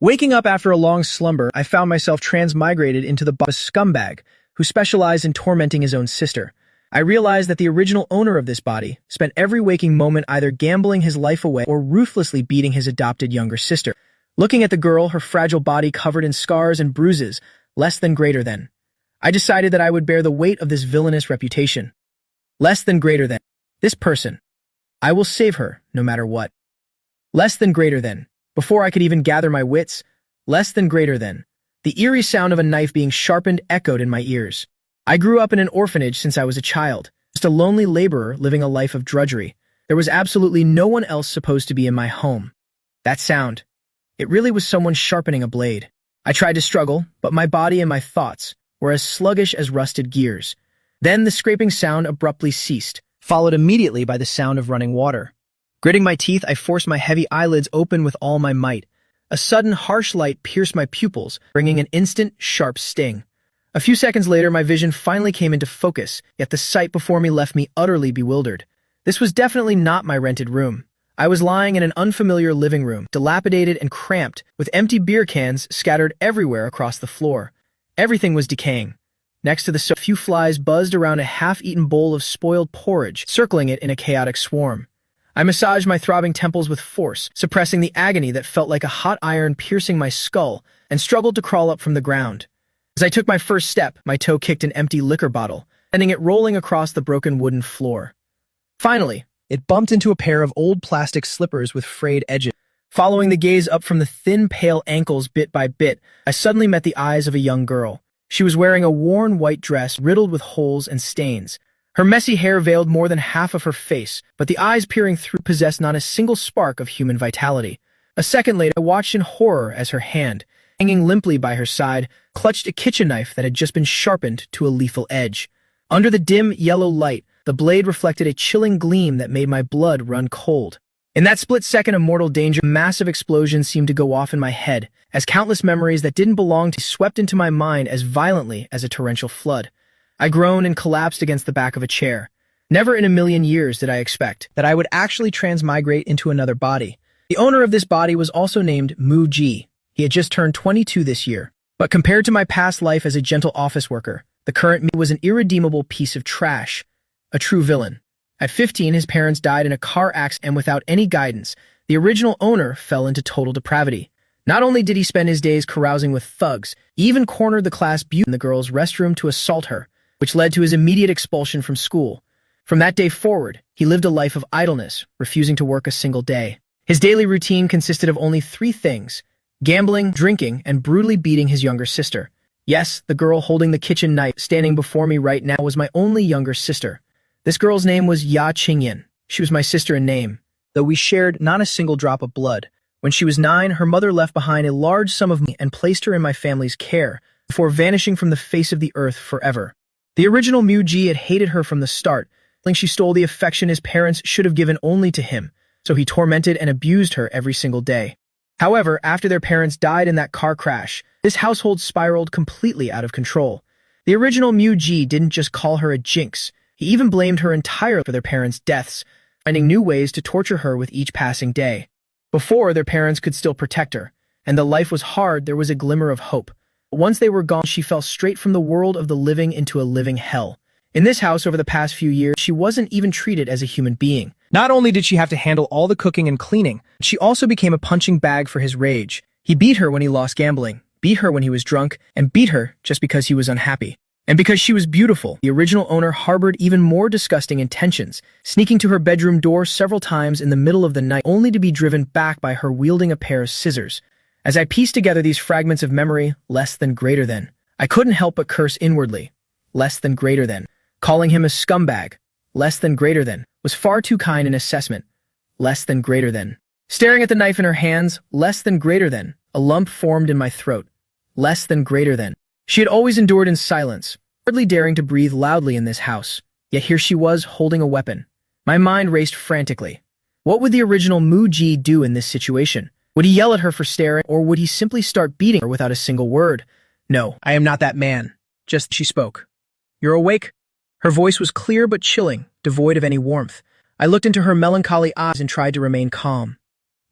Waking up after a long slumber, I found myself transmigrated into the body of a scumbag who specialized in tormenting his own sister. I realized that the original owner of this body spent every waking moment either gambling his life away or ruthlessly beating his adopted younger sister. Looking at the girl, her fragile body covered in scars and bruises, less than greater than. I decided that I would bear the weight of this villainous reputation. Less than greater than. This person. I will save her, no matter what. Less than greater than. Before I could even gather my wits, less than greater than. The eerie sound of a knife being sharpened echoed in my ears. I grew up in an orphanage since I was a child, just a lonely laborer living a life of drudgery. There was absolutely no one else supposed to be in my home. That sound. It really was someone sharpening a blade. I tried to struggle, but my body and my thoughts were as sluggish as rusted gears. Then the scraping sound abruptly ceased, followed immediately by the sound of running water. Gritting my teeth, I forced my heavy eyelids open with all my might. A sudden, harsh light pierced my pupils, bringing an instant, sharp sting. A few seconds later, my vision finally came into focus, yet the sight before me left me utterly bewildered. This was definitely not my rented room. I was lying in an unfamiliar living room, dilapidated and cramped, with empty beer cans scattered everywhere across the floor. Everything was decaying. Next to the sofa, a few flies buzzed around a half-eaten bowl of spoiled porridge, circling it in a chaotic swarm. I massaged my throbbing temples with force, suppressing the agony that felt like a hot iron piercing my skull, and struggled to crawl up from the ground. As I took my first step, my toe kicked an empty liquor bottle, sending it rolling across the broken wooden floor. Finally, it bumped into a pair of old plastic slippers with frayed edges. Following the gaze up from the thin, pale ankles bit by bit, I suddenly met the eyes of a young girl. She was wearing a worn white dress riddled with holes and stains. Her messy hair veiled more than half of her face, but the eyes peering through possessed not a single spark of human vitality. A second later, I watched in horror as her hand, hanging limply by her side, clutched a kitchen knife that had just been sharpened to a lethal edge. Under the dim, yellow light, the blade reflected a chilling gleam that made my blood run cold. In that split second of mortal danger, a massive explosion seemed to go off in my head, as countless memories that didn't belong to me swept into my mind as violently as a torrential flood. I groaned and collapsed against the back of a chair. Never in a million years did I expect that I would actually transmigrate into another body. The owner of this body was also named Mu-Ji. He had just turned 22 this year. But compared to my past life as a gentle office worker, the current me was an irredeemable piece of trash. A true villain. At 15, his parents died in a car accident, and without any guidance, the original owner fell into total depravity. Not only did he spend his days carousing with thugs, he even cornered the class beauty in the girl's restroom to assault her, which led to his immediate expulsion from school. From that day forward, he lived a life of idleness, refusing to work a single day. His daily routine consisted of only 3 things: gambling, drinking, and brutally beating his younger sister. Yes, the girl holding the kitchen knife standing before me right now was my only younger sister. This girl's name was Ya Qingyan. She was my sister in name, though we shared not a single drop of blood. When she was 9, her mother left behind a large sum of money and placed her in my family's care, before vanishing from the face of the earth forever. The original Mu-Ji had hated her from the start, feeling she stole the affection his parents should have given only to him, so he tormented and abused her every single day. However, after their parents died in that car crash, this household spiraled completely out of control. The original Mu-Ji didn't just call her a jinx, he even blamed her entirely for their parents' deaths, finding new ways to torture her with each passing day. Before, their parents could still protect her, and though life was hard, there was a glimmer of hope. But once they were gone, she fell straight from the world of the living into a living hell. In this house over the past few years, she wasn't even treated as a human being. Not only did she have to handle all the cooking and cleaning, she also became a punching bag for his rage. He beat her when he lost gambling, beat her when he was drunk, and beat her just because he was unhappy. And because she was beautiful, the original owner harbored even more disgusting intentions, sneaking to her bedroom door several times in the middle of the night only to be driven back by her wielding a pair of scissors. As I pieced together these fragments of memory, less than greater than, I couldn't help but curse inwardly. Less than greater than. Calling him a scumbag, less than greater than, was far too kind an assessment. Less than greater than. Staring at the knife in her hands, less than greater than, a lump formed in my throat. Less than greater than. She had always endured in silence, hardly daring to breathe loudly in this house, yet here she was holding a weapon. My mind raced frantically. What would the original Mu-Ji do in this situation? Would he yell at her for staring, or would he simply start beating her without a single word? No, I am not that man. Just she spoke. You're awake? Her voice was clear but chilling, devoid of any warmth. I looked into her melancholy eyes and tried to remain calm.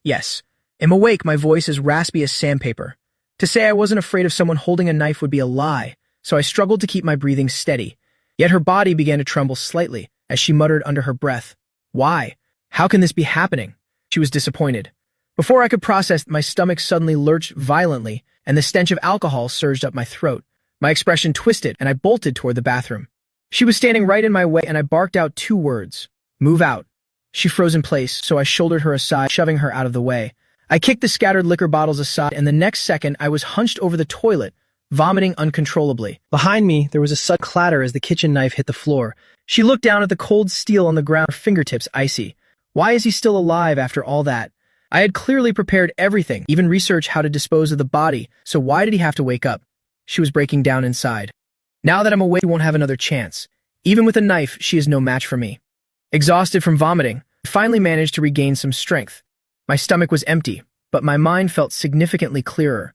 Yes, I'm awake, my voice as raspy as sandpaper. To say I wasn't afraid of someone holding a knife would be a lie, so I struggled to keep my breathing steady. Yet her body began to tremble slightly as she muttered under her breath, "Why? How can this be happening?" She was disappointed. Before I could process, my stomach suddenly lurched violently, and the stench of alcohol surged up my throat. My expression twisted, and I bolted toward the bathroom. She was standing right in my way, and I barked out 2 words, "Move out." She froze in place, so I shouldered her aside, shoving her out of the way. I kicked the scattered liquor bottles aside, and the next second I was hunched over the toilet, vomiting uncontrollably. Behind me, there was a sudden clatter as the kitchen knife hit the floor. She looked down at the cold steel on the ground, her fingertips icy. Why is he still alive after all that? I had clearly prepared everything, even researched how to dispose of the body, so why did he have to wake up? She was breaking down inside. Now that I'm awake, she won't have another chance. Even with a knife, she is no match for me. Exhausted from vomiting, I finally managed to regain some strength. My stomach was empty, but my mind felt significantly clearer.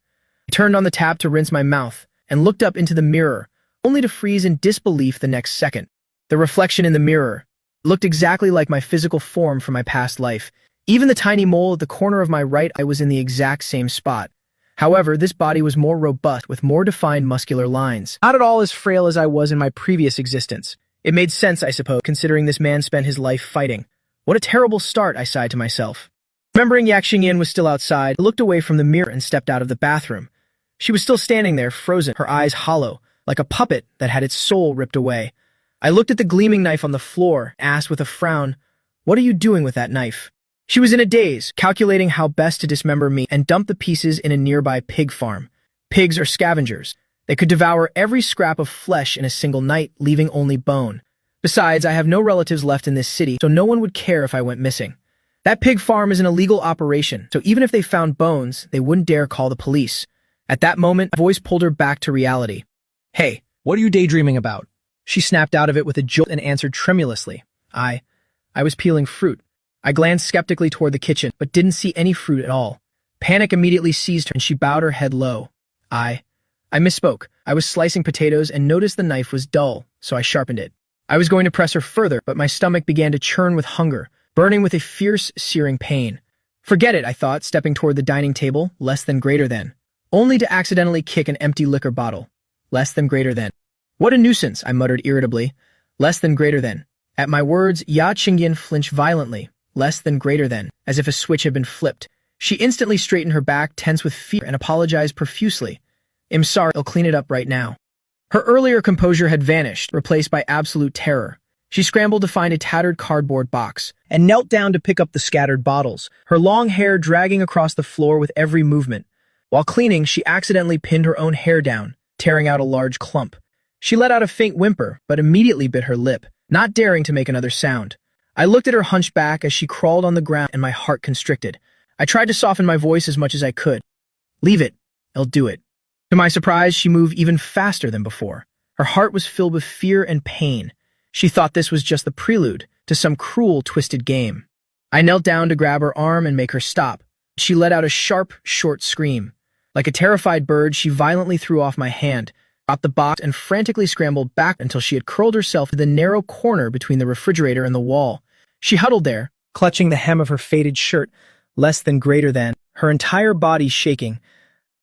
I turned on the tap to rinse my mouth and looked up into the mirror, only to freeze in disbelief the next second. The reflection in the mirror looked exactly like my physical form from my past life. Even the tiny mole at the corner of my right eye was in the exact same spot. However, this body was more robust with more defined muscular lines. Not at all as frail as I was in my previous existence. It made sense, I suppose, considering this man spent his life fighting. What a terrible start, I sighed to myself. Remembering Yak Xingyan was still outside, I looked away from the mirror and stepped out of the bathroom. She was still standing there, frozen, her eyes hollow, like a puppet that had its soul ripped away. I looked at the gleaming knife on the floor, asked with a frown, "What are you doing with that knife?" She was in a daze, calculating how best to dismember me and dump the pieces in a nearby pig farm. Pigs are scavengers. They could devour every scrap of flesh in a single night, leaving only bone. Besides, I have no relatives left in this city, so no one would care if I went missing. That pig farm is an illegal operation, so even if they found bones, they wouldn't dare call the police. At that moment, a voice pulled her back to reality. "Hey, what are you daydreaming about?" She snapped out of it with a jolt and answered tremulously. I was peeling fruit. I glanced skeptically toward the kitchen, but didn't see any fruit at all. Panic immediately seized her, and she bowed her head low. I misspoke. I was slicing potatoes and noticed the knife was dull, so I sharpened it. I was going to press her further, but my stomach began to churn with hunger, burning with a fierce, searing pain. Forget it, I thought, stepping toward the dining table, less than greater than. Only to accidentally kick an empty liquor bottle. Less than greater than. What a nuisance, I muttered irritably. Less than greater than. At my words, Ya Qingyan flinched violently. Less than greater than, as if a switch had been flipped. She instantly straightened her back, tense with fear, and apologized profusely. "I'm sorry, I'll clean it up right now." Her earlier composure had vanished, replaced by absolute terror. She scrambled to find a tattered cardboard box and knelt down to pick up the scattered bottles, her long hair dragging across the floor with every movement. While cleaning, she accidentally pinned her own hair down, tearing out a large clump. She let out a faint whimper, but immediately bit her lip, not daring to make another sound. I looked at her hunched back as she crawled on the ground, and my heart constricted. I tried to soften my voice as much as I could. "Leave it. I'll do it." To my surprise, she moved even faster than before. Her heart was filled with fear and pain. She thought this was just the prelude to some cruel, twisted game. I knelt down to grab her arm and make her stop. She let out a sharp, short scream. Like a terrified bird, she violently threw off my hand, dropped the box, and frantically scrambled back until she had curled herself to the narrow corner between the refrigerator and the wall. She huddled there, clutching the hem of her faded shirt, less than greater than, her entire body shaking.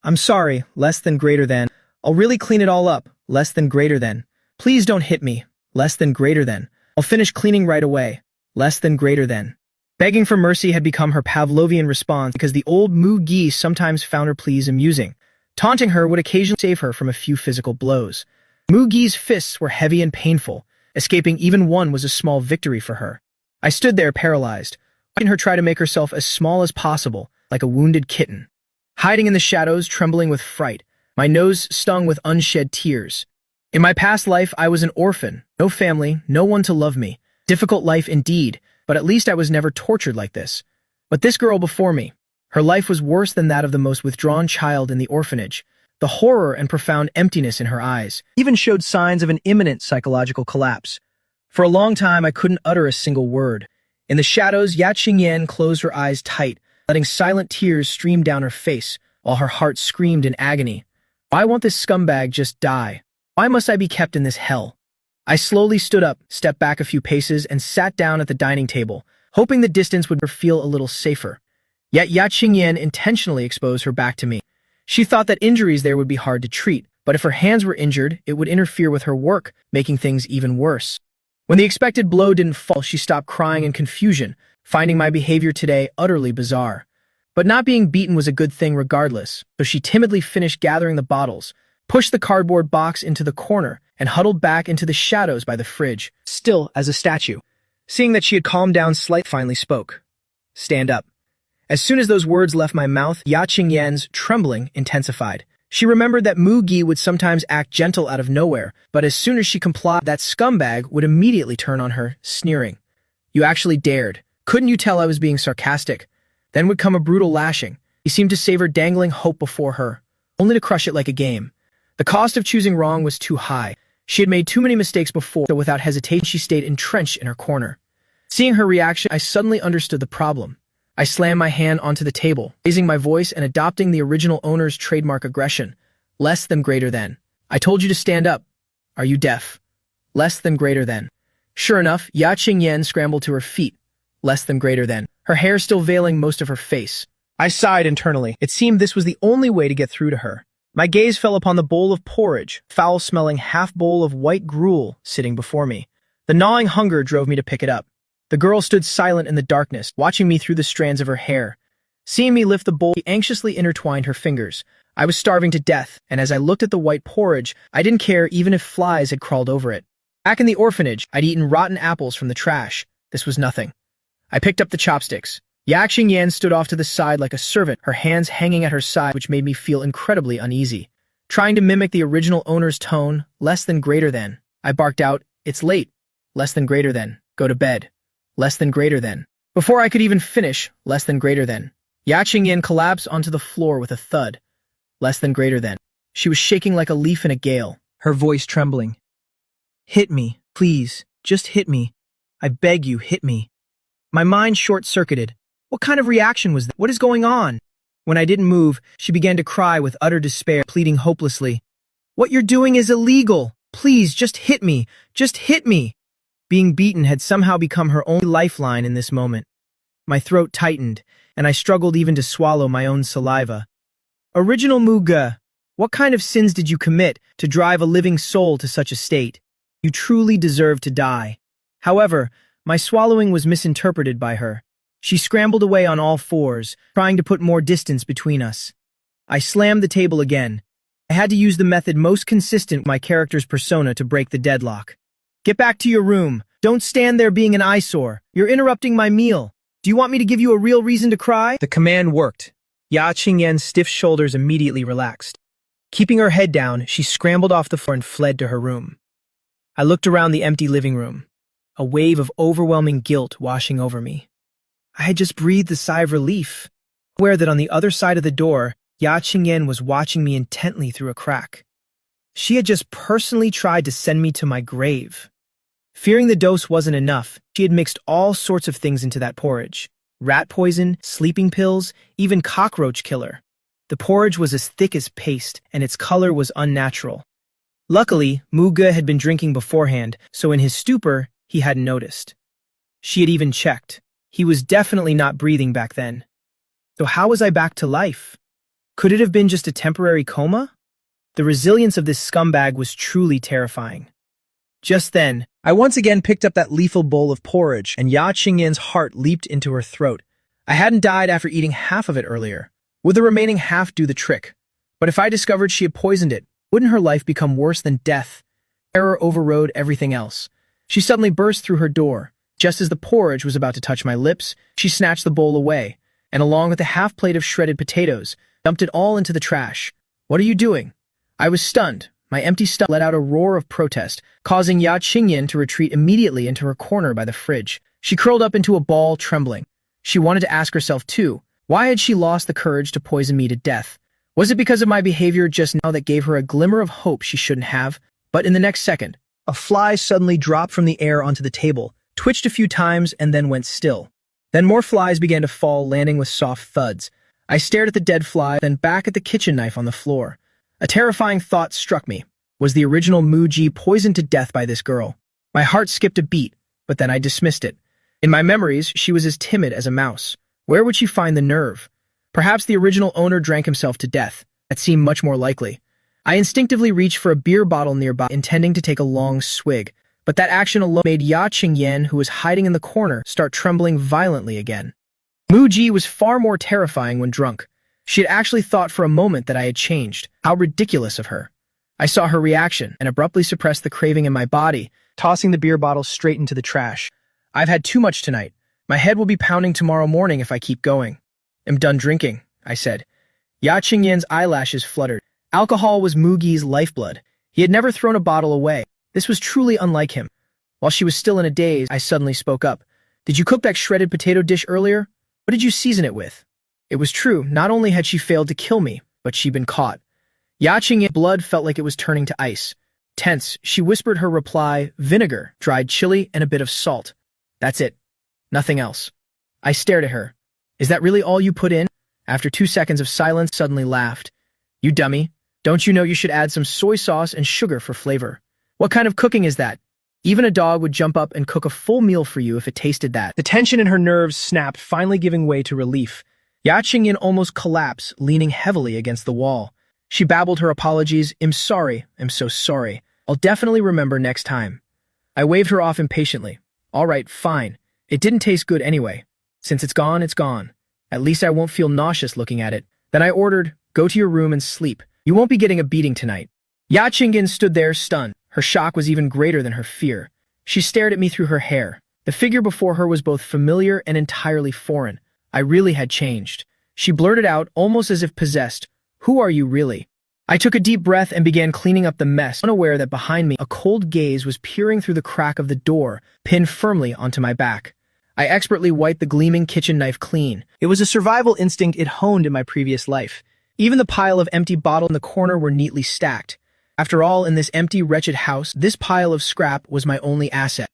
"I'm sorry, less than greater than. I'll really clean it all up, less than greater than. Please don't hit me, less than greater than. I'll finish cleaning right away, less than greater than." Begging for mercy had become her Pavlovian response because the old moo geese sometimes found her pleas amusing. Taunting her would occasionally save her from a few physical blows. Moo gee's fists were heavy and painful. Escaping even one was a small victory for her. I stood there paralyzed, watching her try to make herself as small as possible, like a wounded kitten. Hiding in the shadows, trembling with fright, my nose stung with unshed tears. In my past life, I was an orphan, no family, no one to love me. Difficult life indeed, but at least I was never tortured like this. But this girl before me, her life was worse than that of the most withdrawn child in the orphanage. The horror and profound emptiness in her eyes even showed signs of an imminent psychological collapse. For a long time, I couldn't utter a single word. In the shadows, Ya Qingyan closed her eyes tight, letting silent tears stream down her face, while her heart screamed in agony. Why won't this scumbag just die? Why must I be kept in this hell? I slowly stood up, stepped back a few paces, and sat down at the dining table, hoping the distance would feel a little safer. Yet Ya Qingyan intentionally exposed her back to me. She thought that injuries there would be hard to treat, but if her hands were injured, it would interfere with her work, making things even worse. When the expected blow didn't fall, she stopped crying in confusion, finding my behavior today utterly bizarre. But not being beaten was a good thing regardless, so she timidly finished gathering the bottles, pushed the cardboard box into the corner, and huddled back into the shadows by the fridge, still as a statue. Seeing that she had calmed down slightly, finally spoke. "Stand up." As soon as those words left my mouth, Ya Qingyan's trembling intensified. She remembered that Mu Gi would sometimes act gentle out of nowhere, but as soon as she complied, that scumbag would immediately turn on her, sneering. "You actually dared. Couldn't you tell I was being sarcastic?" Then would come a brutal lashing. He seemed to savor dangling hope before her, only to crush it like a game. The cost of choosing wrong was too high. She had made too many mistakes before, so without hesitation she stayed entrenched in her corner. Seeing her reaction, I suddenly understood the problem. I slammed my hand onto the table, raising my voice and adopting the original owner's trademark aggression. "Less than greater than. I told you to stand up. Are you deaf? Less than greater than." Sure enough, Ya Qingyan scrambled to her feet. Less than greater than. Her hair still veiling most of her face. I sighed internally. It seemed this was the only way to get through to her. My gaze fell upon the bowl of porridge, foul-smelling half-bowl of white gruel sitting before me. The gnawing hunger drove me to pick it up. The girl stood silent in the darkness, watching me through the strands of her hair. Seeing me lift the bowl, she anxiously intertwined her fingers. I was starving to death, and as I looked at the white porridge, I didn't care even if flies had crawled over it. Back in the orphanage, I'd eaten rotten apples from the trash. This was nothing. I picked up the chopsticks. Ya Qingyan stood off to the side like a servant, her hands hanging at her side, which made me feel incredibly uneasy. Trying to mimic the original owner's tone, less than greater than, I barked out, "It's late. Less than greater than. Go to bed. Less than greater than." Before I could even finish, less than greater than, Ya Qingyan collapsed onto the floor with a thud. Less than greater than. She was shaking like a leaf in a gale, her voice trembling. "Hit me, please. Just hit me. I beg you, hit me." My mind short-circuited. What kind of reaction was that? What is going on? When I didn't move, she began to cry with utter despair, pleading hopelessly. "What you're doing is illegal. Please, just hit me. Just hit me." Being beaten had somehow become her only lifeline in this moment. My throat tightened, and I struggled even to swallow my own saliva. "Original Muga, what kind of sins did you commit to drive a living soul to such a state? You truly deserve to die." However, my swallowing was misinterpreted by her. She scrambled away on all fours, trying to put more distance between us. I slammed the table again. I had to use the method most consistent with my character's persona to break the deadlock. "Get back to your room. Don't stand there being an eyesore. You're interrupting my meal. Do you want me to give you a real reason to cry?" The command worked. Ya Qingyan's stiff shoulders immediately relaxed. Keeping her head down, she scrambled off the floor and fled to her room. I looked around the empty living room, a wave of overwhelming guilt washing over me. I had just breathed a sigh of relief, aware that on the other side of the door, Ya Qingyan was watching me intently through a crack. She had just personally tried to send me to my grave. Fearing the dose wasn't enough, she had mixed all sorts of things into that porridge. Rat poison, sleeping pills, even cockroach killer. The porridge was as thick as paste, and its color was unnatural. Luckily, Muga had been drinking beforehand, so in his stupor, he hadn't noticed. She had even checked. He was definitely not breathing back then. So how was I back to life? Could it have been just a temporary coma? The resilience of this scumbag was truly terrifying. Just then, I once again picked up that lethal bowl of porridge, and Ya Qingyan's heart leaped into her throat. I hadn't died after eating half of it earlier. Would the remaining half do the trick? But if I discovered she had poisoned it, wouldn't her life become worse than death? Terror overrode everything else. She suddenly burst through her door. Just as the porridge was about to touch my lips, she snatched the bowl away, and along with a half plate of shredded potatoes, dumped it all into the trash. "What are you doing?" I was stunned. My empty stomach let out a roar of protest, causing Ya Qingyan to retreat immediately into her corner by the fridge. She curled up into a ball, trembling. She wanted to ask herself, too, why had she lost the courage to poison me to death? Was it because of my behavior just now that gave her a glimmer of hope she shouldn't have? But in the next second, a fly suddenly dropped from the air onto the table, twitched a few times, and then went still. Then more flies began to fall, landing with soft thuds. I stared at the dead fly, then back at the kitchen knife on the floor. A terrifying thought struck me. Was the original Muji poisoned to death by this girl? My heart skipped a beat, but then I dismissed it. In my memories, she was as timid as a mouse. Where would she find the nerve? Perhaps the original owner drank himself to death. That seemed much more likely. I instinctively reached for a beer bottle nearby, intending to take a long swig, but that action alone made Ya Qingyan, who was hiding in the corner, start trembling violently again. Mu Ji was far more terrifying when drunk. She had actually thought for a moment that I had changed. How ridiculous of her. I saw her reaction and abruptly suppressed the craving in my body, tossing the beer bottle straight into the trash. I've had too much tonight. My head will be pounding tomorrow morning if I keep going. I'm done drinking, I said. Ya Qingyan's eyelashes fluttered. Alcohol was Mugi's lifeblood. He had never thrown a bottle away. This was truly unlike him. While she was still in a daze, I suddenly spoke up. Did you cook that shredded potato dish earlier? What did you season it with? It was true. Not only had she failed to kill me, but she'd been caught. Ya Qingyan's blood felt like it was turning to ice. Tense, she whispered her reply, vinegar, dried chili, and a bit of salt. That's it. Nothing else. I stared at her. Is that really all you put in? After 2 seconds of silence, suddenly laughed. You dummy. Don't you know you should add some soy sauce and sugar for flavor? What kind of cooking is that? Even a dog would jump up and cook a full meal for you if it tasted that. The tension in her nerves snapped, finally giving way to relief. Ya Qingyan almost collapsed, leaning heavily against the wall. She babbled her apologies. I'm sorry. I'm so sorry. I'll definitely remember next time. I waved her off impatiently. All right, fine. It didn't taste good anyway. Since it's gone, it's gone. At least I won't feel nauseous looking at it. Then I ordered, go to your room and sleep. You won't be getting a beating tonight. Ya Qingyan stood there, stunned. Her shock was even greater than her fear. She stared at me through her hair. The figure before her was both familiar and entirely foreign. I really had changed. She blurted out, almost as if possessed, "Who are you really?" I took a deep breath and began cleaning up the mess, unaware that behind me a cold gaze was peering through the crack of the door, pinned firmly onto my back. I expertly wiped the gleaming kitchen knife clean. It was a survival instinct it honed in my previous life. Even the pile of empty bottles in the corner were neatly stacked. After all, in this empty, wretched house, this pile of scrap was my only asset.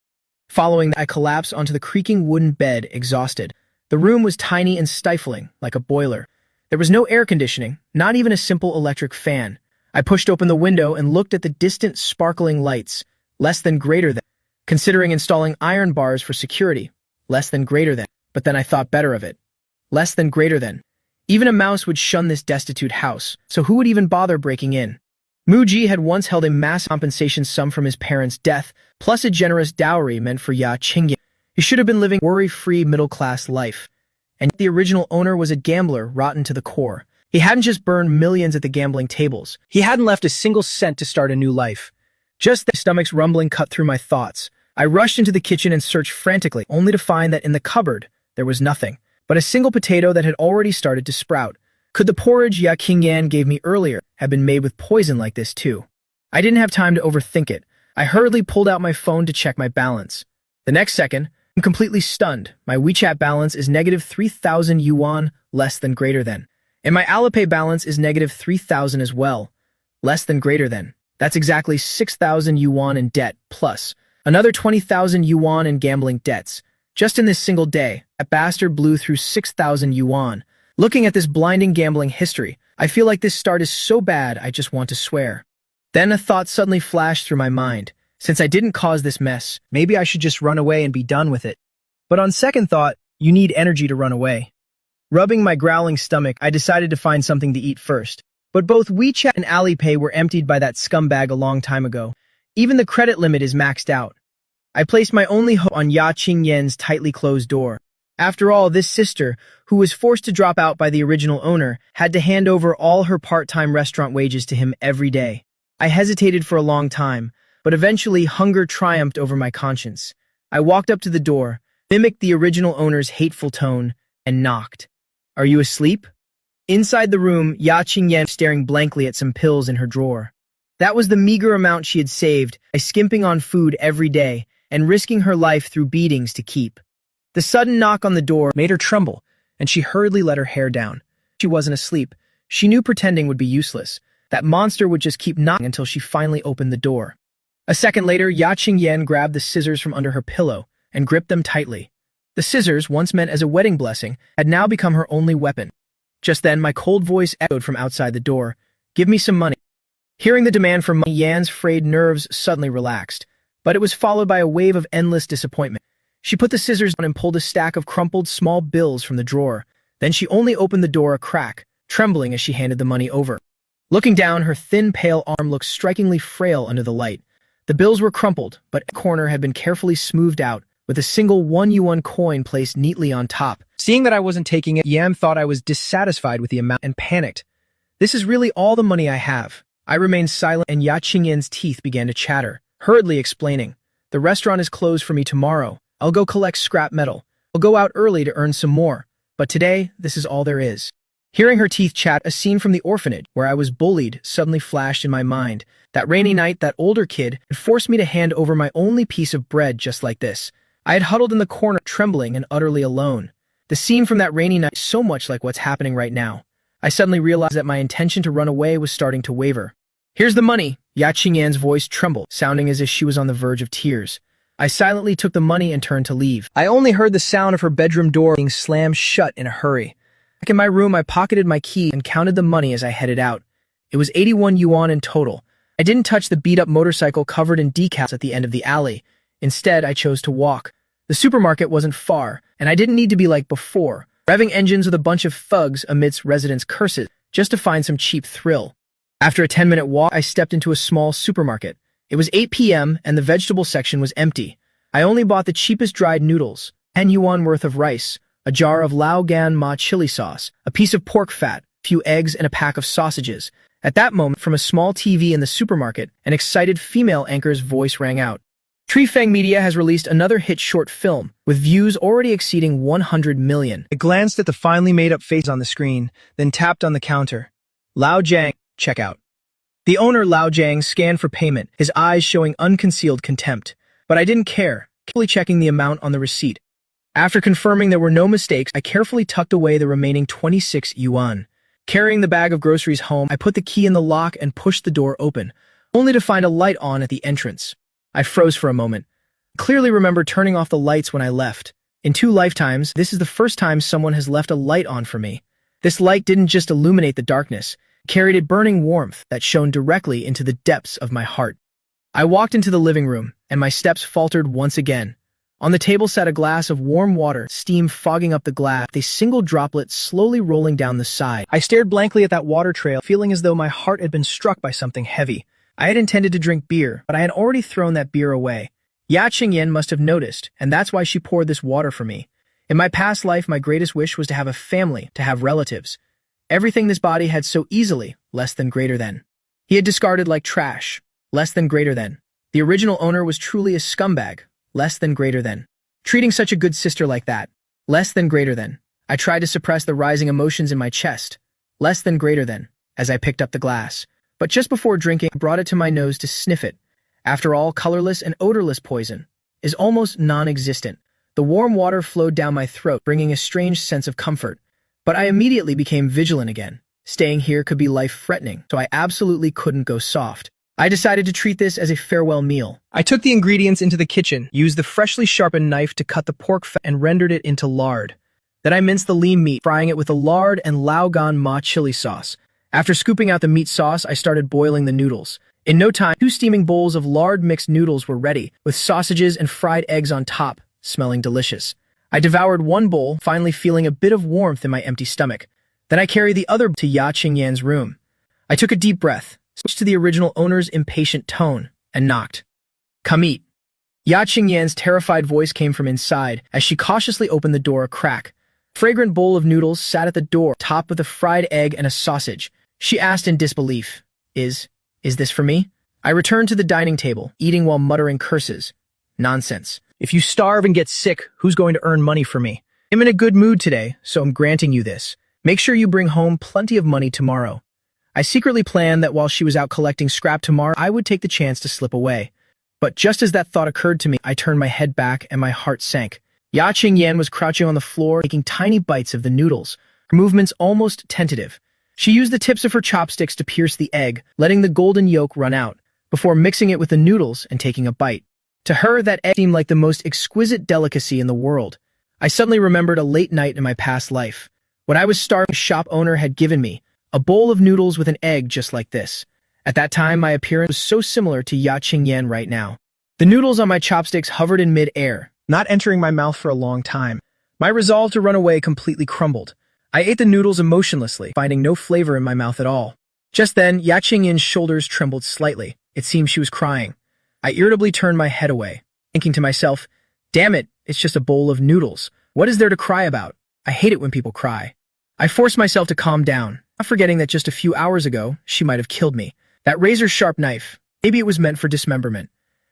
Following that, I collapsed onto the creaking wooden bed, exhausted. The room was tiny and stifling, like a boiler. There was no air conditioning, not even a simple electric fan. I pushed open the window and looked at the distant, sparkling lights. Less than greater than. Considering installing iron bars for security. Less than greater than. But then I thought better of it. Less than greater than. Even a mouse would shun this destitute house, so who would even bother breaking in? Muji had once held a mass compensation sum from his parents' death, plus a generous dowry meant for Ya Qingyan. He should have been living a worry-free middle-class life. And yet the original owner was a gambler rotten to the core. He hadn't just burned millions at the gambling tables. He hadn't left a single cent to start a new life. Just then, my stomach's rumbling cut through my thoughts. I rushed into the kitchen and searched frantically, only to find that in the cupboard, there was nothing but a single potato that had already started to sprout. Could the porridge Ya Qingyan gave me earlier have been made with poison like this too? I didn't have time to overthink it. I hurriedly pulled out my phone to check my balance. The next second, I'm completely stunned. My WeChat balance is negative 3,000 yuan, less than greater than. And my Alipay balance is negative 3,000 as well, less than greater than. That's exactly 6,000 yuan in debt, plus another 20,000 yuan in gambling debts. Just in this single day, that bastard blew through 6,000 yuan. Looking at this blinding gambling history, I feel like this start is so bad I just want to swear. Then a thought suddenly flashed through my mind. Since I didn't cause this mess, maybe I should just run away and be done with it. But on second thought, you need energy to run away. Rubbing my growling stomach, I decided to find something to eat first. But both WeChat and Alipay were emptied by that scumbag a long time ago. Even the credit limit is maxed out. I placed my only hope on Ya Qingyan's tightly closed door. After all, this sister, who was forced to drop out by the original owner, had to hand over all her part-time restaurant wages to him every day. I hesitated for a long time, but eventually hunger triumphed over my conscience. I walked up to the door, mimicked the original owner's hateful tone, and knocked. "Are you asleep?" Inside the room, Ya Qingyan was staring blankly at some pills in her drawer. That was the meager amount she had saved by skimping on food every day and risking her life through beatings to keep. The sudden knock on the door made her tremble, and she hurriedly let her hair down. She wasn't asleep. She knew pretending would be useless. That monster would just keep knocking until she finally opened the door. A second later, Ya Qingyan grabbed the scissors from under her pillow and gripped them tightly. The scissors, once meant as a wedding blessing, had now become her only weapon. Just then, my cold voice echoed from outside the door. "Give me some money." Hearing the demand for money, Yan's frayed nerves suddenly relaxed, but it was followed by a wave of endless disappointment. She put the scissors on and pulled a stack of crumpled small bills from the drawer. Then she only opened the door a crack, trembling as she handed the money over. Looking down, her thin, pale arm looked strikingly frail under the light. The bills were crumpled, but a corner had been carefully smoothed out, with a single 1 yuan coin placed neatly on top. Seeing that I wasn't taking it, Yam thought I was dissatisfied with the amount and panicked. "This is really all the money I have." I remained silent, and Ya Qingyan's teeth began to chatter, hurriedly explaining, "The restaurant is closed for me tomorrow. I'll go collect scrap metal. I'll go out early to earn some more. But today, this is all there is." Hearing her teeth chat, a scene from the orphanage where I was bullied suddenly flashed in my mind. That rainy night, that older kid had forced me to hand over my only piece of bread just like this. I had huddled in the corner, trembling and utterly alone. The scene from that rainy night is so much like what's happening right now. I suddenly realized that my intention to run away was starting to waver. "Here's the money." Ya Qingyan's voice trembled, sounding as if she was on the verge of tears. I silently took the money and turned to leave. I only heard the sound of her bedroom door being slammed shut in a hurry. Back in my room, I pocketed my key and counted the money as I headed out. It was 81 yuan in total. I didn't touch the beat-up motorcycle covered in decals at the end of the alley. Instead, I chose to walk. The supermarket wasn't far, and I didn't need to be like before, revving engines with a bunch of thugs amidst residents' curses, just to find some cheap thrill. After a 10-minute walk, I stepped into a small supermarket. It was 8 p.m., and the vegetable section was empty. I only bought the cheapest dried noodles, 10 yuan worth of rice, a jar of Lao Gan Ma chili sauce, a piece of pork fat, a few eggs, and a pack of sausages. At that moment, from a small TV in the supermarket, an excited female anchor's voice rang out. Trifeng Media has released another hit short film, with views already exceeding 100 million. I glanced at the finely made-up face on the screen, then tapped on the counter. Lao Jiang, checkout. The owner, Lao Jiang, scanned for payment, his eyes showing unconcealed contempt. But I didn't care, carefully checking the amount on the receipt. After confirming there were no mistakes, I carefully tucked away the remaining 26 yuan. Carrying the bag of groceries home, I put the key in the lock and pushed the door open, only to find a light on at the entrance. I froze for a moment. I clearly remember turning off the lights when I left. In 2 lifetimes, this is the first time someone has left a light on for me. This light didn't just illuminate the darkness, it carried a burning warmth that shone directly into the depths of my heart. I walked into the living room, and my steps faltered once again. On the table sat a glass of warm water, steam fogging up the glass, with a single droplet slowly rolling down the side. I stared blankly at that water trail, feeling as though my heart had been struck by something heavy. I had intended to drink beer, but I had already thrown that beer away. Ya Qingyan must have noticed, and that's why she poured this water for me. In my past life, my greatest wish was to have a family, to have relatives. Everything this body had so easily, less than greater than. He had discarded like trash, less than greater than. The original owner was truly a scumbag, less than greater than. Treating such a good sister like that, less than greater than. I tried to suppress the rising emotions in my chest, less than greater than, as I picked up the glass. But just before drinking, I brought it to my nose to sniff it. After all, colorless and odorless poison is almost non-existent. The warm water flowed down my throat, bringing a strange sense of comfort. But I immediately became vigilant again. Staying here could be life-threatening, so I absolutely couldn't go soft. I decided to treat this as a farewell meal. I took the ingredients into the kitchen, used the freshly sharpened knife to cut the pork fat, and rendered it into lard. Then I minced the lean meat, frying it with the lard and Lao Gan Ma chili sauce. After scooping out the meat sauce, I started boiling the noodles. In no time, 2 steaming bowls of lard-mixed noodles were ready, with sausages and fried eggs on top, smelling delicious. I devoured 1 bowl, finally feeling a bit of warmth in my empty stomach. Then I carried the other to Ya Qingyan's room. I took a deep breath, switched to the original owner's impatient tone, and knocked. "Come eat." Ya Qingyan's terrified voice came from inside as she cautiously opened the door a crack. A fragrant bowl of noodles sat at the door, topped with a fried egg and a sausage. She asked in disbelief, Is this for me?" I returned to the dining table, eating while muttering curses. Nonsense. If you starve and get sick, who's going to earn money for me? I'm in a good mood today, so I'm granting you this. Make sure you bring home plenty of money tomorrow. I secretly planned that while she was out collecting scrap tomorrow, I would take the chance to slip away. But just as that thought occurred to me, I turned my head back and my heart sank. Ya Qingyan was crouching on the floor, taking tiny bites of the noodles, her movements almost tentative. She used the tips of her chopsticks to pierce the egg, letting the golden yolk run out, before mixing it with the noodles and taking a bite. To her, that egg seemed like the most exquisite delicacy in the world. I suddenly remembered a late night in my past life. When I was starving, the shop owner had given me a bowl of noodles with an egg just like this. At that time, my appearance was so similar to Ya Qingyan right now. The noodles on my chopsticks hovered in mid-air, not entering my mouth for a long time. My resolve to run away completely crumbled. I ate the noodles emotionlessly, finding no flavor in my mouth at all. Just then, Ya Qingyin's shoulders trembled slightly. It seemed she was crying. I irritably turned my head away, thinking to myself, damn it, it's just a bowl of noodles. What is there to cry about? I hate it when people cry. I forced myself to calm down, not forgetting that just a few hours ago, she might have killed me. That razor-sharp knife, maybe it was meant for dismemberment.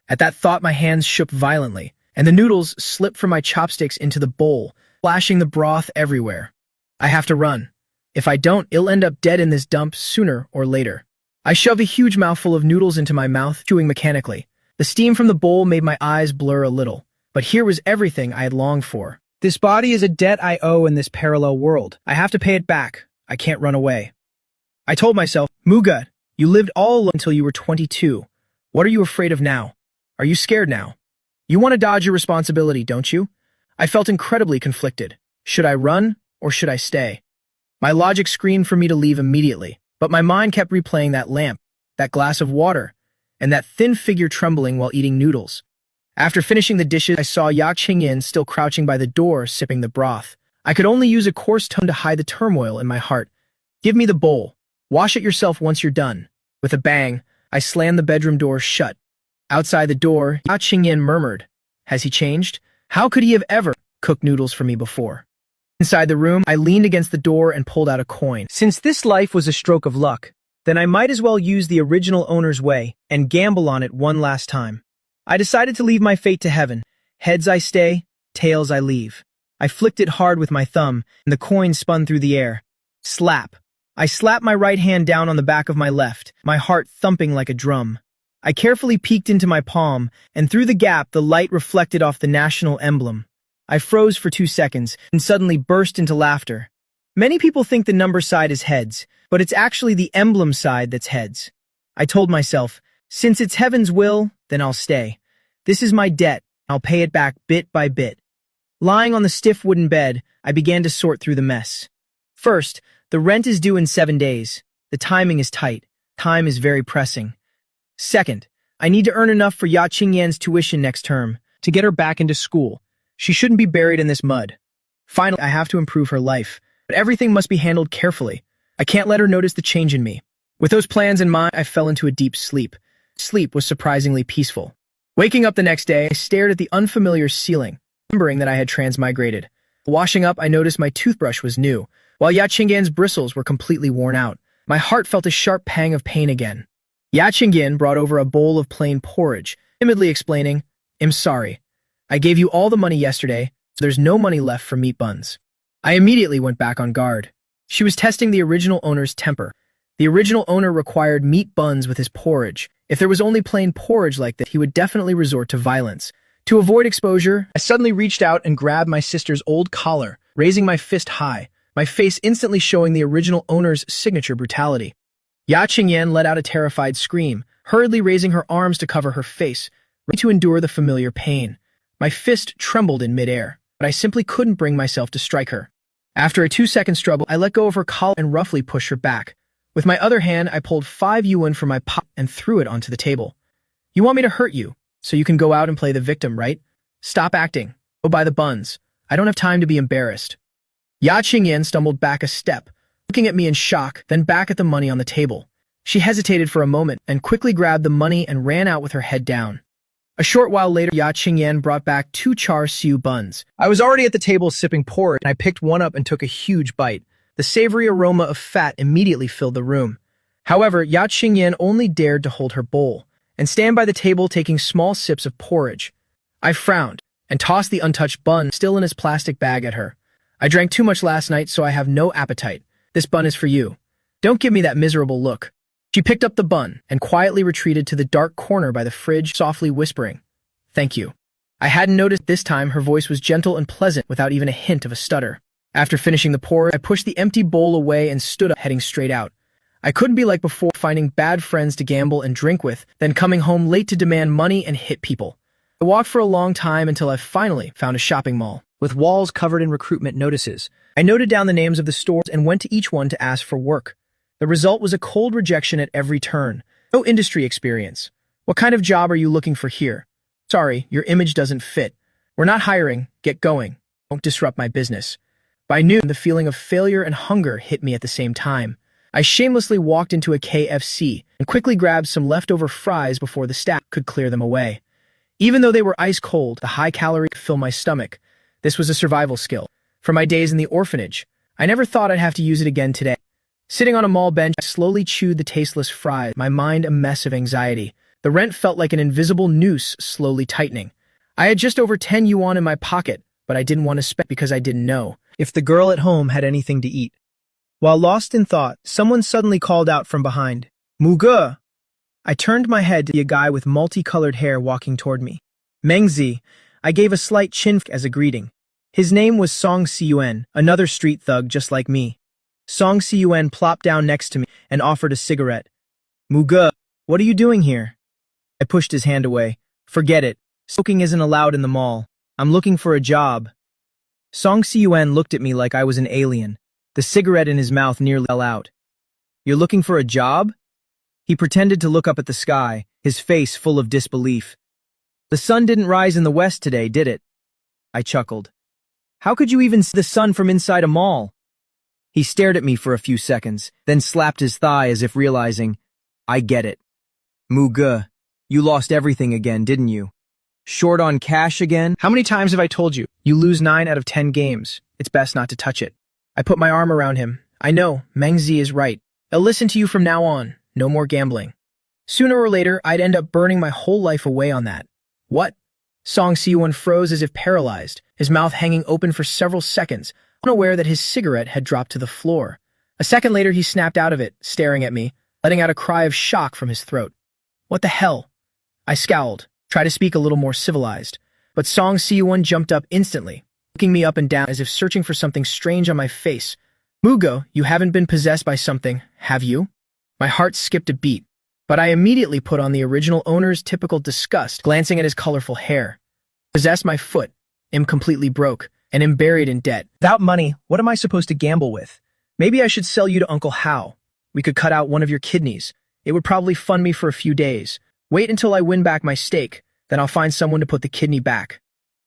At that thought, my hands shook violently, and the noodles slipped from my chopsticks into the bowl, splashing the broth everywhere. I have to run. If I don't, I'll end up dead in this dump sooner or later. I shoved a huge mouthful of noodles into my mouth, chewing mechanically. The steam from the bowl made my eyes blur a little, but here was everything I had longed for. This body is a debt I owe in this parallel world. I have to pay it back. I can't run away. I told myself, Muga, you lived all alone until you were 22. What are you afraid of now? Are you scared now? You want to dodge your responsibility, don't you? I felt incredibly conflicted. Should I run or should I stay? My logic screamed for me to leave immediately, but my mind kept replaying that lamp, that glass of water, and that thin figure trembling while eating noodles. After finishing the dishes, I saw Ya Qingyin still crouching by the door, sipping the broth. I could only use a coarse tone to hide the turmoil in my heart. Give me the bowl. Wash it yourself once you're done. With a bang, I slammed the bedroom door shut. Outside the door, Ya Qingyin murmured, has he changed? How could he have ever cooked noodles for me before? Inside the room, I leaned against the door and pulled out a coin. Since this life was a stroke of luck, then I might as well use the original owner's way and gamble on it one last time. I decided to leave my fate to heaven. Heads I stay, tails I leave. I flicked it hard with my thumb, and the coin spun through the air. Slap. I slapped my right hand down on the back of my left, my heart thumping like a drum. I carefully peeked into my palm, and through the gap the light reflected off the national emblem. I froze for 2 seconds, and suddenly burst into laughter. Many people think the number side is heads, but it's actually the emblem side that's heads. I told myself, since it's heaven's will, then I'll stay. This is my debt. I'll pay it back bit by bit. Lying on the stiff wooden bed, I began to sort through the mess. First, the rent is due in 7 days. The timing is tight. Time is very pressing. Second, I need to earn enough for Ya Qingyan's tuition next term to get her back into school. She shouldn't be buried in this mud. Finally, I have to improve her life, but everything must be handled carefully. I can't let her notice the change in me. With those plans in mind, I fell into a deep sleep. Sleep was surprisingly peaceful. Waking up the next day, I stared at the unfamiliar ceiling, remembering that I had transmigrated. Washing up, I noticed my toothbrush was new, while Ya Qingyan's bristles were completely worn out. My heart felt a sharp pang of pain again. Ya Qingyan brought over a bowl of plain porridge, timidly explaining, I'm sorry. I gave you all the money yesterday, so there's no money left for meat buns. I immediately went back on guard. She was testing the original owner's temper. The original owner required meat buns with his porridge. If there was only plain porridge like that, he would definitely resort to violence. To avoid exposure, I suddenly reached out and grabbed my sister's old collar, raising my fist high, my face instantly showing the original owner's signature brutality. Ya Qingyan let out a terrified scream, hurriedly raising her arms to cover her face, ready to endure the familiar pain. My fist trembled in midair, but I simply couldn't bring myself to strike her. After a 2-second struggle, I let go of her collar and roughly pushed her back. With my other hand, I pulled 5 yuan from my pocket and threw it onto the table. You want me to hurt you, so you can go out and play the victim, right? Stop acting. Go buy the buns. I don't have time to be embarrassed. Ya Qingyan stumbled back a step, looking at me in shock, then back at the money on the table. She hesitated for a moment and quickly grabbed the money and ran out with her head down. A short while later, Ya Qingyan brought back 2 char siu buns. I was already at the table sipping porridge, and I picked one up and took a huge bite. The savory aroma of fat immediately filled the room. However, Ya Qingyan only dared to hold her bowl and stand by the table taking small sips of porridge. I frowned and tossed the untouched bun still in his plastic bag at her. I drank too much last night, so I have no appetite. This bun is for you. Don't give me that miserable look. She picked up the bun and quietly retreated to the dark corner by the fridge, softly whispering, Thank you. I hadn't noticed this time her voice was gentle and pleasant without even a hint of a stutter. After finishing the porridge, I pushed the empty bowl away and stood up, heading straight out. I couldn't be like before, finding bad friends to gamble and drink with, then coming home late to demand money and hit people. I walked for a long time until I finally found a shopping mall, with walls covered in recruitment notices. I noted down the names of the stores and went to each one to ask for work. The result was a cold rejection at every turn. No industry experience. What kind of job are you looking for here? Sorry, your image doesn't fit. We're not hiring. Get going. Don't disrupt my business. By noon, the feeling of failure and hunger hit me at the same time. I shamelessly walked into a KFC and quickly grabbed some leftover fries before the staff could clear them away. Even though they were ice cold, the high calorie could fill my stomach. This was a survival skill. From my days in the orphanage, I never thought I'd have to use it again today. Sitting on a mall bench, I slowly chewed the tasteless fries, my mind a mess of anxiety. The rent felt like an invisible noose slowly tightening. I had just over 10 yuan in my pocket, but I didn't want to spend because I didn't know if the girl at home had anything to eat. While lost in thought, someone suddenly called out from behind, "Muge!" I turned my head to see a guy with multicolored hair walking toward me. Mengzi. I gave a slight chin as a greeting. His name was Song Siyuan, another street thug just like me. Song Siyuan plopped down next to me and offered a cigarette. "Muge, what are you doing here?" I pushed his hand away. "Forget it. Smoking isn't allowed in the mall. I'm looking for a job." Song Siyuan looked at me like I was an alien. The cigarette in his mouth nearly fell out. "You're looking for a job?" He pretended to look up at the sky, his face full of disbelief. "The sun didn't rise in the west today, did it?" I chuckled. "How could you even see the sun from inside a mall?" He stared at me for a few seconds, then slapped his thigh as if realizing, "I get it. Muge, you lost everything again, didn't you? Short on cash again?" How many times have I told you? You lose 9 out of 10 games. It's best not to touch it. I put my arm around him. I know, Mengzi is right. I'll listen to you from now on. No more gambling. Sooner or later, I'd end up burning my whole life away on that. What? Song Siyuan froze as if paralyzed, his mouth hanging open for several seconds, unaware that his cigarette had dropped to the floor. A second later, he snapped out of it, staring at me, letting out a cry of shock from his throat. "What the hell?" I scowled, tried to speak a little more civilized, but Song Siyuan jumped up instantly, looking me up and down as if searching for something strange on my face. "Muge, you haven't been possessed by something, have you?" My heart skipped a beat, but I immediately put on the original owner's typical disgust, glancing at his colorful hair. "Possessed my foot, am completely broke, and am buried in debt. Without money, what am I supposed to gamble with? Maybe I should sell you to Uncle Hao. We could cut out one of your kidneys. It would probably fund me for a few days. Wait until I win back my stake, then I'll find someone to put the kidney back."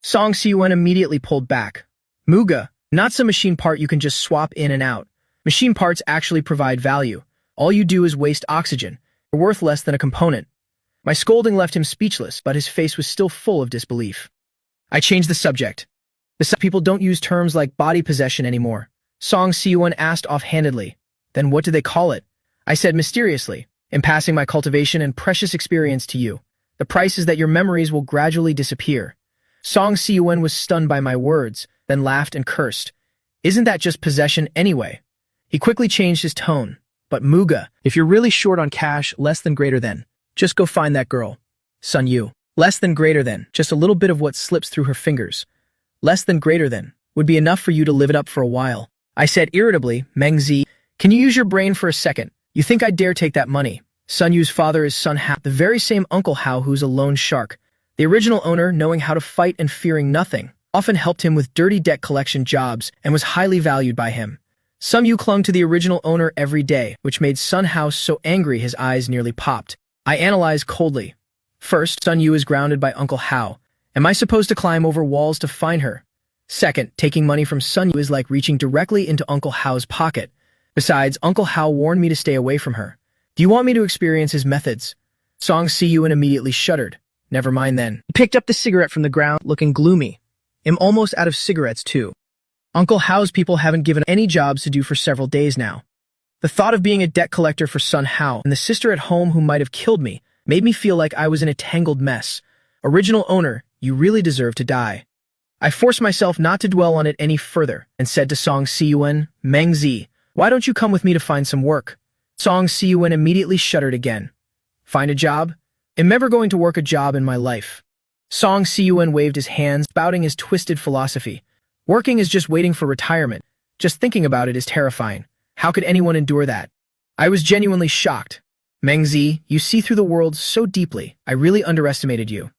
Song Siyuan immediately pulled back. "Muge, not some machine part you can just swap in and out. Machine parts actually provide value. All you do is waste oxygen. They're worth less than a component." My scolding left him speechless, but his face was still full of disbelief. I changed the subject. "Besides, people don't use terms like body possession anymore." Song Siyuan asked offhandedly. "Then what do they call it?" I said mysteriously, "In passing my cultivation and precious experience to you. The price is that your memories will gradually disappear." Song Siyuan was stunned by my words, then laughed and cursed. "Isn't that just possession anyway?" He quickly changed his tone. "But Muge, if you're really short on cash, less than greater than, just go find that girl. Sun Yu. Less than greater than, just a little bit of what slips through her fingers. Less than greater than, would be enough for you to live it up for a while." I said irritably, "Mengzi, can you use your brain for a second? You think I'd dare take that money? Sun Yu's father is Sun Hao, the very same Uncle Hao who's a loan shark. The original owner, knowing how to fight and fearing nothing, often helped him with dirty debt collection jobs and was highly valued by him. Sun Yu clung to the original owner every day, which made Sun Hao so angry his eyes nearly popped. I analyzed coldly. First, Sun Yu is grounded by Uncle Hao. Am I supposed to climb over walls to find her? Second, taking money from Sun Yu is like reaching directly into Uncle Hao's pocket. Besides, Uncle Hao warned me to stay away from her. Do you want me to experience his methods? Song Siyuan immediately shuddered. Never mind then. He picked up the cigarette from the ground, looking gloomy. I'm almost out of cigarettes, too. Uncle Hao's people haven't given any jobs to do for several days now. The thought of being a debt collector for Sun Hao and the sister at home who might have killed me made me feel like I was in a tangled mess. Original owner, you really deserve to die. I forced myself not to dwell on it any further and said to Song Siyuan, "Mengzi, why don't you come with me to find some work?" Song Siyuan immediately shuddered again. "Find a job? I'm never going to work a job in my life." Song Siyuan waved his hands, spouting his twisted philosophy. "Working is just waiting for retirement. Just thinking about it is terrifying. How could anyone endure that?" I was genuinely shocked. "Mengzi, you see through the world so deeply. I really underestimated you."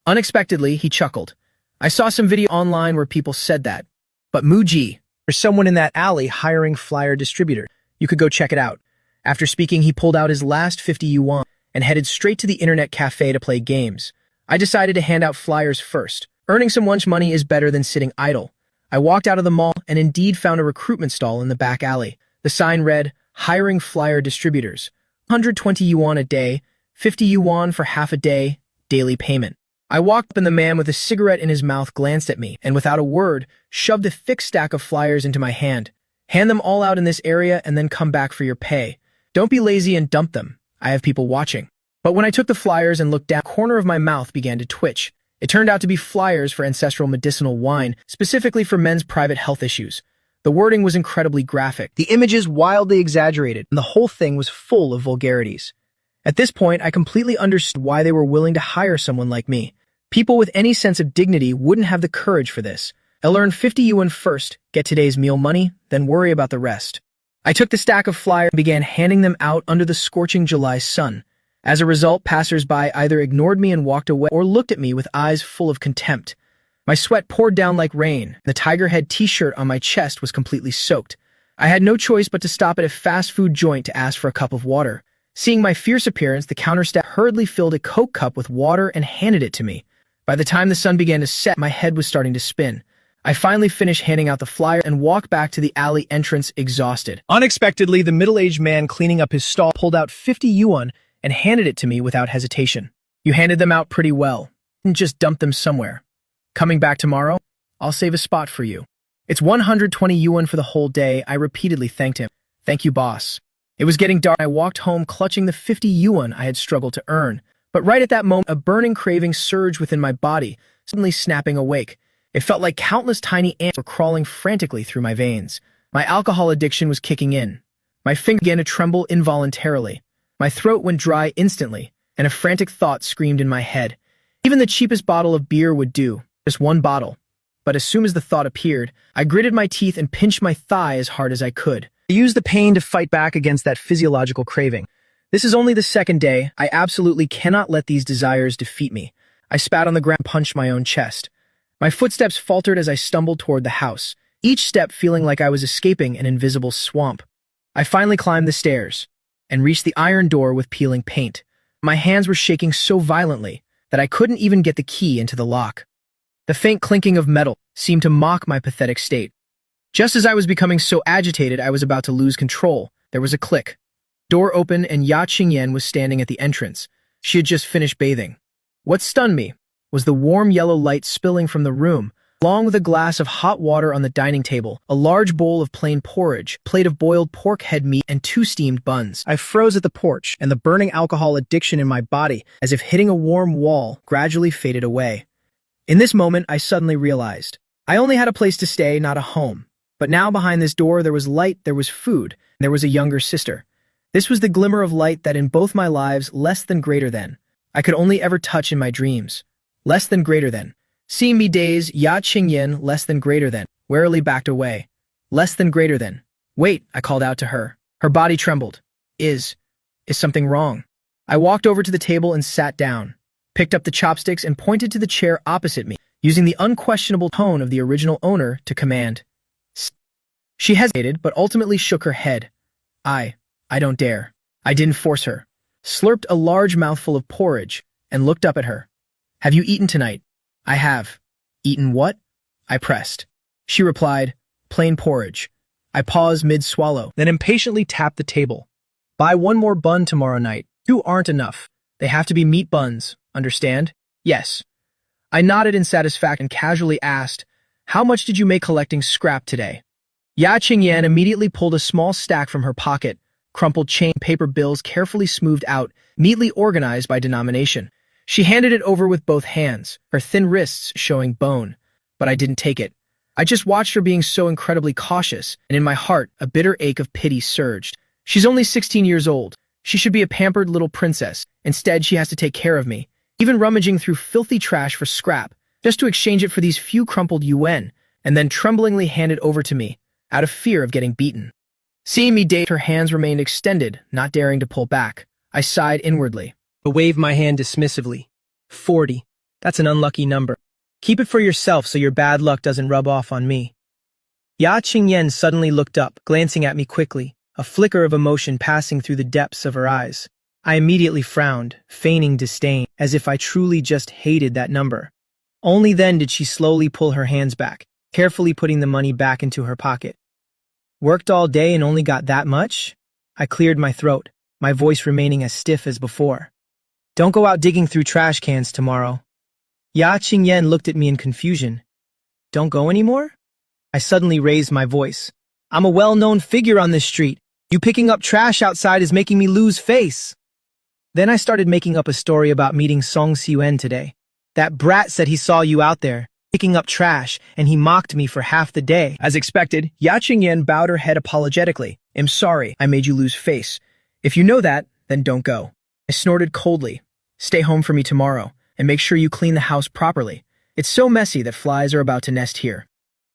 Unexpectedly, he chuckled. "I saw some video online where people said that. But Muji, there's someone in that alley hiring flyer distributor. You could go check it out." After speaking, he pulled out his last 50 yuan and headed straight to the internet cafe to play games. I decided to hand out flyers first, Earning some lunch money is better than sitting idle. I walked out of the mall and indeed found a recruitment stall in the back alley. The sign read, "Hiring flyer distributors. 120 yuan a day, 50 yuan for half a day, daily payment." I walked up and the man with a cigarette in his mouth glanced at me and without a word, shoved a thick stack of flyers into my hand. "Hand them all out in this area and then come back for your pay. Don't be lazy and dump them. I have people watching." But when I took the flyers and looked down, the corner of my mouth began to twitch. It turned out to be flyers for ancestral medicinal wine, specifically for men's private health issues. The wording was incredibly graphic, the images wildly exaggerated, and the whole thing was full of vulgarities. At this point, I completely understood why they were willing to hire someone like me. People with any sense of dignity wouldn't have the courage for this. I'll earn 50 yuan first, get today's meal money, then worry about the rest. I took the stack of flyers and began handing them out under the scorching July sun. As a result, passers-by either ignored me and walked away or looked at me with eyes full of contempt. My sweat poured down like rain, and the tiger head t-shirt on my chest was completely soaked. I had no choice but to stop at a fast food joint to ask for a cup of water. Seeing my fierce appearance, the counter staff hurriedly filled a Coke cup with water and handed it to me. By the time the sun began to set, my head was starting to spin. I finally finished handing out the flyer and walked back to the alley entrance exhausted. Unexpectedly, the middle-aged man cleaning up his stall pulled out 50 yuan and handed it to me without hesitation. "You handed them out pretty well. And just dumped them somewhere. Coming back tomorrow? I'll save a spot for you." "It's 120 yuan for the whole day," I repeatedly thanked him. "Thank you, boss." It was getting dark. I walked home clutching the 50 yuan I had struggled to earn. But right at that moment, a burning craving surged within my body, suddenly snapping awake. It felt like countless tiny ants were crawling frantically through my veins. My alcohol addiction was kicking in. My finger began to tremble involuntarily. My throat went dry instantly, and a frantic thought screamed in my head. Even the cheapest bottle of beer would do, just one bottle. But as soon as the thought appeared, I gritted my teeth and pinched my thigh as hard as I could. I used the pain to fight back against that physiological craving. This is only the second day. I absolutely cannot let these desires defeat me. I spat on the ground and punched my own chest. My footsteps faltered as I stumbled toward the house, each step feeling like I was escaping an invisible swamp. I finally climbed the stairs and reached the iron door with peeling paint. My hands were shaking so violently that I couldn't even get the key into the lock. The faint clinking of metal seemed to mock my pathetic state. Just as I was becoming so agitated I was about to lose control, there was a click. Door opened and Ya Qingyan was standing at the entrance. She had just finished bathing. What stunned me was the warm yellow light spilling from the room, along with a glass of hot water on the dining table, a large bowl of plain porridge, a plate of boiled pork head meat, and 2 steamed buns. I froze at the porch, and the burning alcohol addiction in my body, as if hitting a warm wall, gradually faded away. In this moment, I suddenly realized I only had a place to stay, not a home. But now behind this door there was light, there was food, and there was a younger sister. This was the glimmer of light that in both my lives, less than greater than, I could only ever touch in my dreams. Less than greater than. Seeing me daze, Ya Qingyan, less than greater than, warily backed away. Less than greater than. "Wait," I called out to her. Her body trembled. Is something wrong?" I walked over to the table and sat down, picked up the chopsticks and pointed to the chair opposite me, using the unquestionable tone of the original owner to command. She hesitated, but ultimately shook her head. I don't dare. I didn't force her. Slurped a large mouthful of porridge and looked up at her. "Have you eaten tonight?" "I have." "Eaten what?" I pressed. She replied, "Plain porridge." I paused mid-swallow, then impatiently tapped the table. "Buy 1 more bun tomorrow night. 2 aren't enough. They have to be meat buns, understand?" "Yes." I nodded in satisfaction and casually asked, "How much did you make collecting scrap today?" Ya Qingyan immediately pulled a small stack from her pocket, crumpled chain paper bills carefully smoothed out, neatly organized by denomination. She handed it over with both hands, her thin wrists showing bone. But I didn't take it. I just watched her being so incredibly cautious, and in my heart, a bitter ache of pity surged. She's only 16 years old. She should be a pampered little princess. Instead, she has to take care of me, even rummaging through filthy trash for scrap, just to exchange it for these few crumpled yuan, and then tremblingly hand it over to me, out of fear of getting beaten. Seeing me dazed, her hands remained extended, not daring to pull back. I sighed inwardly. I waved my hand dismissively. 40. That's an unlucky number. Keep it for yourself so your bad luck doesn't rub off on me. Ya Qingyan suddenly looked up, glancing at me quickly, a flicker of emotion passing through the depths of her eyes. I immediately frowned, feigning disdain, as if I truly just hated that number. Only then did she slowly pull her hands back, carefully putting the money back into her pocket. Worked all day and only got that much? I cleared my throat, my voice remaining as stiff as before. Don't go out digging through trash cans tomorrow. Ya Qingyan looked at me in confusion. Don't go anymore? I suddenly raised my voice. I'm a well-known figure on this street. You picking up trash outside is making me lose face. Then I started making up a story about meeting Song Xiyuan today. That brat said he saw you out there, picking up trash, and he mocked me for half the day. As expected, Ya Qingyan bowed her head apologetically. I'm sorry I made you lose face. If you know that, then don't go. I snorted coldly. Stay home for me tomorrow, and make sure you clean the house properly. It's so messy that flies are about to nest here.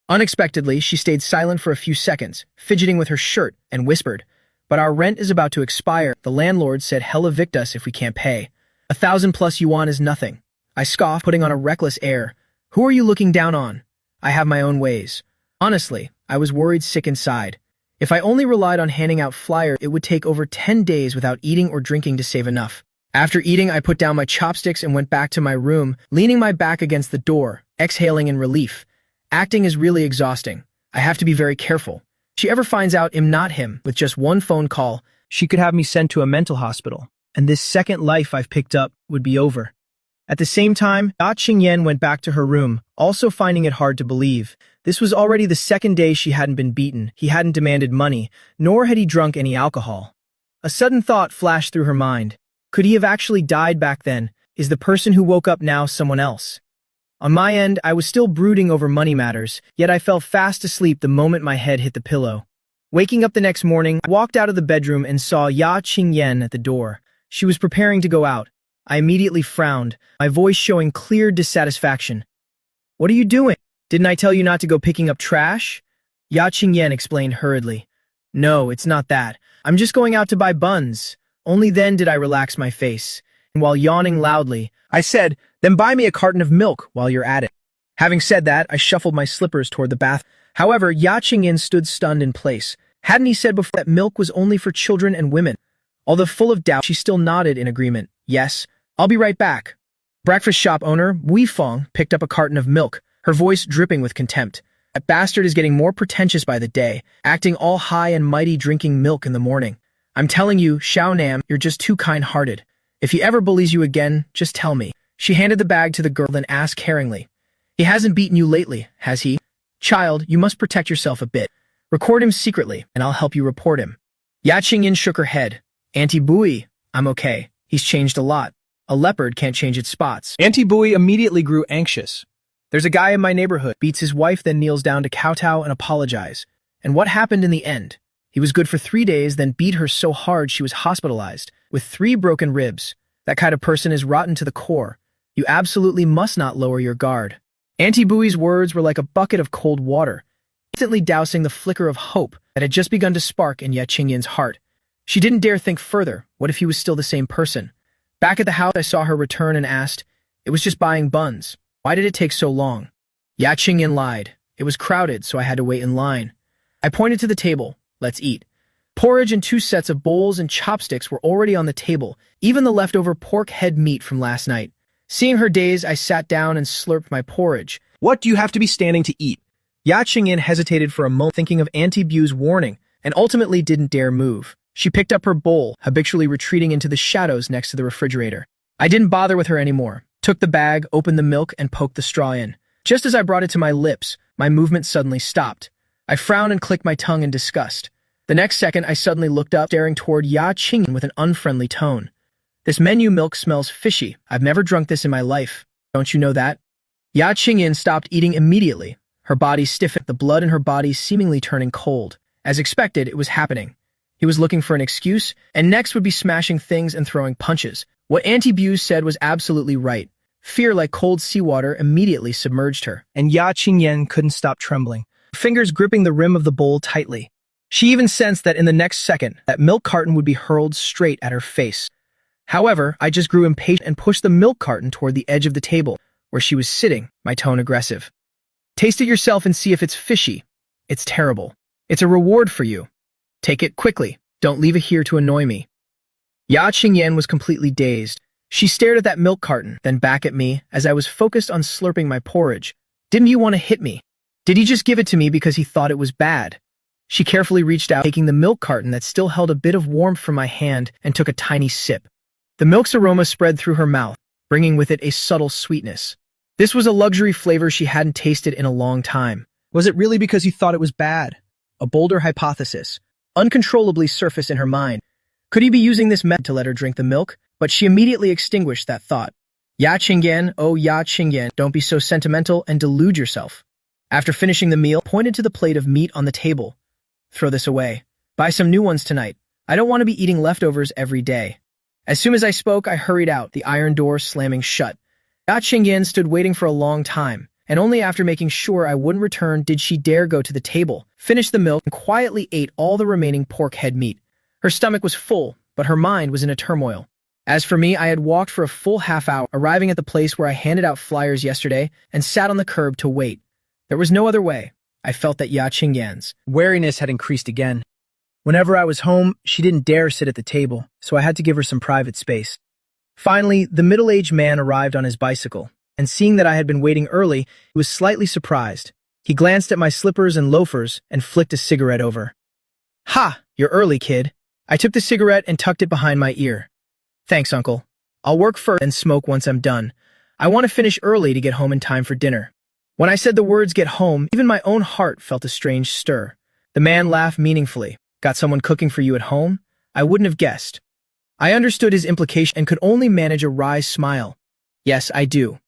Unexpectedly, she stayed silent for a few seconds, fidgeting with her shirt, and whispered, But our rent is about to expire. The landlord said he'll evict us if we can't pay. 1,000+ yuan is nothing. I scoffed, putting on a reckless air. Who are you looking down on? I have my own ways. Honestly, I was worried sick inside. If I only relied on handing out flyers, it would take over 10 days without eating or drinking to save enough. After eating, I put down my chopsticks and went back to my room, leaning my back against the door, exhaling in relief. Acting is really exhausting. I have to be very careful. If she ever finds out I'm not him, with just one phone call, she could have me sent to a mental hospital, and this second life I've picked up would be over. At the same time, Ya Qingyan went back to her room, also finding it hard to believe. This was already the second day she hadn't been beaten, he hadn't demanded money, nor had he drunk any alcohol. A sudden thought flashed through her mind. Could he have actually died back then? Is the person who woke up now someone else? On my end, I was still brooding over money matters, yet I fell fast asleep the moment my head hit the pillow. Waking up the next morning, I walked out of the bedroom and saw Ya Qingyan at the door. She was preparing to go out. I immediately frowned, my voice showing clear dissatisfaction. What are you doing? Didn't I tell you not to go picking up trash? Ya Qingyan explained hurriedly. No, it's not that. I'm just going out to buy buns. Only then did I relax my face, and while yawning loudly, I said, Then buy me a carton of milk while you're at it. Having said that, I shuffled my slippers toward the bath. However, Ya Qingyan stood stunned in place. Hadn't he said before that milk was only for children and women? Although full of doubt, she still nodded in agreement. Yes, I'll be right back. Breakfast shop owner, Wei Feng, picked up a carton of milk, her voice dripping with contempt. That bastard is getting more pretentious by the day, acting all high and mighty drinking milk in the morning. I'm telling you, Xiao Nam, you're just too kind-hearted. If he ever bullies you again, just tell me. She handed the bag to the girl, then asked caringly. He hasn't beaten you lately, has he? Child, you must protect yourself a bit. Record him secretly, and I'll help you report him. Ya Qingyan shook her head. Auntie Bui, I'm okay. He's changed a lot. A leopard can't change its spots. Auntie Bui immediately grew anxious. There's a guy in my neighborhood, beats his wife, then kneels down to kowtow and apologize. And what happened in the end? He was good for 3 days, then beat her so hard she was hospitalized, with 3 broken ribs. That kind of person is rotten to the core. You absolutely must not lower your guard. Auntie Bui's words were like a bucket of cold water, instantly dousing the flicker of hope that had just begun to spark in Ya Qingyan's heart. She didn't dare think further. What if he was still the same person? Back at the house, I saw her return and asked, It was just buying buns. Why did it take so long? Ya Qingyan lied. It was crowded, so I had to wait in line. I pointed to the table. Let's eat. Porridge and 2 sets of bowls and chopsticks were already on the table, even the leftover pork head meat from last night. Seeing her daze, I sat down and slurped my porridge. What do you have to be standing to eat? Ya Qingyan hesitated for a moment, thinking of Auntie Bu's warning, and ultimately didn't dare move. She picked up her bowl, habitually retreating into the shadows next to the refrigerator. I didn't bother with her anymore, took the bag, opened the milk, and poked the straw in. Just as I brought it to my lips, my movement suddenly stopped. I frowned and clicked my tongue in disgust. The next second, I suddenly looked up, staring toward Ya Qingyan with an unfriendly tone. This menu milk smells fishy. I've never drunk this in my life. Don't you know that? Ya Qingyan stopped eating immediately. Her body stiffened, the blood in her body seemingly turning cold. As expected, it was happening. He was looking for an excuse, and next would be smashing things and throwing punches. What Auntie Bu said was absolutely right. Fear like cold seawater immediately submerged her, and Ya Qingyan couldn't stop trembling, fingers gripping the rim of the bowl tightly. She even sensed that in the next second, that milk carton would be hurled straight at her face. However, I just grew impatient and pushed the milk carton toward the edge of the table, where she was sitting, my tone aggressive. Taste it yourself and see if it's fishy. It's terrible. It's a reward for you. Take it quickly. Don't leave it here to annoy me. Ya Qingyan was completely dazed. She stared at that milk carton, then back at me as I was focused on slurping my porridge. Didn't you want to hit me? Did he just give it to me because he thought it was bad? She carefully reached out, taking the milk carton that still held a bit of warmth from my hand, and took a tiny sip. The milk's aroma spread through her mouth, bringing with it a subtle sweetness. This was a luxury flavor she hadn't tasted in a long time. Was it really because he thought it was bad? A bolder hypothesis uncontrollably surfaced in her mind. Could he be using this method to let her drink the milk? But she immediately extinguished that thought. Ya Qingyan, oh Ya Qingyan, don't be so sentimental and delude yourself. After finishing the meal, pointed to the plate of meat on the table. Throw this away. Buy some new ones tonight. I don't want to be eating leftovers every day. As soon as I spoke, I hurried out, the iron door slamming shut. Ya Qingyan stood waiting for a long time, and only after making sure I wouldn't return did she dare go to the table, finish the milk, and quietly ate all the remaining pork head meat. Her stomach was full, but her mind was in a turmoil. As for me, I had walked for a full half hour, arriving at the place where I handed out flyers yesterday and sat on the curb to wait. There was no other way. I felt that Ya Qingyan's wariness had increased again. Whenever I was home, she didn't dare sit at the table, so I had to give her some private space. Finally, the middle-aged man arrived on his bicycle, and seeing that I had been waiting early, he was slightly surprised. He glanced at my slippers and loafers and flicked a cigarette over. Ha! You're early, kid. I took the cigarette and tucked it behind my ear. Thanks, Uncle. I'll work first and smoke once I'm done. I want to finish early to get home in time for dinner. When I said the words get home, even my own heart felt a strange stir. The man laughed meaningfully. Got someone cooking for you at home? I wouldn't have guessed. I understood his implication and could only manage a wry smile. Yes, I do.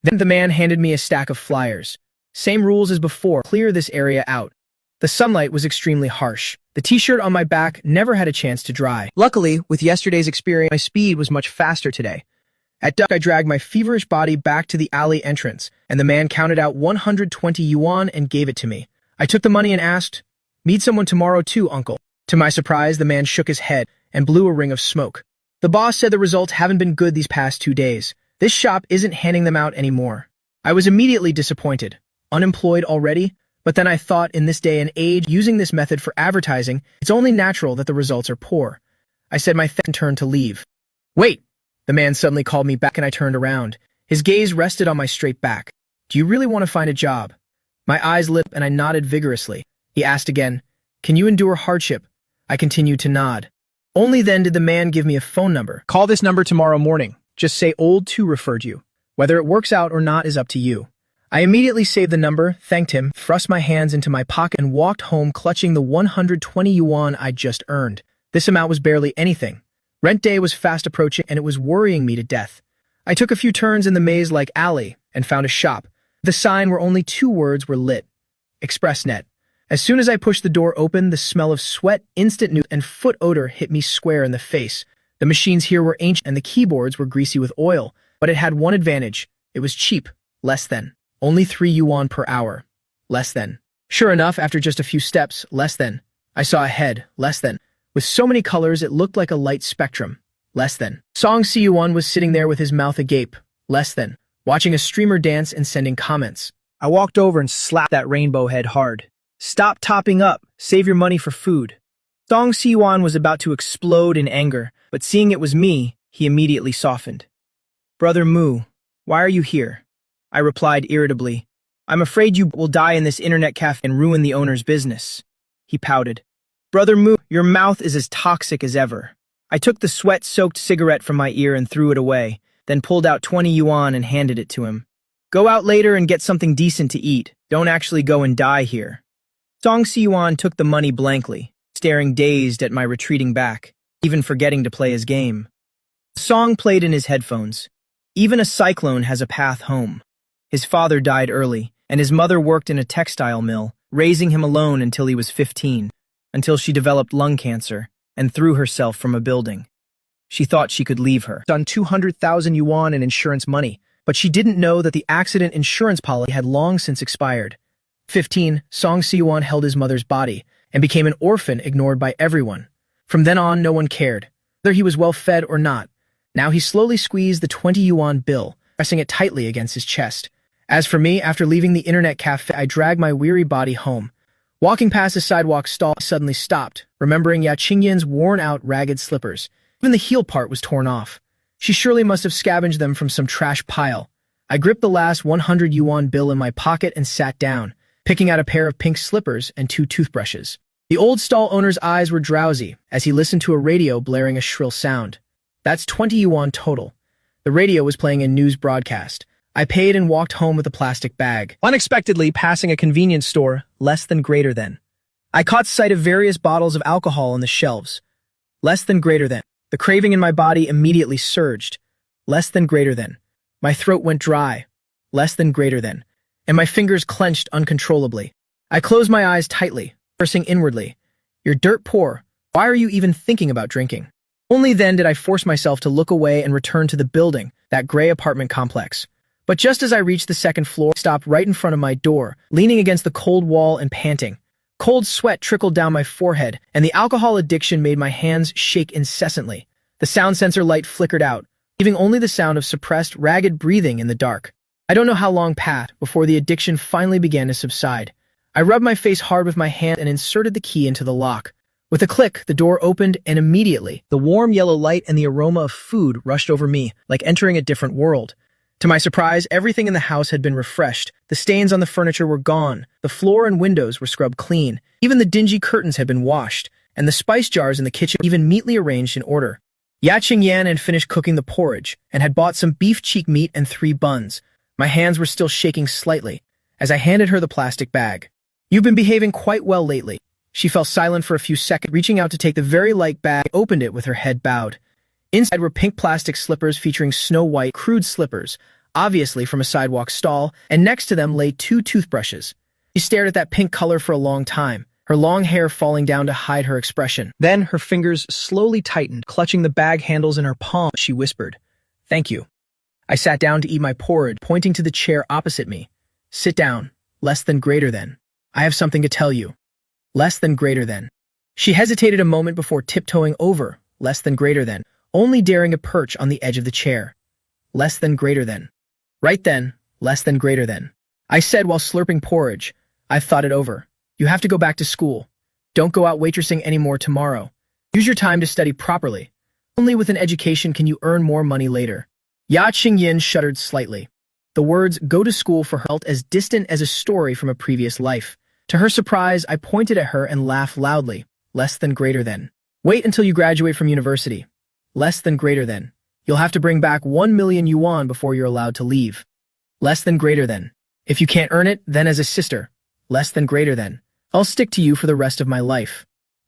Then the man handed me a stack of flyers. Same rules as before, clear this area out. The sunlight was extremely harsh. The t-shirt on my back never had a chance to dry. Luckily, with yesterday's experience, my speed was much faster today. At dusk, I dragged my feverish body back to the alley entrance, and the man counted out 120 yuan and gave it to me. I took the money and asked, "Meet someone tomorrow too, uncle." To my surprise, the man shook his head and blew a ring of smoke. The boss said the results haven't been good these past 2 days. This shop isn't handing them out anymore. I was immediately disappointed. Unemployed already? But then I thought, in this day and age, using this method for advertising, it's only natural that the results are poor. I said my and turned to leave. Wait! The man suddenly called me back and I turned around. His gaze rested on my straight back. Do you really want to find a job? My eyes lit up and I nodded vigorously. He asked again, can you endure hardship? I continued to nod. Only then did the man give me a phone number. Call this number tomorrow morning. Just say old 2 referred you. Whether it works out or not is up to you. I immediately saved the number, thanked him, thrust my hands into my pocket and walked home clutching the 120 yuan I'd just earned. This amount was barely anything. Rent day was fast approaching and it was worrying me to death. I took a few turns in the maze-like alley and found a shop. The sign where only 2 words were lit. ExpressNet. As soon as I pushed the door open, the smell of sweat, instant news, and foot odor hit me square in the face. The machines here were ancient and the keyboards were greasy with oil, but it had one advantage. It was cheap. Less than. Only 3 yuan per hour. Less than. Sure enough, after just a few steps, less than. I saw a head. Less than. With so many colors, it looked like a light spectrum. Less than. Song Siyuan was sitting there with his mouth agape. Less than. Watching a streamer dance and sending comments. I walked over and slapped that rainbow head hard. Stop topping up. Save your money for food. Song Siyuan was about to explode in anger, but seeing it was me, he immediately softened. Brother Mu, why are you here? I replied irritably. I'm afraid you will die in this internet cafe and ruin the owner's business. He pouted. Brother Mu, your mouth is as toxic as ever. I took the sweat-soaked cigarette from my ear and threw it away, then pulled out 20 yuan and handed it to him. Go out later and get something decent to eat. Don't actually go and die here. Song Siyuan took the money blankly, staring dazed at my retreating back, even forgetting to play his game. The song played in his headphones. Even a cyclone has a path home. His father died early, and his mother worked in a textile mill, raising him alone until he was 15, until she developed lung cancer and threw herself from a building. She thought she could leave her. On 200,000 yuan in insurance money, but she didn't know that the accident insurance policy had long since expired. 15, Song Siyuan held his mother's body and became an orphan ignored by everyone. From then on, no one cared, whether he was well fed or not. Now he slowly squeezed the 20 yuan bill, pressing it tightly against his chest. As for me, after leaving the internet cafe, I dragged my weary body home. Walking past a sidewalk stall, I suddenly stopped, remembering Ya Qingyan's worn-out, ragged slippers. Even the heel part was torn off. She surely must have scavenged them from some trash pile. I gripped the last 100 yuan bill in my pocket and sat down, picking out a pair of pink slippers and 2 toothbrushes. The old stall owner's eyes were drowsy as he listened to a radio blaring a shrill sound. That's 20 yuan total. The radio was playing a news broadcast. I paid and walked home with a plastic bag. Unexpectedly, passing a convenience store, less than greater than. I caught sight of various bottles of alcohol on the shelves. Less than greater than. The craving in my body immediately surged. Less than greater than. My throat went dry. Less than greater than. And my fingers clenched uncontrollably. I closed my eyes tightly, cursing inwardly. You're dirt poor. Why are you even thinking about drinking? Only then did I force myself to look away and return to the building, that gray apartment complex. But just as I reached the second floor, I stopped right in front of my door, leaning against the cold wall and panting. Cold sweat trickled down my forehead, and the alcohol addiction made my hands shake incessantly. The sound sensor light flickered out, leaving only the sound of suppressed, ragged breathing in the dark. I don't know how long passed before the addiction finally began to subside. I rubbed my face hard with my hand and inserted the key into the lock. With a click, the door opened, and immediately, the warm yellow light and the aroma of food rushed over me, like entering a different world. To my surprise, everything in the house had been refreshed. The stains on the furniture were gone, the floor and windows were scrubbed clean, even the dingy curtains had been washed, and the spice jars in the kitchen even neatly arranged in order. Ya Qingyan had finished cooking the porridge, and had bought some beef cheek meat and 3 buns. My hands were still shaking slightly, as I handed her the plastic bag. You've been behaving quite well lately. She fell silent for a few seconds, reaching out to take the very light bag, opened it with her head bowed. Inside were pink plastic slippers featuring snow-white, crude slippers, obviously from a sidewalk stall, and next to them lay 2 toothbrushes. She stared at that pink color for a long time, her long hair falling down to hide her expression. Then her fingers slowly tightened, clutching the bag handles in her palm. She whispered, "Thank you." I sat down to eat my porridge, pointing to the chair opposite me. "Sit down. Less than greater than. I have something to tell you." Less than greater than. She hesitated a moment before tiptoeing over, less than greater than, only daring a perch on the edge of the chair. Less than greater than. Right then, less than greater than. I said while slurping porridge, "I've thought it over. You have to go back to school. Don't go out waitressing anymore tomorrow. Use your time to study properly. Only with an education can you earn more money later." Ya Qingyan shuddered slightly. The words "go to school" for her felt as distant as a story from a previous life. To her surprise, I pointed at her and laughed loudly. Less than greater than. Wait until you graduate from university. Less than greater than. You'll have to bring back 1 million yuan before you're allowed to leave. Less than greater than. If you can't earn it, then as a sister. Less than greater than. I'll stick to you for the rest of my life.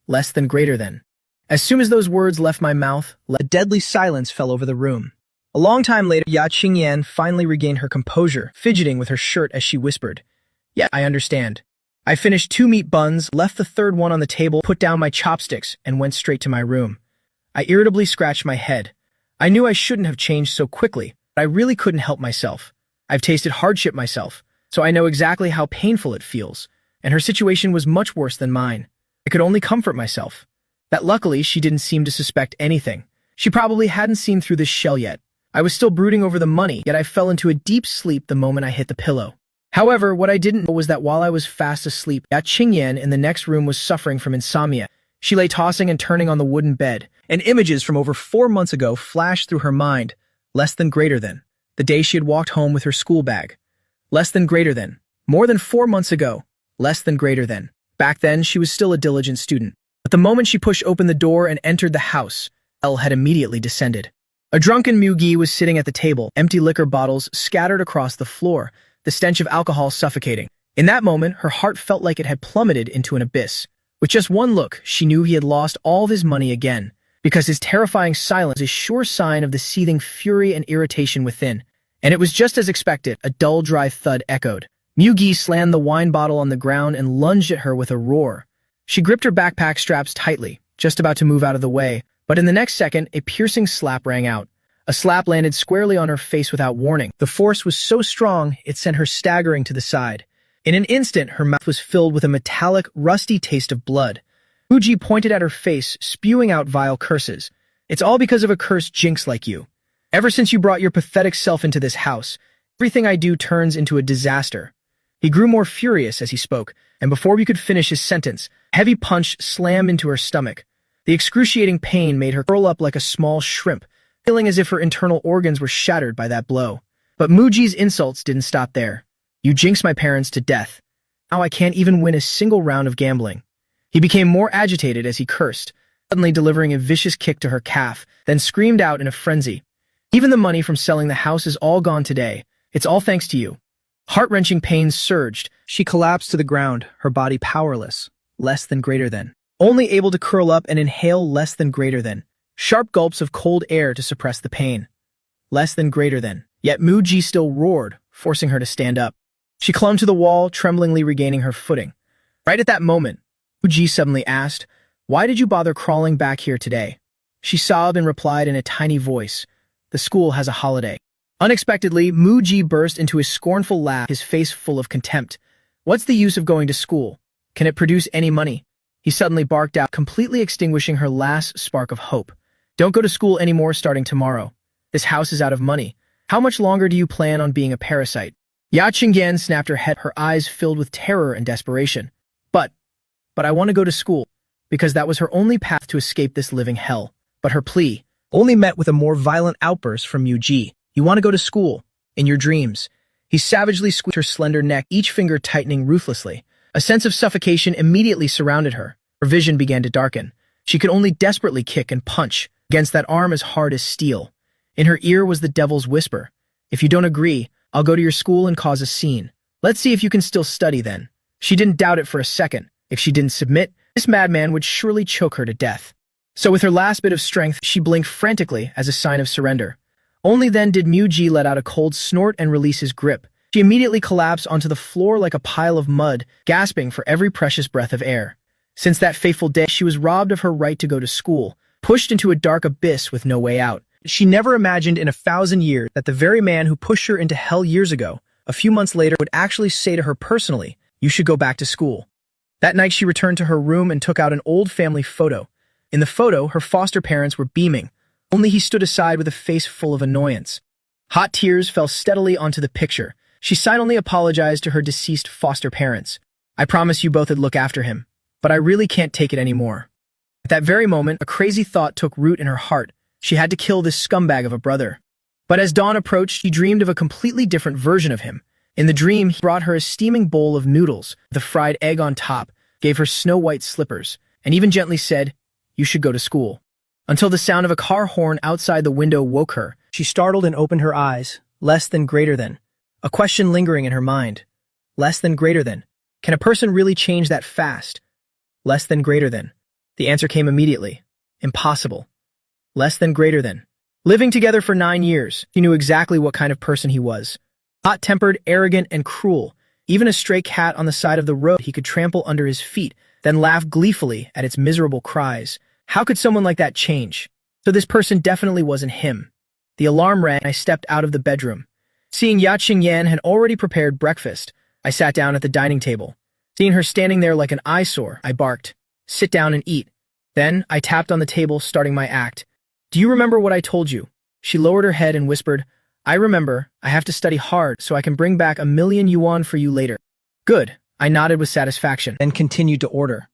Less than greater than. As soon as those words left my mouth, a deadly silence fell over the room. A long time later, Ya Qingyan finally regained her composure, fidgeting with her shirt as she whispered, "Yeah, I understand." I finished 2 meat buns, left the third one on the table, put down my chopsticks, and went straight to my room. I irritably scratched my head. I knew I shouldn't have changed so quickly, but I really couldn't help myself. I've tasted hardship myself, so I know exactly how painful it feels, and her situation was much worse than mine. I could only comfort myself. That luckily she didn't seem to suspect anything. She probably hadn't seen through this shell yet. I was still brooding over the money, yet I fell into a deep sleep the moment I hit the pillow. However, what I didn't know was that while I was fast asleep, Ya Qingyan in the next room was suffering from insomnia. She lay tossing and turning on the wooden bed, and images from over 4 months ago flashed through her mind. Less than greater than. The day she had walked home with her school bag. Less than greater than. More than 4 months ago. Less than greater than. Back then, she was still a diligent student. But the moment she pushed open the door and entered the house, hell had immediately descended. A drunken Mugi was sitting at the table, empty liquor bottles scattered across the floor, the stench of alcohol suffocating. In that moment, her heart felt like it had plummeted into an abyss. With just one look, she knew he had lost all of his money again, because his terrifying silence is a sure sign of the seething fury and irritation within. And it was just as expected, a dull, dry thud echoed. Mugi slammed the wine bottle on the ground and lunged at her with a roar. She gripped her backpack straps tightly, just about to move out of the way, but in the next second, a piercing slap rang out. A slap landed squarely on her face without warning. The force was so strong, it sent her staggering to the side. In an instant, her mouth was filled with a metallic, rusty taste of blood. Mugi pointed at her face, spewing out vile curses. "It's all because of a cursed jinx like you. Ever since you brought your pathetic self into this house, everything I do turns into a disaster." He grew more furious as he spoke, and before we could finish his sentence, a heavy punch slammed into her stomach. The excruciating pain made her curl up like a small shrimp, feeling as if her internal organs were shattered by that blow. But Muji's insults didn't stop there. "You jinxed my parents to death. Now I can't even win a single round of gambling." He became more agitated as he cursed, suddenly delivering a vicious kick to her calf, then screamed out in a frenzy. "Even the money from selling the house is all gone today. It's all thanks to you." Heart-wrenching pains surged. She collapsed to the ground, her body powerless, less than greater than. Only able to curl up and inhale less than greater than. Sharp gulps of cold air to suppress the pain. Less than greater than. Yet Muji still roared, forcing her to stand up. She clung to the wall, tremblingly regaining her footing. Right at that moment, Muji suddenly asked, "Why did you bother crawling back here today?" She sobbed and replied in a tiny voice, "The school has a holiday." Unexpectedly, Muji burst into a scornful laugh, his face full of contempt. "What's the use of going to school? Can it produce any money?" He suddenly barked out, completely extinguishing her last spark of hope. "Don't go to school anymore starting tomorrow. This house is out of money. How much longer do you plan on being a parasite?" Ya Qingyan snapped her head, her eyes filled with terror and desperation. But I want to go to school, because that was her only path to escape this living hell. But her plea only met with a more violent outburst from Muji. "You want to go to school? In your dreams." He savagely squeezed her slender neck, each finger tightening ruthlessly. A sense of suffocation immediately surrounded her. Her vision began to darken. She could only desperately kick and punch against that arm as hard as steel. In her ear was the devil's whisper. "If you don't agree, I'll go to your school and cause a scene. Let's see if you can still study then." She didn't doubt it for a second. If she didn't submit, this madman would surely choke her to death. So with her last bit of strength, she blinked frantically as a sign of surrender. Only then did Muji let out a cold snort and release his grip. She immediately collapsed onto the floor like a pile of mud, gasping for every precious breath of air. Since that fateful day, she was robbed of her right to go to school, pushed into a dark abyss with no way out. She never imagined in 1,000 years that the very man who pushed her into hell years ago, a few months later, would actually say to her personally, "You should go back to school." That night, she returned to her room and took out an old family photo. In the photo, her foster parents were beaming. Only he stood aside with a face full of annoyance. Hot tears fell steadily onto the picture. She silently apologized to her deceased foster parents. "I promised you both would look after him, but I really can't take it anymore." At that very moment, a crazy thought took root in her heart. She had to kill this scumbag of a brother. But as dawn approached, she dreamed of a completely different version of him. In the dream, he brought her a steaming bowl of noodles, with a fried egg on top, gave her snow-white slippers, and even gently said, "You should go to school." Until the sound of a car horn outside the window woke her. She startled and opened her eyes. Less than greater than. A question lingering in her mind. Less than greater than. Can a person really change that fast? Less than greater than. The answer came immediately. Impossible. Less than greater than. Living together for 9 years, she knew exactly what kind of person he was. Hot-tempered, arrogant, and cruel. Even a stray cat on the side of the road he could trample under his feet, then laugh gleefully at its miserable cries. How could someone like that change? So this person definitely wasn't him. The alarm rang and I stepped out of the bedroom. Seeing Ya Qingyan had already prepared breakfast, I sat down at the dining table. Seeing her standing there like an eyesore, I barked, "Sit down and eat." Then I tapped on the table, starting my act. "Do you remember what I told you?" She lowered her head and whispered, "I remember. I have to study hard so I can bring back 1,000,000 yuan for you later." "Good." I nodded with satisfaction, and continued to order.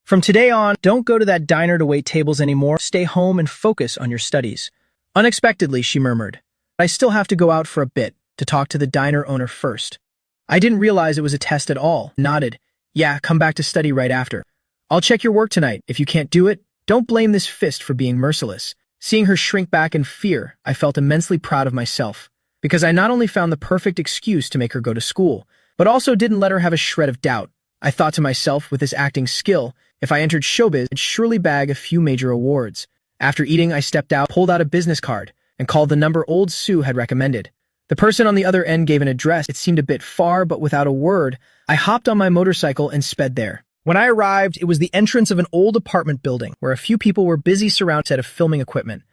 "From today on, don't go to that diner to wait tables anymore. Stay home and focus on your studies." Unexpectedly, she murmured, "I still have to go out for a bit to talk to the diner owner first." I didn't realize it was a test at all. Nodded. "Yeah, come back to study right after. I'll check your work tonight. If you can't do it, don't blame this fist for being merciless." Seeing her shrink back in fear, I felt immensely proud of myself, because I not only found the perfect excuse to make her go to school, but also didn't let her have a shred of doubt. I thought to myself, with this acting skill, if I entered showbiz, I'd surely bag a few major awards. After eating, I stepped out, pulled out a business card, and called the number old Sue had recommended. The person on the other end gave an address. It seemed a bit far, but without a word, I hopped on my motorcycle and sped there. When I arrived, it was the entrance of an old apartment building where a few people were busy surrounding a set of filming equipment.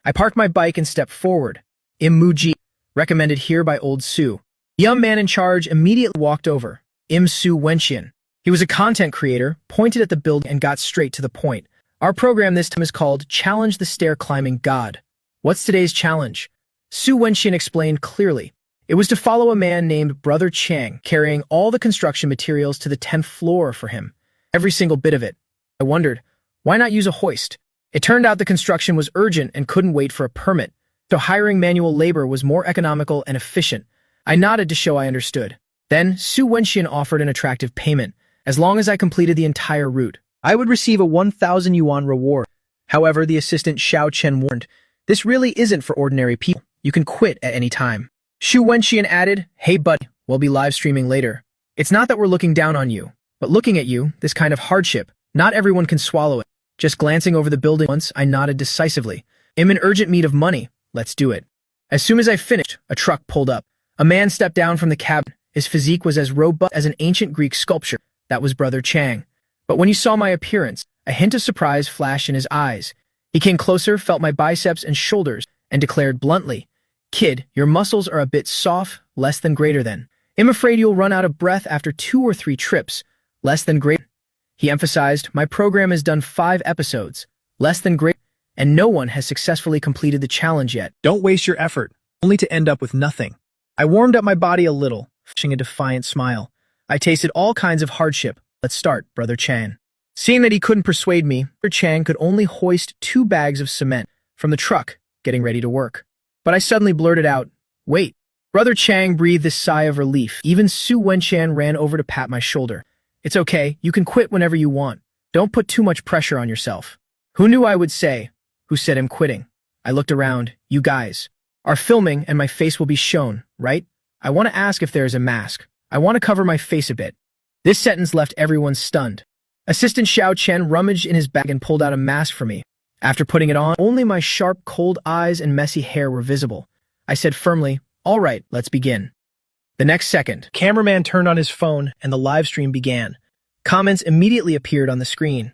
I parked my bike and stepped forward. "Im Muji, recommended here by old Sue." The young man in charge immediately walked over. Im Su Wenxian. He was a content creator, pointed at the building and got straight to the point. "Our program this time is called Challenge the Stair Climbing God." "What's today's challenge?" Su Wenxian explained clearly. It was to follow a man named Brother Chang, carrying all the construction materials to the 10th floor for him. Every single bit of it. I wondered, why not use a hoist? It turned out the construction was urgent and couldn't wait for a permit. So hiring manual labor was more economical and efficient. I nodded to show I understood. Then, Su Wenxian offered an attractive payment. As long as I completed the entire route, I would receive a 1,000 yuan reward. However, the assistant Xiao Chen warned, this really isn't for ordinary people. You can quit at any time. Su Wenxian added, hey buddy, we'll be live streaming later. It's not that we're looking down on you, but looking at you, this kind of hardship, not everyone can swallow it. Just glancing over the building once, I nodded decisively. I'm in urgent need of money. Let's do it. As soon as I finished, a truck pulled up. A man stepped down from the cabin. His physique was as robust as an ancient Greek sculpture. That was Brother Chang. But when he saw my appearance, a hint of surprise flashed in his eyes. He came closer, felt my biceps and shoulders, and declared bluntly, Kid, your muscles are a bit soft, less than greater than. I'm afraid you'll run out of breath after 2 or 3 trips. Less than greater. He emphasized, my program has done 5 episodes. Less than greater. And no one has successfully completed the challenge yet. Don't waste your effort, only to end up with nothing. I warmed up my body a little, flashing a defiant smile. I tasted all kinds of hardship. Let's start, Brother Chang. Seeing that he couldn't persuade me, Brother Chang could only hoist 2 bags of cement from the truck, getting ready to work. But I suddenly blurted out, wait. Brother Chang breathed a sigh of relief. Even Su Wenxian ran over to pat my shoulder. It's okay, you can quit whenever you want. Don't put too much pressure on yourself. Who knew I would say? Who said I'm quitting? I looked around. You guys are filming and my face will be shown, right? I want to ask if there is a mask. I want to cover my face a bit. This sentence left everyone stunned. Assistant Xiao Chen rummaged in his bag and pulled out a mask for me. After putting it on, only my sharp, cold eyes and messy hair were visible. I said firmly, all right, let's begin. The next second, cameraman turned on his phone and the live stream began. Comments immediately appeared on the screen.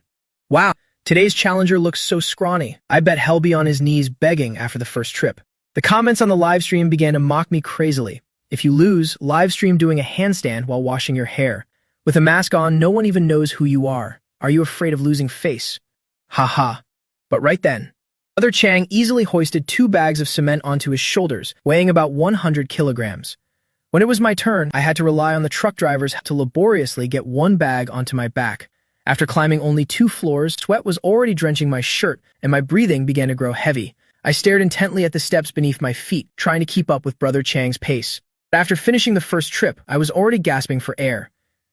Wow, today's challenger looks so scrawny. I bet he'll be on his knees begging after the first trip. The comments on the live stream began to mock me crazily. If you lose, live stream doing a handstand while washing your hair. With a mask on, no one even knows who you are. Are you afraid of losing face? Ha ha. But right then, Brother Chang easily hoisted 2 bags of cement onto his shoulders, weighing about 100 kilograms. When it was my turn, I had to rely on the truck drivers to laboriously get 1 bag onto my back. After climbing only 2 floors, sweat was already drenching my shirt, and my breathing began to grow heavy. I stared intently at the steps beneath my feet, trying to keep up with Brother Chang's pace. But after finishing the first trip, I was already gasping for air.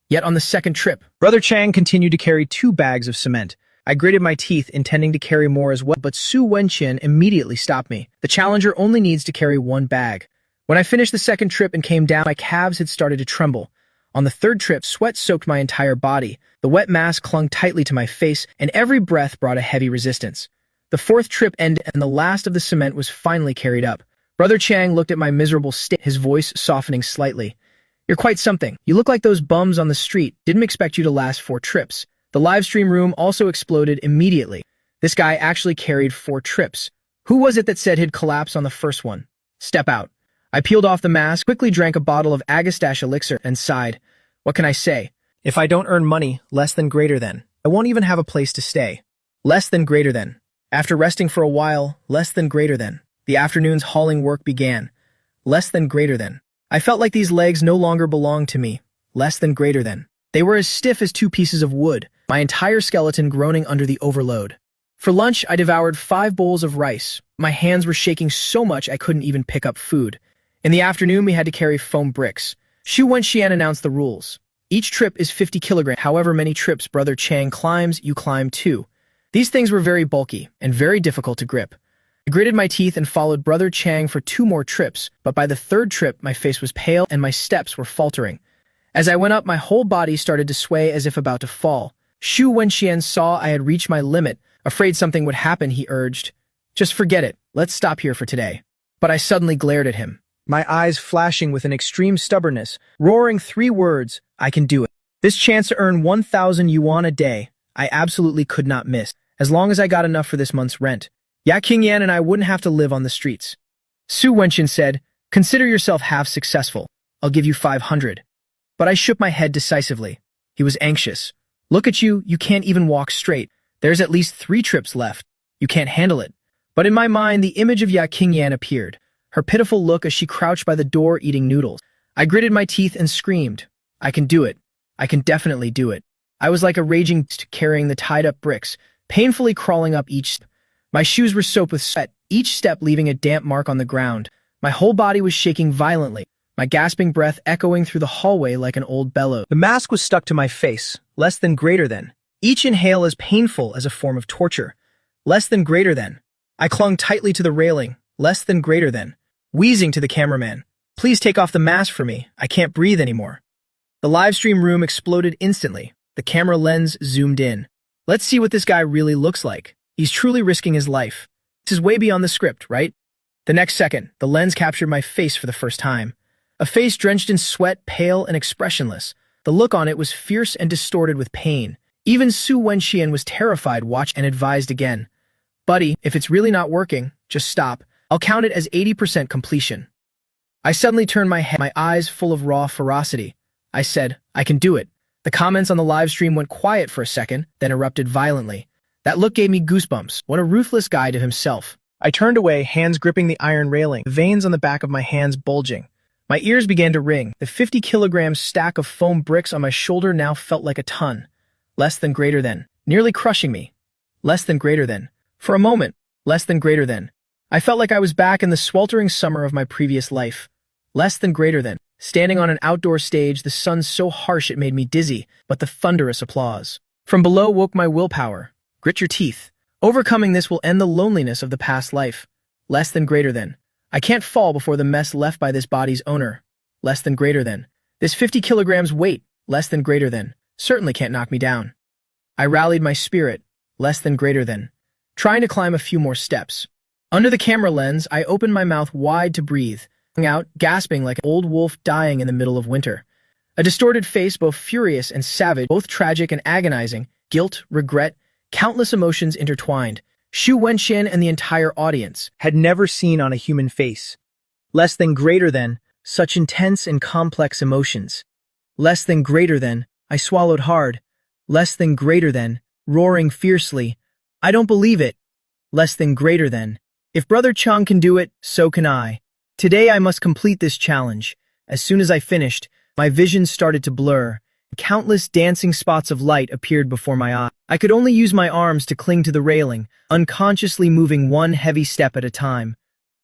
Yet on the second trip, Brother Chang continued to carry 2 bags of cement. I gritted my teeth, intending to carry more as well, but Su Wenxian immediately stopped me. The challenger only needs to carry 1 bag. When I finished the second trip and came down, my calves had started to tremble. On the third trip, sweat soaked my entire body. The wet mask clung tightly to my face, and every breath brought a heavy resistance. The fourth trip ended, and the last of the cement was finally carried up. Brother Chang looked at my miserable state, his voice softening slightly. You're quite something. You look like those bums on the street. Didn't expect you to last 4 trips. The live stream room also exploded immediately. This guy actually carried 4 trips. Who was it that said he'd collapse on the first one? Step out. I peeled off the mask, quickly drank a bottle of Agastache elixir, and sighed. What can I say? If I don't earn money, less than greater than. I won't even have a place to stay. Less than greater than. After resting for a while, less than greater than. The afternoon's hauling work began. Less than greater than. I felt like these legs no longer belonged to me. Less than greater than. They were as stiff as 2 pieces of wood, my entire skeleton groaning under the overload. For lunch, I devoured 5 bowls of rice. My hands were shaking so much I couldn't even pick up food. In the afternoon, we had to carry foam bricks. Xu Wenxian announced the rules. Each trip is 50 kilograms. However many trips Brother Chang climbs, you climb too. These things were very bulky and very difficult to grip. I gritted my teeth and followed Brother Chang for 2 more trips, but by the 3rd trip, my face was pale and my steps were faltering. As I went up, my whole body started to sway as if about to fall. Xu Wenxian saw I had reached my limit. Afraid something would happen, he urged. Just forget it. Let's stop here for today. But I suddenly glared at him, my eyes flashing with an extreme stubbornness, roaring 3 words, I can do it. This chance to earn 1,000 yuan a day, I absolutely could not miss, as long as I got enough for this month's rent. Ya Qingyan and I wouldn't have to live on the streets. Su Wenxian said, consider yourself half successful. I'll give you 500. But I shook my head decisively. He was anxious. Look at you, you can't even walk straight. There's at least 3 trips left. You can't handle it. But in my mind, the image of Ya Qingyan appeared. Her pitiful look as she crouched by the door eating noodles. I gritted my teeth and screamed, I can do it. I can definitely do it. I was like a raging beast carrying the tied-up bricks, painfully crawling up each step. My shoes were soaked with sweat, each step leaving a damp mark on the ground. My whole body was shaking violently, my gasping breath echoing through the hallway like an old bellows. The mask was stuck to my face, less than greater than. Each inhale as painful as a form of torture. Less than greater than. I clung tightly to the railing, less than greater than. Wheezing to the cameraman, "Please take off the mask for me, I can't breathe anymore." The live stream room exploded instantly. The camera lens zoomed in. Let's see what this guy really looks like. He's truly risking his life. This is way beyond the script, right? The next second, the lens captured my face for the first time. A face drenched in sweat, pale and expressionless. The look on it was fierce and distorted with pain. Even Su Wenxian was terrified, watched and advised again. "Buddy, if it's really not working, just stop. I'll count it as 80% completion." I suddenly turned my head, my eyes full of raw ferocity. I said, "I can do it." The comments on the live stream went quiet for a second, then erupted violently. That look gave me goosebumps. What a ruthless guy to himself. I turned away, hands gripping the iron railing, the veins on the back of my hands bulging. My ears began to ring. The 50-kilogram stack of foam bricks on my shoulder now felt like a ton. Less than greater than. Nearly crushing me. Less than greater than. For a moment, less than greater than. I felt like I was back in the sweltering summer of my previous life. Less than greater than. Standing on an outdoor stage, the sun so harsh it made me dizzy, but the thunderous applause. From below woke my willpower. Grit your teeth. Overcoming this will end the loneliness of the past life. Less than greater than. I can't fall before the mess left by this body's owner. Less than greater than. This 50 kilograms weight. Less than greater than. Certainly can't knock me down. I rallied my spirit. Less than greater than. Trying to climb a few more steps. Under the camera lens, I opened my mouth wide to breathe, out, gasping like an old wolf dying in the middle of winter. A distorted face, both furious and savage, both tragic and agonizing, guilt, regret, countless emotions intertwined. Shu Wenxian and the entire audience had never seen on a human face. Less than greater than, such intense and complex emotions. Less than greater than, I swallowed hard. Less than greater than, roaring fiercely. I don't believe it. Less than greater than. If Brother Chang can do it, so can I. Today I must complete this challenge. As soon as I finished, my vision started to blur. Countless dancing spots of light appeared before my eyes. I could only use my arms to cling to the railing, unconsciously moving one heavy step at a time.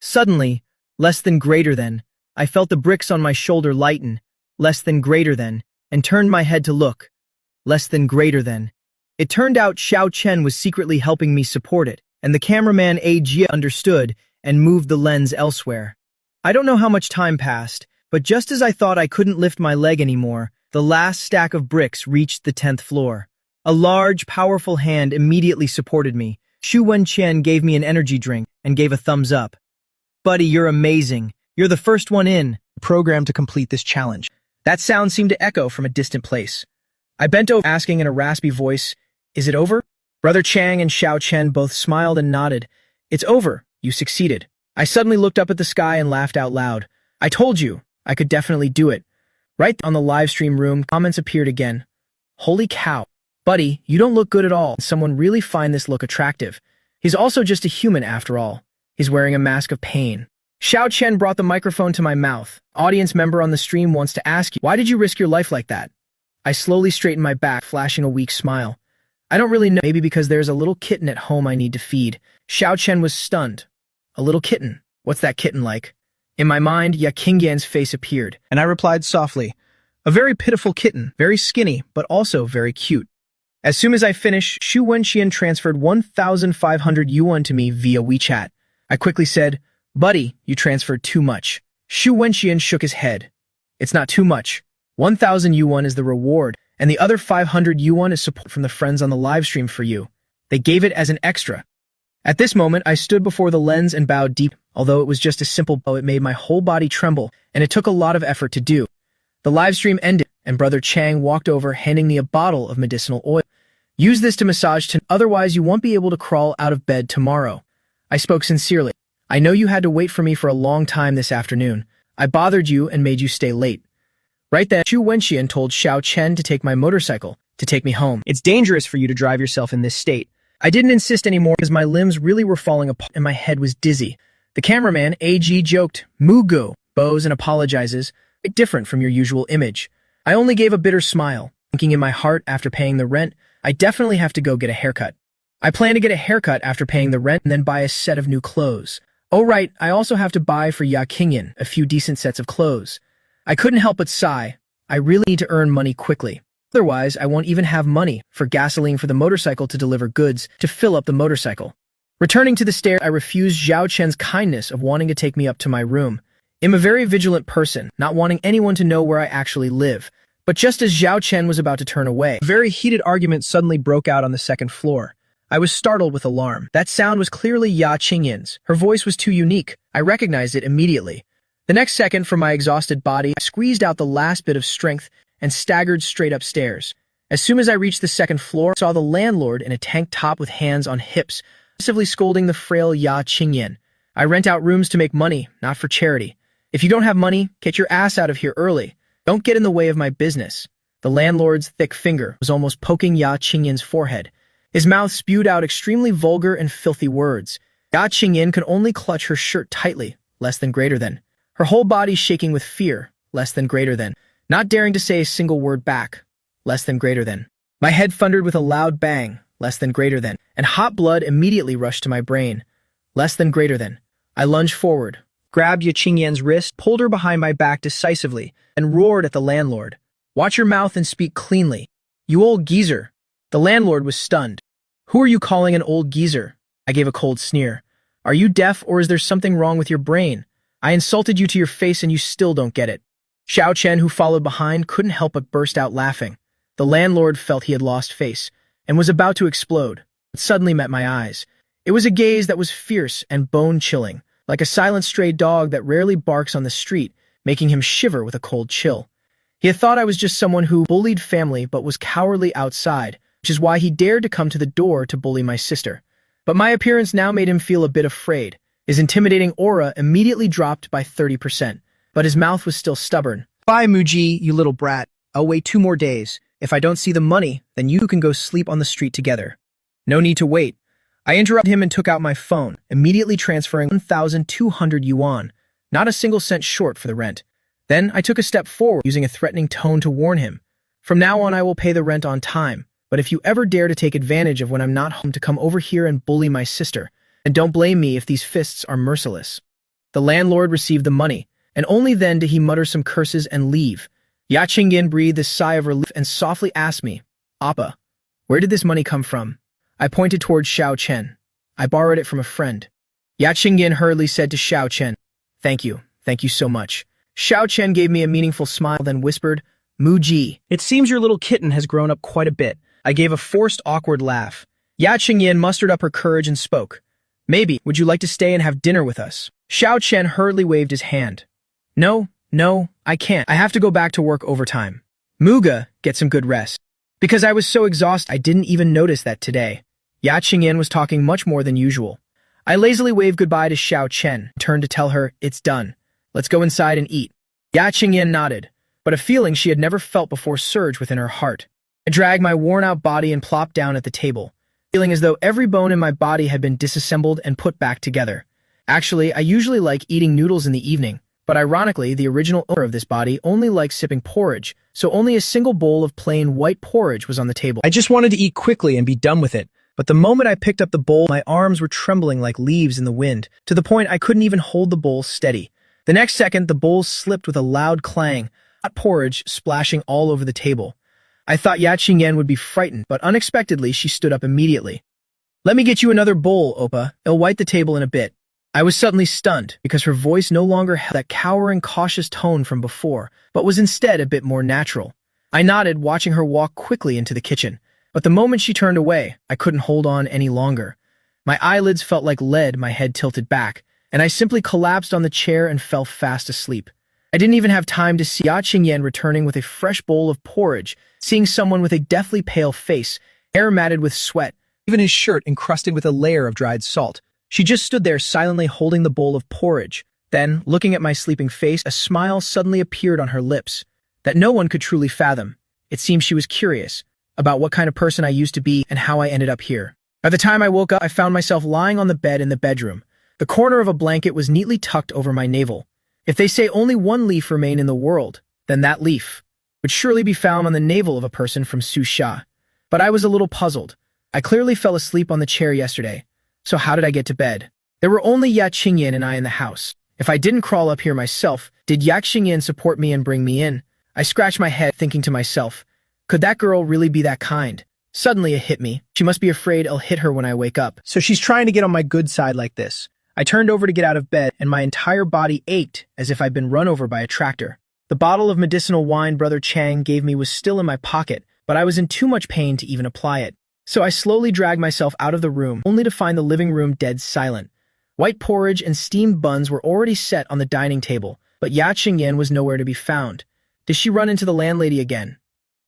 Suddenly, less than greater than, I felt the bricks on my shoulder lighten, less than greater than, and turned my head to look. Less than greater than. It turned out Xiao Chen was secretly helping me support it, and the cameraman A. Jia understood and moved the lens elsewhere. I don't know how much time passed, but just as I thought I couldn't lift my leg anymore, the last stack of bricks reached the 10th floor. A large, powerful hand immediately supported me. Shu Wenxian gave me an energy drink and gave a thumbs up. "Buddy, you're amazing. You're the first one in." Programmed to complete this challenge. That sound seemed to echo from a distant place. I bent over, asking in a raspy voice, "Is it over?" Brother Chang and Xiao Chen both smiled and nodded. "It's over. You succeeded." I suddenly looked up at the sky and laughed out loud. "I told you, I could definitely do it." Right on the live stream room, comments appeared again. "Holy cow. Buddy, you don't look good at all. Someone really find this look attractive. He's also just a human after all. He's wearing a mask of pain." Xiao Chen brought the microphone to my mouth. Audience member on the stream wants to ask you, why did you risk your life like that? I slowly straightened my back, flashing a weak smile. I don't really know, maybe because there's a little kitten at home I need to feed. Xiao Chen was stunned. A little kitten? What's that kitten like? In my mind, Ya Qingyan's face appeared, and I replied softly, "A very pitiful kitten, very skinny, but also very cute." As soon as I finished, Shu Wenxian transferred 1,500 yuan to me via WeChat. I quickly said, "Buddy, you transferred too much." Shu Wenxian shook his head. "It's not too much. 1,000 yuan is the reward, and the other 500 yuan is support from the friends on the live stream for you. They gave it as an extra." At this moment, I stood before the lens and bowed deep. Although it was just a simple bow, it made my whole body tremble, and it took a lot of effort to do. The live stream ended, and Brother Chang walked over, handing me a bottle of medicinal oil. "Use this to massage otherwise you won't be able to crawl out of bed tomorrow." I spoke sincerely. "I know you had to wait for me for a long time this afternoon. I bothered you and made you stay late." Right then, Shu Wenxian told Xiao Chen to take my motorcycle, to take me home. "It's dangerous for you to drive yourself in this state." I didn't insist anymore because my limbs really were falling apart and my head was dizzy. The cameraman, AG, joked, "Mugo," bows and apologizes, "Bit different from your usual image." I only gave a bitter smile, thinking in my heart after paying the rent, I definitely have to go get a haircut. I plan to get a haircut after paying the rent and then buy a set of new clothes. Oh right, I also have to buy for Ya Qingyan a few decent sets of clothes. I couldn't help but sigh. I really need to earn money quickly. Otherwise, I won't even have money for gasoline for the motorcycle to deliver goods to fill up the motorcycle. Returning to the stairs, I refused Zhao Chen's kindness of wanting to take me up to my room. I'm a very vigilant person, not wanting anyone to know where I actually live. But just as Zhao Chen was about to turn away, a very heated argument suddenly broke out on the second floor. I was startled with alarm. That sound was clearly Ya Qingyan's. Her voice was too unique. I recognized it immediately. The next second, from my exhausted body, I squeezed out the last bit of strength and staggered straight upstairs. As soon as I reached the second floor, I saw the landlord in a tank top with hands on hips, aggressively scolding the frail Ya Qingyan. I rent out rooms to make money, not for charity. If you don't have money, get your ass out of here early. Don't get in the way of my business. The landlord's thick finger was almost poking Ya Qingyan's forehead. His mouth spewed out extremely vulgar and filthy words. Ya Qingyan could only clutch her shirt tightly, less than greater than. Her whole body shaking with fear, less than greater than. Not daring to say a single word back, less than greater than. My head thundered with a loud bang, less than greater than, and hot blood immediately rushed to my brain, less than greater than. I lunged forward, grabbed Ya Qingyan's wrist, pulled her behind my back decisively, and roared at the landlord. Watch your mouth and speak cleanly. You old geezer. The landlord was stunned. Who are you calling an old geezer? I gave a cold sneer. Are you deaf or is there something wrong with your brain? I insulted you to your face and you still don't get it. Xiao Chen, who followed behind, couldn't help but burst out laughing. The landlord felt he had lost face and was about to explode, but suddenly met my eyes. It was a gaze that was fierce and bone-chilling, like a silent stray dog that rarely barks on the street, making him shiver with a cold chill. He had thought I was just someone who bullied family but was cowardly outside, which is why he dared to come to the door to bully my sister. But my appearance now made him feel a bit afraid. His intimidating aura immediately dropped by 30%, but his mouth was still stubborn. Bye, Muji, you little brat. I'll wait 2 more days. If I don't see the money, then you can go sleep on the street together. No need to wait. I interrupted him and took out my phone, immediately transferring 1,200 yuan, not a single cent short for the rent. Then I took a step forward, using a threatening tone to warn him. From now on, I will pay the rent on time, but if you ever dare to take advantage of when I'm not home to come over here and bully my sister, then don't blame me if these fists are merciless. The landlord received the money, and only then did he mutter some curses and leave. Ya Qingyan breathed a sigh of relief and softly asked me, Appa, where did this money come from? I pointed towards Xiao Chen. I borrowed it from a friend. Ya Qingyan hurriedly said to Xiao Chen, Thank you so much. Xiao Chen gave me a meaningful smile, then whispered, Muji, it seems your little kitten has grown up quite a bit. I gave a forced, awkward laugh. Ya Qingyan mustered up her courage and spoke. Maybe, would you like to stay and have dinner with us? Xiao Chen hurriedly waved his hand. No, I can't. I have to go back to work overtime. Muga, get some good rest. Because I was so exhausted, I didn't even notice that today. Ya Qingyan was talking much more than usual. I lazily waved goodbye to Xiao Chen, turned to tell her, it's done. Let's go inside and eat. Ya Qingyan nodded, but a feeling she had never felt before surged within her heart. I dragged my worn-out body and plopped down at the table, feeling as though every bone in my body had been disassembled and put back together. Actually, I usually like eating noodles in the evening, but ironically, the original owner of this body only likes sipping porridge, so only a single bowl of plain white porridge was on the table. I just wanted to eat quickly and be done with it, but the moment I picked up the bowl, my arms were trembling like leaves in the wind, to the point I couldn't even hold the bowl steady. The next second, the bowl slipped with a loud clang, hot porridge splashing all over the table. I thought Ya Qingyan would be frightened, but unexpectedly she stood up immediately. Let me get you another bowl, Oppa. It'll white the table in a bit. I was suddenly stunned, because her voice no longer held that cowering, cautious tone from before, but was instead a bit more natural. I nodded, watching her walk quickly into the kitchen, but the moment she turned away, I couldn't hold on any longer. My eyelids felt like lead, my head tilted back, and I simply collapsed on the chair and fell fast asleep. I didn't even have time to see Ya Qingyan returning with a fresh bowl of porridge, seeing someone with a deathly pale face, hair matted with sweat, even his shirt encrusted with a layer of dried salt. She just stood there silently holding the bowl of porridge. Then, looking at my sleeping face, a smile suddenly appeared on her lips that no one could truly fathom. It seemed she was curious about what kind of person I used to be and how I ended up here. By the time I woke up, I found myself lying on the bed in the bedroom. The corner of a blanket was neatly tucked over my navel. If they say only one leaf remained in the world, then that leaf would surely be found on the navel of a person from Susha. But I was a little puzzled. I clearly fell asleep on the chair yesterday. So how did I get to bed? There were only Ya Qingyan and I in the house. If I didn't crawl up here myself, did Ya Qingyan support me and bring me in? I scratched my head, thinking to myself, could that girl really be that kind? Suddenly it hit me. She must be afraid I'll hit her when I wake up. So she's trying to get on my good side like this. I turned over to get out of bed, and my entire body ached as if I'd been run over by a tractor. The bottle of medicinal wine Brother Chang gave me was still in my pocket, but I was in too much pain to even apply it. So I slowly dragged myself out of the room, only to find the living room dead silent. White porridge and steamed buns were already set on the dining table, but Ya Qingyan was nowhere to be found. Did she run into the landlady again?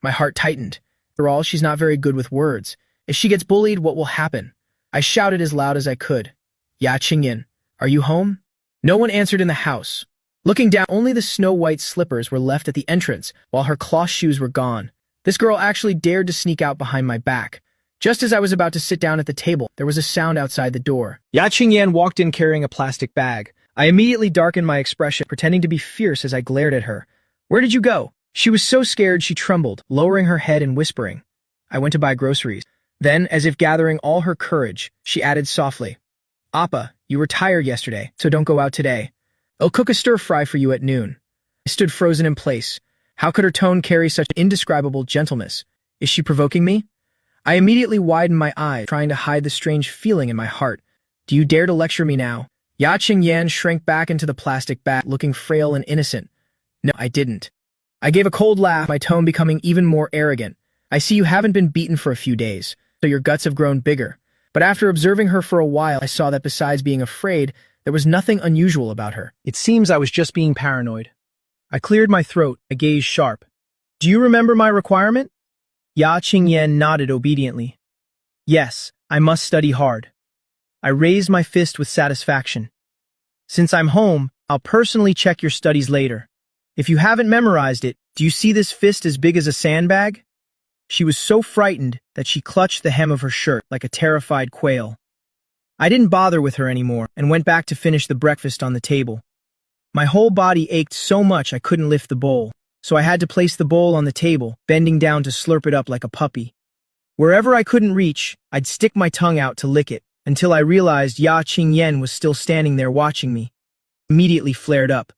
My heart tightened. After all, she's not very good with words. If she gets bullied, what will happen? I shouted as loud as I could. Ya Qingyan, are you home? No one answered in the house. Looking down, only the snow-white slippers were left at the entrance, while her cloth shoes were gone. This girl actually dared to sneak out behind my back. Just as I was about to sit down at the table, there was a sound outside the door. Ya Qingyan walked in carrying a plastic bag. I immediately darkened my expression, pretending to be fierce as I glared at her. Where did you go? She was so scared she trembled, lowering her head and whispering. I went to buy groceries. Then, as if gathering all her courage, she added softly, Appa, you were tired yesterday, so don't go out today. I'll cook a stir-fry for you at noon. I stood frozen in place. How could her tone carry such indescribable gentleness? Is she provoking me? I immediately widened my eyes, trying to hide the strange feeling in my heart. Do you dare to lecture me now? Ya Qingyan shrank back into the plastic bag, looking frail and innocent. No, I didn't. I gave a cold laugh, my tone becoming even more arrogant. I see you haven't been beaten for a few days, so your guts have grown bigger. But after observing her for a while, I saw that besides being afraid, there was nothing unusual about her. It seems I was just being paranoid. I cleared my throat, a gaze sharp. Do you remember my requirement? Ya Qingyan nodded obediently. Yes, I must study hard. I raised my fist with satisfaction. Since I'm home, I'll personally check your studies later. If you haven't memorized it, do you see this fist as big as a sandbag? She was so frightened that she clutched the hem of her shirt like a terrified quail. I didn't bother with her anymore and went back to finish the breakfast on the table. My whole body ached so much I couldn't lift the bowl, so I had to place the bowl on the table, bending down to slurp it up like a puppy. Wherever I couldn't reach, I'd stick my tongue out to lick it, until I realized Ya Qingyan was still standing there watching me. Immediately flared up.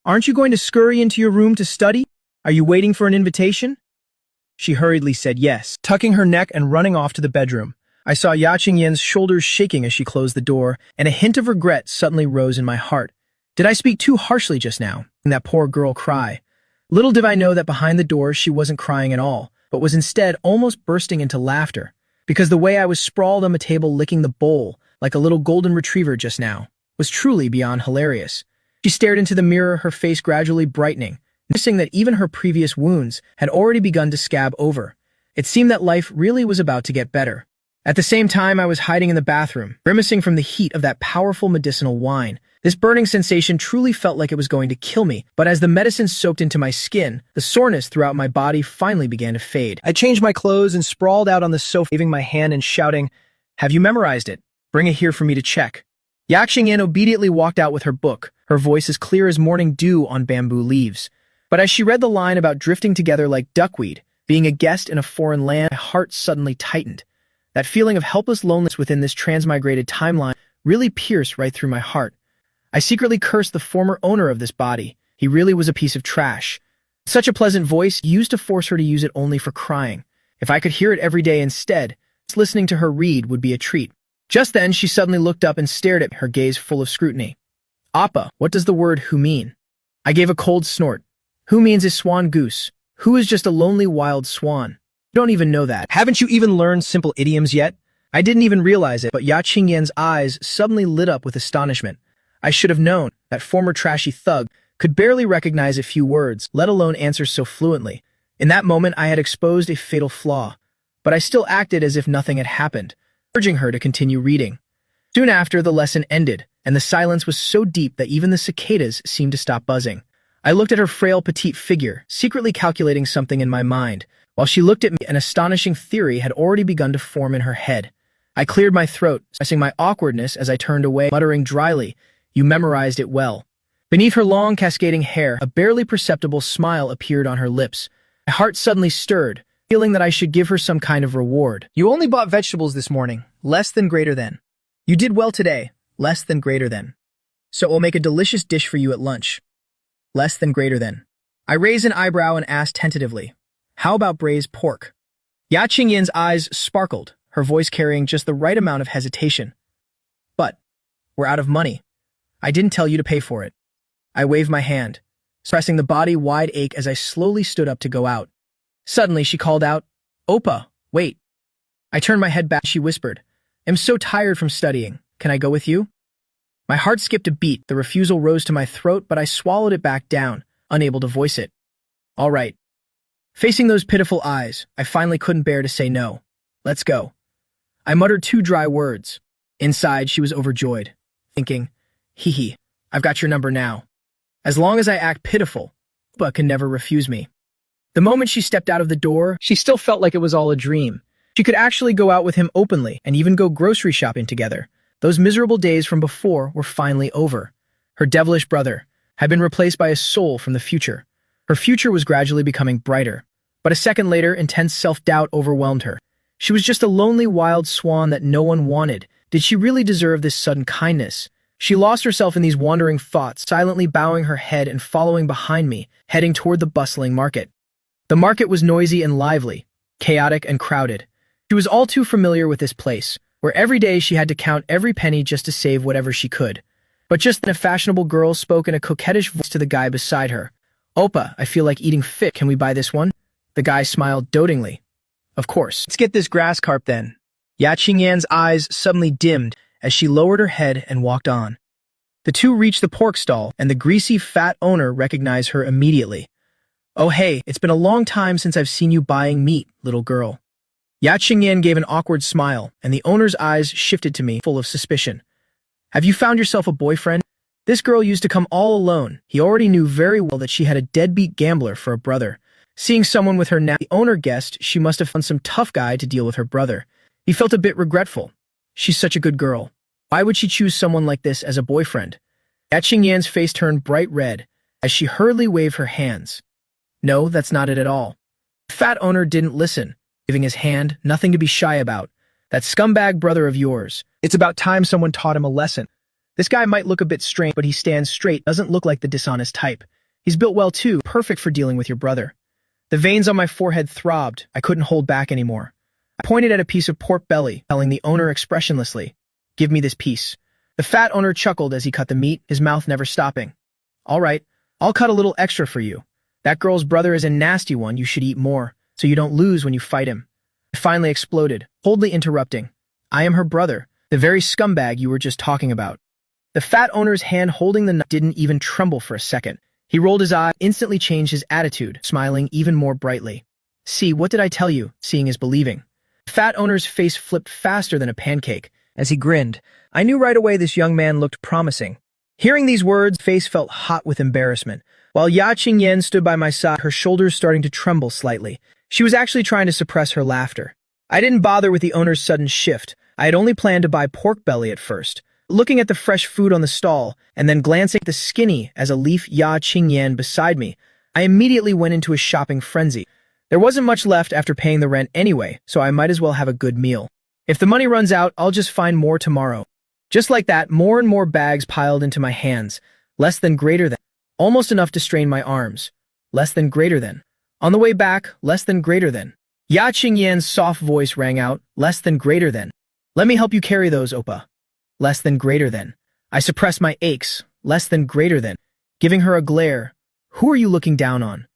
Aren't you going to scurry into your room to study? Are you waiting for an invitation? She hurriedly said yes, tucking her neck and running off to the bedroom. I saw Ya Qingyan's shoulders shaking as she closed the door, and a hint of regret suddenly rose in my heart. Did I speak too harshly just now, and that poor girl cry? Little did I know that behind the door she wasn't crying at all, but was instead almost bursting into laughter, because the way I was sprawled on the table licking the bowl, like a little golden retriever just now, was truly beyond hilarious. She stared into the mirror, her face gradually brightening, noticing that even her previous wounds had already begun to scab over. It seemed that life really was about to get better. At the same time, I was hiding in the bathroom, grimacing from the heat of that powerful medicinal wine. This burning sensation truly felt like it was going to kill me, but as the medicine soaked into my skin, the soreness throughout my body finally began to fade. I changed my clothes and sprawled out on the sofa, waving my hand and shouting, Have you memorized it? Bring it here for me to check. Ya Qingyan obediently walked out with her book, her voice as clear as morning dew on bamboo leaves. But as she read the line about drifting together like duckweed, being a guest in a foreign land, my heart suddenly tightened. That feeling of helpless loneliness within this transmigrated timeline really pierced right through my heart. I secretly cursed the former owner of this body. He really was a piece of trash. Such a pleasant voice used to force her to use it only for crying. If I could hear it every day instead, listening to her read would be a treat. Just then, she suddenly looked up and stared at me, her gaze full of scrutiny. Appa, what does the word who mean? I gave a cold snort. Who means is swan goose. Who is just a lonely wild swan? You don't even know that. Haven't you even learned simple idioms yet? I didn't even realize it, but Ya Qingyan's eyes suddenly lit up with astonishment. I should have known. That former trashy thug could barely recognize a few words, let alone answer so fluently. In that moment, I had exposed a fatal flaw, but I still acted as if nothing had happened, urging her to continue reading. Soon after, the lesson ended, and the silence was so deep that even the cicadas seemed to stop buzzing. I looked at her frail petite figure, secretly calculating something in my mind. While she looked at me, an astonishing theory had already begun to form in her head. I cleared my throat, expressing my awkwardness as I turned away, muttering dryly, You memorized it well. Beneath her long, cascading hair, a barely perceptible smile appeared on her lips. My heart suddenly stirred, feeling that I should give her some kind of reward. You only bought vegetables this morning, less than greater than. You did well today, less than greater than. So we'll make a delicious dish for you at lunch. Less than greater than. I raised an eyebrow and asked tentatively, how about braised pork? Ya Qingyin's eyes sparkled, her voice carrying just the right amount of hesitation. But, we're out of money. I didn't tell you to pay for it. I waved my hand, suppressing the body-wide ache as I slowly stood up to go out. Suddenly, she called out, Opa, wait. I turned my head back. She whispered, I'm so tired from studying. Can I go with you? My heart skipped a beat. The refusal rose to my throat, but I swallowed it back down, unable to voice it. All right. Facing those pitiful eyes, I finally couldn't bear to say no. Let's go. I muttered 2 dry words. Inside, she was overjoyed, thinking, hee hee, I've got your number now. As long as I act pitiful, Opa can never refuse me. The moment she stepped out of the door, she still felt like it was all a dream. She could actually go out with him openly and even go grocery shopping together. Those miserable days from before were finally over. Her devilish brother had been replaced by a soul from the future. Her future was gradually becoming brighter. But a second later, intense self-doubt overwhelmed her. She was just a lonely wild swan that no one wanted. Did she really deserve this sudden kindness? She lost herself in these wandering thoughts, silently bowing her head and following behind me, heading toward the bustling market. The market was noisy and lively, chaotic and crowded. She was all too familiar with this place, where every day she had to count every penny just to save whatever she could. But just then a fashionable girl spoke in a coquettish voice to the guy beside her. Opa, I feel like eating fish. Can we buy this one? The guy smiled dotingly. Of course. Let's get this grass carp then. Ya Qingyan's eyes suddenly dimmed as she lowered her head and walked on. The two reached the pork stall, and the greasy, fat owner recognized her immediately. Oh hey, it's been a long time since I've seen you buying meat, little girl. Ya Qingyan gave an awkward smile, and the owner's eyes shifted to me, full of suspicion. Have you found yourself a boyfriend? This girl used to come all alone. He already knew very well that she had a deadbeat gambler for a brother. Seeing someone with her now, the owner guessed she must have found some tough guy to deal with her brother. He felt a bit regretful. She's such a good girl. Why would she choose someone like this as a boyfriend? Ya Qingyan's face turned bright red as she hurriedly waved her hands. No, that's not it at all. The fat owner didn't listen, giving his hand, nothing to be shy about. That scumbag brother of yours. It's about time someone taught him a lesson. This guy might look a bit strange, but he stands straight, doesn't look like the dishonest type. He's built well too, perfect for dealing with your brother. The veins on my forehead throbbed. I couldn't hold back anymore. I pointed at a piece of pork belly, telling the owner expressionlessly, give me this piece. The fat owner chuckled as he cut the meat, his mouth never stopping. All right, I'll cut a little extra for you. That girl's brother is a nasty one, you should eat more, so you don't lose when you fight him. I finally exploded, coldly interrupting. I am her brother, the very scumbag you were just talking about. The fat owner's hand holding the knife didn't even tremble for a second. He rolled his eye, instantly changed his attitude, smiling even more brightly. See, what did I tell you? Seeing is believing. The fat owner's face flipped faster than a pancake. As he grinned, I knew right away this young man looked promising. Hearing these words, his face felt hot with embarrassment. While Ya Qingyan stood by my side, her shoulders starting to tremble slightly. She was actually trying to suppress her laughter. I didn't bother with the owner's sudden shift. I had only planned to buy pork belly at first. Looking at the fresh food on the stall, and then glancing at the skinny as a leaf Ya Qingyan beside me, I immediately went into a shopping frenzy. There wasn't much left after paying the rent anyway, so I might as well have a good meal. If the money runs out, I'll just find more tomorrow. Just like that, more and more bags piled into my hands. Less than greater than. Almost enough to strain my arms. Less than greater than. On the way back, less than greater than. Ya Qingyan's soft voice rang out, less than greater than. Let me help you carry those, Opa. Less than greater than. I suppressed my aches. Less than greater than. Giving her a glare. Who are you looking down on?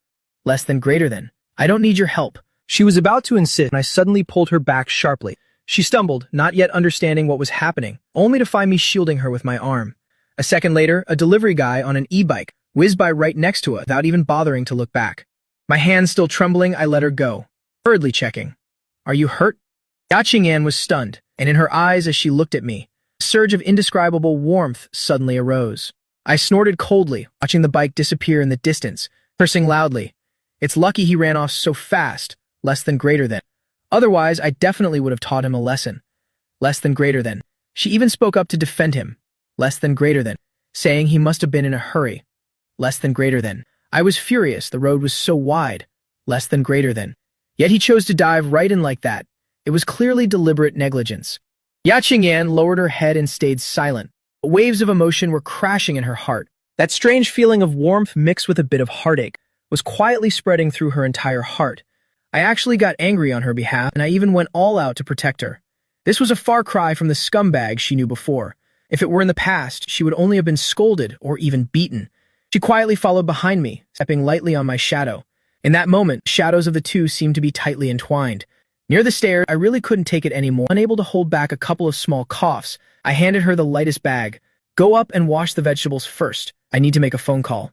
Less than greater than. I don't need your help. She was about to insist, and I suddenly pulled her back sharply. She stumbled, not yet understanding what was happening, only to find me shielding her with my arm. A second later, a delivery guy on an e-bike whizzed by right next to her without even bothering to look back. My hands still trembling, I let her go, hurriedly checking. Are you hurt? Ya Qingyan was stunned, and in her eyes as she looked at me, a surge of indescribable warmth suddenly arose. I snorted coldly, watching the bike disappear in the distance, cursing loudly. It's lucky he ran off so fast, less than greater than. Otherwise, I definitely would have taught him a lesson. Less than greater than. She even spoke up to defend him. Less than greater than. Saying he must have been in a hurry. Less than greater than. I was furious, the road was so wide. Less than greater than. Yet he chose to dive right in like that. It was clearly deliberate negligence. Ya Qingyan lowered her head and stayed silent. Waves of emotion were crashing in her heart. That strange feeling of warmth mixed with a bit of heartache was quietly spreading through her entire heart. I actually got angry on her behalf, and I even went all out to protect her. This was a far cry from the scumbag she knew before. If it were in the past, she would only have been scolded or even beaten. She quietly followed behind me, stepping lightly on my shadow. In that moment, shadows of the two seemed to be tightly entwined. Near the stairs, I really couldn't take it anymore. Unable to hold back a couple of small coughs, I handed her the lightest bag. Go up and wash the vegetables first. I need to make a phone call.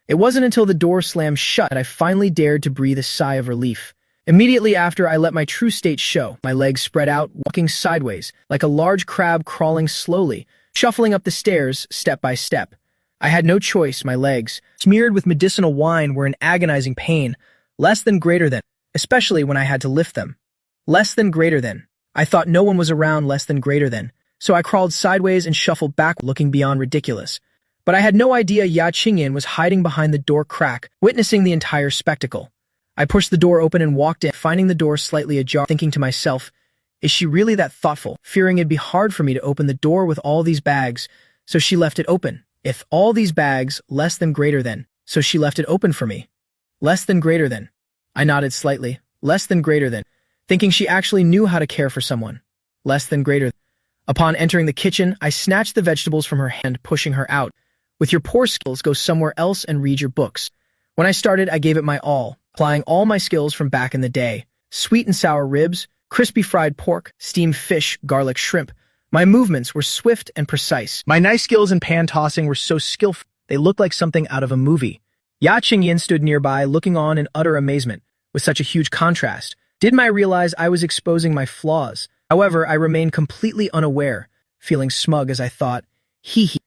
It wasn't until the door slammed shut that I finally dared to breathe a sigh of relief. Immediately after, I let my true state show, my legs spread out, walking sideways, like a large crab crawling slowly, shuffling up the stairs step by step. I had no choice. My legs, smeared with medicinal wine, were in agonizing pain, less than greater than, especially when I had to lift them. Less than greater than. I thought no one was around. Less than greater than. So I crawled sideways and shuffled back, looking beyond ridiculous. But I had no idea Ya Qingyan was hiding behind the door crack, witnessing the entire spectacle. I pushed the door open and walked in, finding the door slightly ajar, thinking to myself, is she really that thoughtful? Fearing it'd be hard for me to open the door with all these bags, so she left it open. If all these bags, less than greater than, so she left it open for me. Less than greater than. I nodded slightly. Less than greater than, thinking she actually knew how to care for someone. Less than greater than. Upon entering the kitchen, I snatched the vegetables from her hand, pushing her out. With your poor skills, go somewhere else and read your books. When I started, I gave it my all, applying all my skills from back in the day. Sweet and sour ribs, crispy fried pork, steamed fish, garlic shrimp. My movements were swift and precise. My knife skills in pan tossing were so skillful, they looked like something out of a movie. Ya Qingyan stood nearby, looking on in utter amazement. With such a huge contrast, didn't I realize I was exposing my flaws? However, I remained completely unaware, feeling smug as I thought,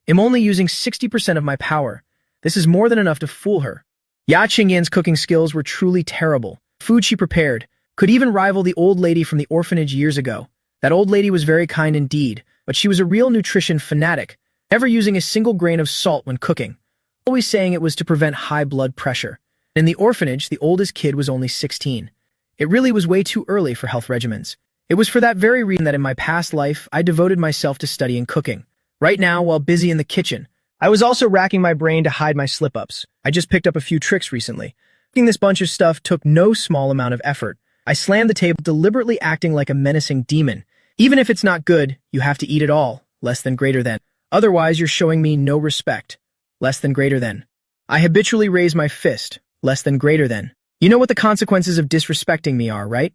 I'm only using 60% of my power. This is more than enough to fool her. Ya Qingyan's cooking skills were truly terrible. Food she prepared could even rival the old lady from the orphanage years ago. That old lady was very kind indeed, but she was a real nutrition fanatic, never using a single grain of salt when cooking, always saying it was to prevent high blood pressure. In the orphanage, the oldest kid was only 16. It really was way too early for health regimens. It was for that very reason that in my past life, I devoted myself to studying cooking. Right now, while busy in the kitchen, I was also racking my brain to hide my slip-ups. I just picked up a few tricks recently. Cooking this bunch of stuff took no small amount of effort. I slammed the table, deliberately acting like a menacing demon. Even if it's not good, you have to eat it all. Less than greater than. Otherwise, you're showing me no respect. Less than greater than. I habitually raise my fist. Less than greater than. You know what the consequences of disrespecting me are, right?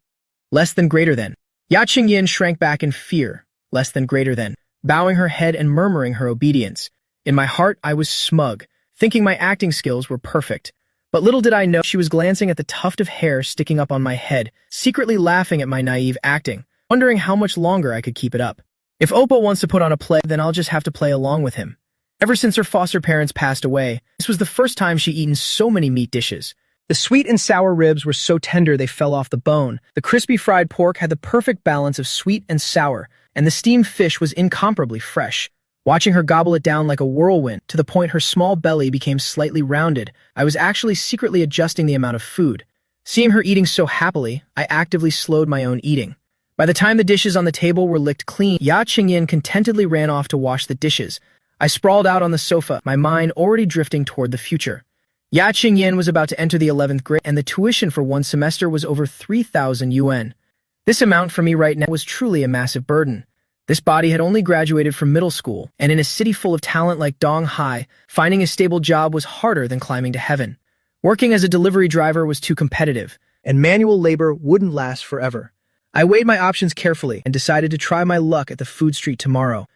Less than greater than. Ya Qingyan shrank back in fear. Less than greater than. Bowing her head and murmuring her obedience. In my heart, I was smug, thinking my acting skills were perfect. But little did I know she was glancing at the tuft of hair sticking up on my head, secretly laughing at my naive acting, wondering how much longer I could keep it up. If Oppo wants to put on a play, then I'll just have to play along with him. Ever since her foster parents passed away, this was the first time she'd eaten so many meat dishes. The sweet and sour ribs were so tender they fell off the bone. The crispy fried pork had the perfect balance of sweet and sour, and the steamed fish was incomparably fresh. Watching her gobble it down like a whirlwind, to the point her small belly became slightly rounded, I was actually secretly adjusting the amount of food. Seeing her eating so happily, I actively slowed my own eating. By the time the dishes on the table were licked clean, Ya Qingyan contentedly ran off to wash the dishes. I sprawled out on the sofa, my mind already drifting toward the future. Ya Qingyan was about to enter the 11th grade, and the tuition for one semester was over 3,000 yuan. This amount for me right now was truly a massive burden. This body had only graduated from middle school, and in a city full of talent like Donghai, finding a stable job was harder than climbing to heaven. Working as a delivery driver was too competitive, and manual labor wouldn't last forever. I weighed my options carefully and decided to try my luck at the food street tomorrow.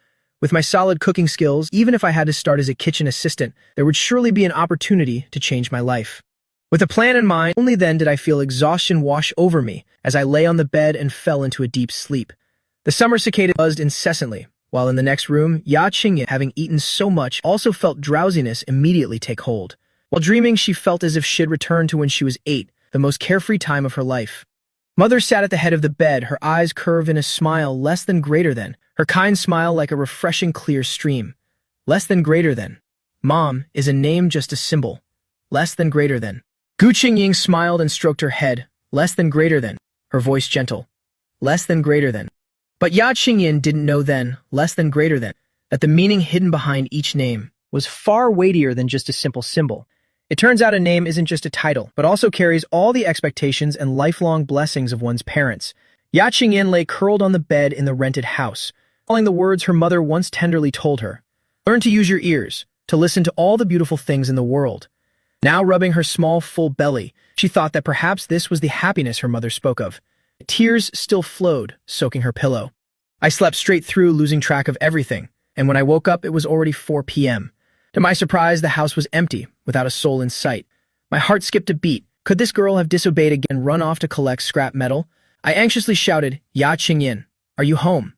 With my solid cooking skills, even if I had to start as a kitchen assistant, there would surely be an opportunity to change my life. With a plan in mind, only then did I feel exhaustion wash over me as I lay on the bed and fell into a deep sleep. The summer cicada buzzed incessantly, while in the next room, Ya Qingyan, having eaten so much, also felt drowsiness immediately take hold. While dreaming, she felt as if she'd returned to when she was 8, the most carefree time of her life. Mother sat at the head of the bed, her eyes curved in a smile less than greater than, her kind smile like a refreshing clear stream. Less than greater than. Mom, is a name just a symbol? Less than greater than. Gu Qingying smiled and stroked her head. less than greater than, her voice gentle, less than greater than. But Ya Qingyin didn't know then, less than greater than, that the meaning hidden behind each name was far weightier than just a simple symbol. It turns out a name isn't just a title, but also carries all the expectations and lifelong blessings of one's parents. Ya Qingyin lay curled on the bed in the rented house, recalling the words her mother once tenderly told her. Learn to use your ears, to listen to all the beautiful things in the world. Now rubbing her small, full belly, she thought that perhaps this was the happiness her mother spoke of. Tears still flowed, soaking her pillow. I slept straight through, losing track of everything, and when I woke up, it was already 4 p.m. To my surprise, the house was empty, without a soul in sight. My heart skipped a beat. Could this girl have disobeyed again and run off to collect scrap metal? I anxiously shouted, Ya Qingyin, are you home?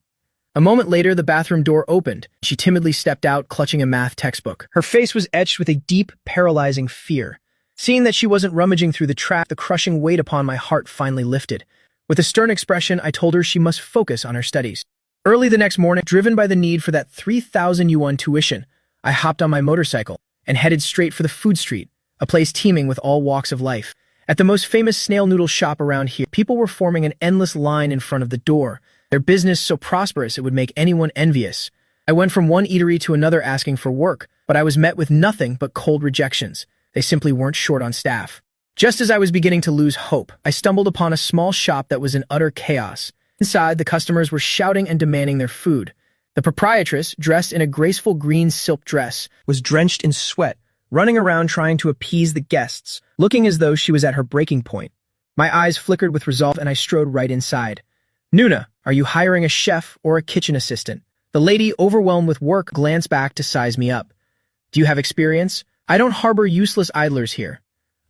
A moment later, the bathroom door opened. She timidly stepped out, clutching a math textbook. Her face was etched with a deep, paralyzing fear. Seeing that she wasn't rummaging through the trap, the crushing weight upon my heart finally lifted. With a stern expression, I told her she must focus on her studies. Early the next morning, driven by the need for that 3,000 yuan tuition, I hopped on my motorcycle and headed straight for the food street, a place teeming with all walks of life. At the most famous snail noodle shop around here, people were forming an endless line in front of the door, their business so prosperous it would make anyone envious. I went from one eatery to another asking for work, but I was met with nothing but cold rejections. They simply weren't short on staff. Just as I was beginning to lose hope, I stumbled upon a small shop that was in utter chaos. Inside, the customers were shouting and demanding their food. The proprietress, dressed in a graceful green silk dress, was drenched in sweat, running around trying to appease the guests, looking as though she was at her breaking point. My eyes flickered with resolve and I strode right inside. Nuna, are you hiring a chef or a kitchen assistant? The lady, overwhelmed with work, glanced back to size me up. Do you have experience? I don't harbor useless idlers here.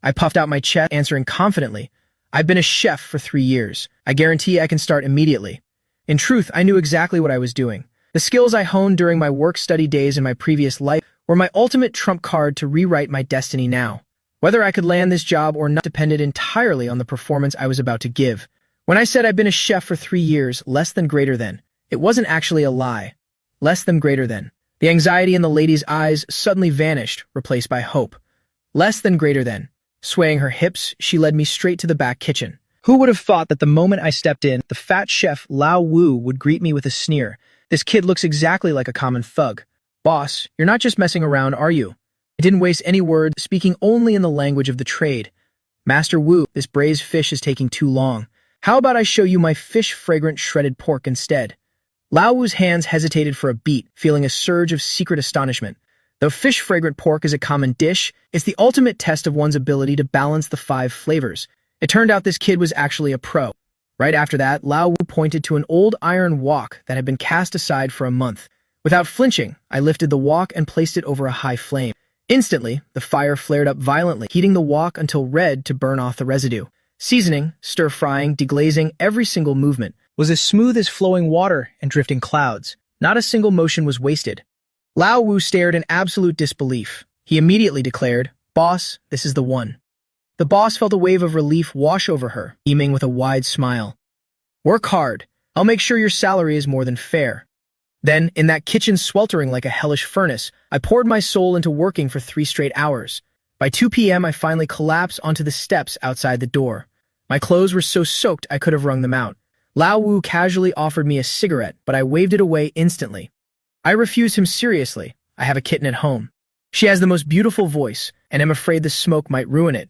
I puffed out my chest, answering confidently. I've been a chef for 3 years. I guarantee I can start immediately. In truth, I knew exactly what I was doing. The skills I honed during my work-study days in my previous life were my ultimate trump card to rewrite my destiny now. Whether I could land this job or not depended entirely on the performance I was about to give. When I said I'd been a chef for 3 years, less than greater than, it wasn't actually a lie. Less than greater than. The anxiety in the lady's eyes suddenly vanished, replaced by hope. Less than greater than. Swaying her hips, she led me straight to the back kitchen. Who would have thought that the moment I stepped in, the fat chef Lao Wu would greet me with a sneer. This kid looks exactly like a common thug. Boss, you're not just messing around, are you? I didn't waste any words, speaking only in the language of the trade. Master Wu, this braised fish is taking too long. How about I show you my fish-fragrant shredded pork instead? Lao Wu's hands hesitated for a beat, feeling a surge of secret astonishment. Though fish-fragrant pork is a common dish, it's the ultimate test of one's ability to balance the 5 flavors. It turned out this kid was actually a pro. Right after that, Lao Wu pointed to an old iron wok that had been cast aside for a month. Without flinching, I lifted the wok and placed it over a high flame. Instantly, the fire flared up violently, heating the wok until red to burn off the residue. Seasoning, stir-frying, deglazing, every single movement was as smooth as flowing water and drifting clouds. Not a single motion was wasted. Lao Wu stared in absolute disbelief. He immediately declared, "Boss, this is the one." The boss felt a wave of relief wash over her, beaming with a wide smile. "Work hard. I'll make sure your salary is more than fair." Then, in that kitchen sweltering like a hellish furnace, I poured my soul into working for 3 straight hours. By 2 p.m., I finally collapsed onto the steps outside the door. My clothes were so soaked I could have wrung them out. Lao Wu casually offered me a cigarette, but I waved it away instantly. I refused him seriously. I have a kitten at home. She has the most beautiful voice, and I'm afraid the smoke might ruin it.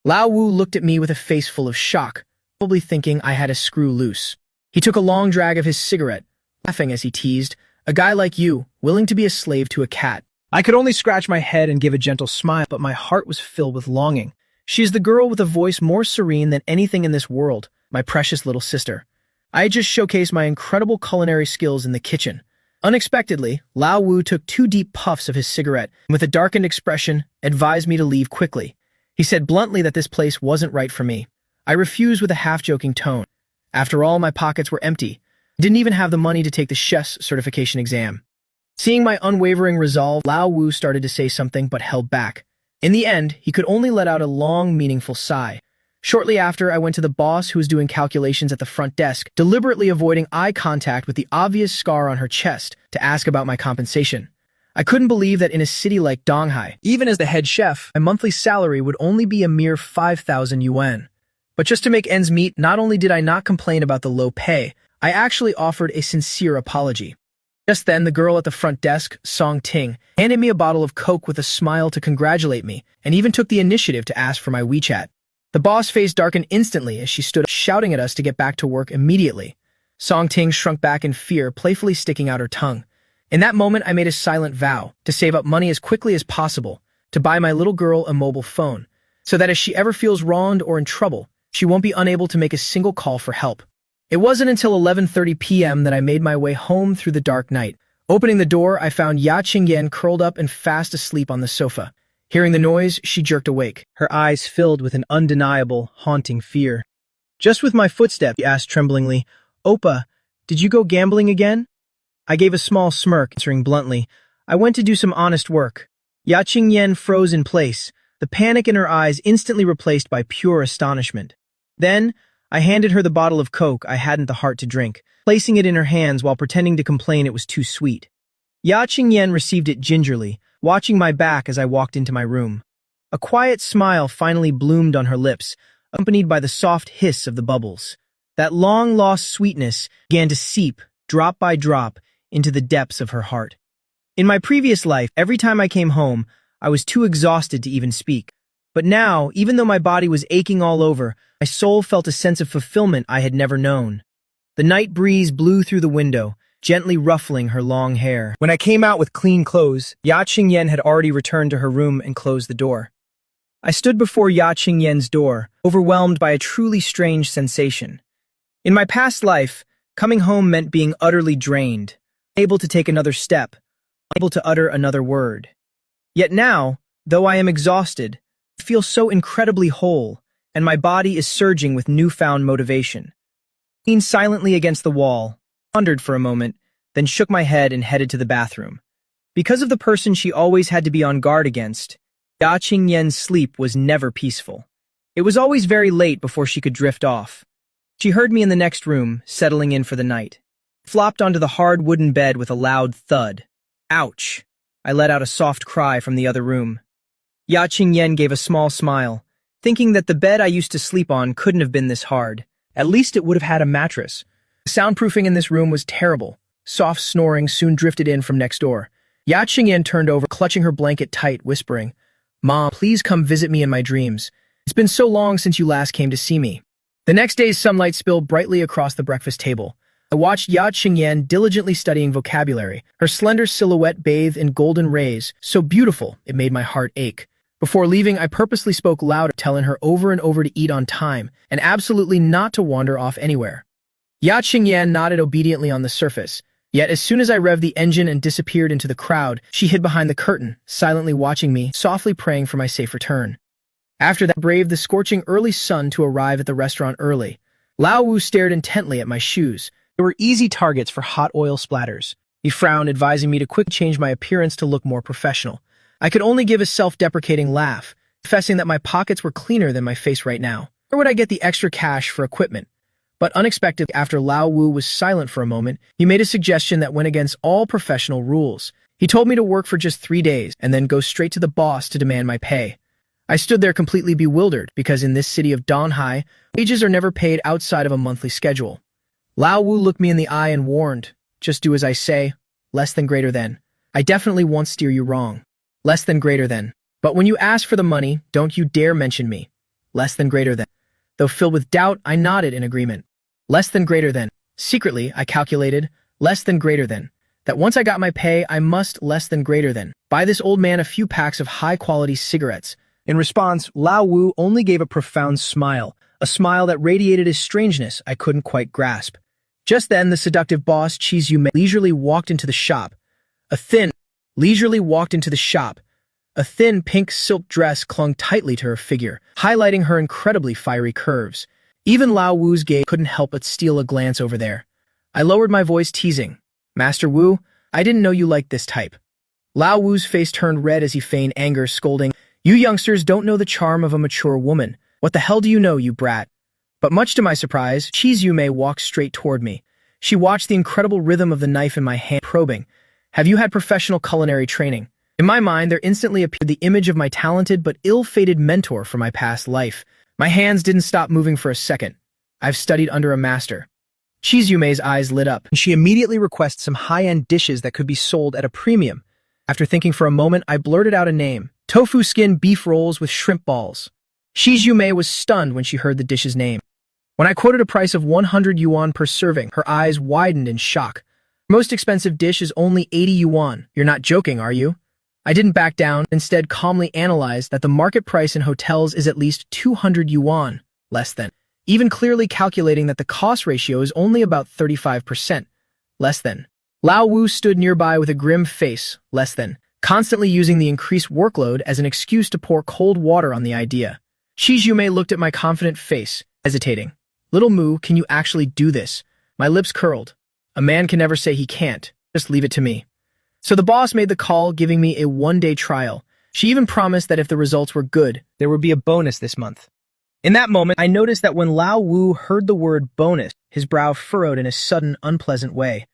Lao Wu looked at me with a face full of shock, probably thinking I had a screw loose. He took a long drag of his cigarette, laughing as he teased, "A guy like you, willing to be a slave to a cat." I could only scratch my head and give a gentle smile, but my heart was filled with longing. She is the girl with a voice more serene than anything in this world, my precious little sister. I had just showcased my incredible culinary skills in the kitchen. Unexpectedly, Lao Wu took 2 deep puffs of his cigarette and with a darkened expression, advised me to leave quickly. He said bluntly that this place wasn't right for me. I refused with a half-joking tone. After all, my pockets were empty. I didn't even have the money to take the chef's certification exam. Seeing my unwavering resolve, Lao Wu started to say something but held back. In the end, he could only let out a long, meaningful sigh. Shortly after, I went to the boss who was doing calculations at the front desk, deliberately avoiding eye contact with the obvious scar on her chest to ask about my compensation. I couldn't believe that in a city like Donghai, even as the head chef, my monthly salary would only be a mere 5,000 yuan. But just to make ends meet, not only did I not complain about the low pay, I actually offered a sincere apology. Just then, the girl at the front desk, Song Ting, handed me a bottle of Coke with a smile to congratulate me, and even took the initiative to ask for my WeChat. The boss face darkened instantly as she stood up, shouting at us to get back to work immediately. Song Ting shrunk back in fear, playfully sticking out her tongue. In that moment, I made a silent vow to save up money as quickly as possible, to buy my little girl a mobile phone, so that if she ever feels wronged or in trouble, she won't be unable to make a single call for help. It wasn't until 11:30 p.m. that I made my way home through the dark night. Opening the door, I found Ya Qingyan curled up and fast asleep on the sofa. Hearing the noise, she jerked awake, her eyes filled with an undeniable, haunting fear. Just with my footstep, she asked tremblingly, "Oppa, did you go gambling again?" I gave a small smirk, answering bluntly, "I went to do some honest work." Ya Qingyan froze in place, the panic in her eyes instantly replaced by pure astonishment. Then, I handed her the bottle of Coke I hadn't the heart to drink, placing it in her hands while pretending to complain it was too sweet. Ya Qingyan received it gingerly, watching my back as I walked into my room. A quiet smile finally bloomed on her lips, accompanied by the soft hiss of the bubbles. That long-lost sweetness began to seep, drop by drop, into the depths of her heart. In my previous life, every time I came home, I was too exhausted to even speak. But now, even though my body was aching all over, my soul felt a sense of fulfillment I had never known. The night breeze blew through the window, gently ruffling her long hair. When I came out with clean clothes, Ya Qingyan had already returned to her room and closed the door. I stood before Ya Qingyan's door, overwhelmed by a truly strange sensation. In my past life, coming home meant being utterly drained, unable to take another step, unable to utter another word. Yet now, though I am exhausted, I feel so incredibly whole, and my body is surging with newfound motivation. I leaned silently against the wall, pondered for a moment, then shook my head and headed to the bathroom. Because of the person she always had to be on guard against, Ya Qingyan's sleep was never peaceful. It was always very late before she could drift off. She heard me in the next room, settling in for the night. I flopped onto the hard wooden bed with a loud thud. Ouch! I let out a soft cry from the other room. Ya Qingyan gave a small smile, thinking that the bed I used to sleep on couldn't have been this hard. At least it would have had a mattress. The soundproofing in this room was terrible. Soft snoring soon drifted in from next door. Ya Qingyan turned over, clutching her blanket tight, whispering, "Mom, please come visit me in my dreams. It's been so long since you last came to see me." The next day's sunlight spilled brightly across the breakfast table. I watched Ya Qingyan diligently studying vocabulary, her slender silhouette bathed in golden rays, so beautiful it made my heart ache. Before leaving, I purposely spoke louder, telling her over and over to eat on time, and absolutely not to wander off anywhere. Ya Qingyan nodded obediently on the surface, yet as soon as I revved the engine and disappeared into the crowd, she hid behind the curtain, silently watching me, softly praying for my safe return. After that, I braved the scorching early sun to arrive at the restaurant early. Lao Wu stared intently at my shoes. They were easy targets for hot oil splatters. He frowned, advising me to quickly change my appearance to look more professional. I could only give a self-deprecating laugh, confessing that my pockets were cleaner than my face right now. Where would I get the extra cash for equipment? But unexpectedly, after Lao Wu was silent for a moment, he made a suggestion that went against all professional rules. He told me to work for just 3 days and then go straight to the boss to demand my pay. I stood there completely bewildered because in this city of Donghai, wages are never paid outside of a monthly schedule. Lao Wu looked me in the eye and warned, "Just do as I say, less than greater than. I definitely won't steer you wrong. Less than greater than. But when you ask for the money, don't you dare mention me. Less than greater than." Though filled with doubt, I nodded in agreement. Less than greater than. Secretly, I calculated, less than greater than. That once I got my pay, I must less than greater than buy this old man a few packs of high-quality cigarettes. In response, Lao Wu only gave a profound smile, a smile that radiated a strangeness I couldn't quite grasp. Just then, the seductive boss, Cheese Yu Mei, leisurely walked into the shop. A thin pink silk dress clung tightly to her figure, highlighting her incredibly fiery curves. Even Lao Wu's gaze couldn't help but steal a glance over there. I lowered my voice, teasing, "Master Wu, I didn't know you liked this type." Lao Wu's face turned red as he feigned anger, scolding, "You youngsters don't know the charm of a mature woman. What the hell do you know, you brat?" But much to my surprise, Cheese Yu Mei walked straight toward me. She watched the incredible rhythm of the knife in my hand, probing, "Have you had professional culinary training?" In my mind, there instantly appeared the image of my talented but ill-fated mentor from my past life, My hands didn't stop moving for a second. I've studied under a master. Chizumei's eyes lit up, and she immediately requests some high-end dishes that could be sold at a premium. After thinking for a moment, I blurted out a name. Tofu skin beef rolls with shrimp balls. Chizumei was stunned when she heard the dish's name. When I quoted a price of 100 yuan per serving, her eyes widened in shock. Most expensive dish is only 80 yuan. You're not joking, are you? I didn't back down, instead calmly analyzed that the market price in hotels is at least 200 yuan, less than. Even clearly calculating that the cost ratio is only about 35%, less than. Lao Wu stood nearby with a grim face, less than, constantly using the increased workload as an excuse to pour cold water on the idea. Chizumei looked at my confident face, hesitating. Little Mu, can you actually do this? My lips curled. A man can never say he can't. Just leave it to me. So the boss made the call, giving me a one-day trial. She even promised that if the results were good, there would be a bonus this month. In that moment, I noticed that when Lao Wu heard the word bonus, his brow furrowed in a sudden, unpleasant way.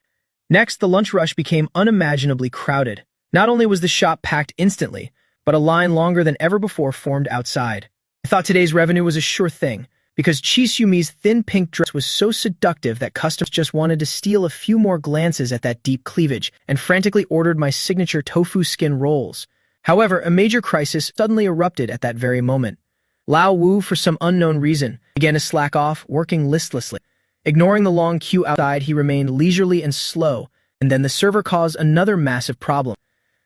Next, the lunch rush became unimaginably crowded. Not only was the shop packed instantly, but a line longer than ever before formed outside. I thought today's revenue was a sure thing, because Chizumei's thin pink dress was so seductive that customers just wanted to steal a few more glances at that deep cleavage and frantically ordered my signature tofu skin rolls. However, a major crisis suddenly erupted at that very moment. Lao Wu, for some unknown reason, began to slack off, working listlessly. Ignoring the long queue outside, he remained leisurely and slow, and then the server caused another massive problem.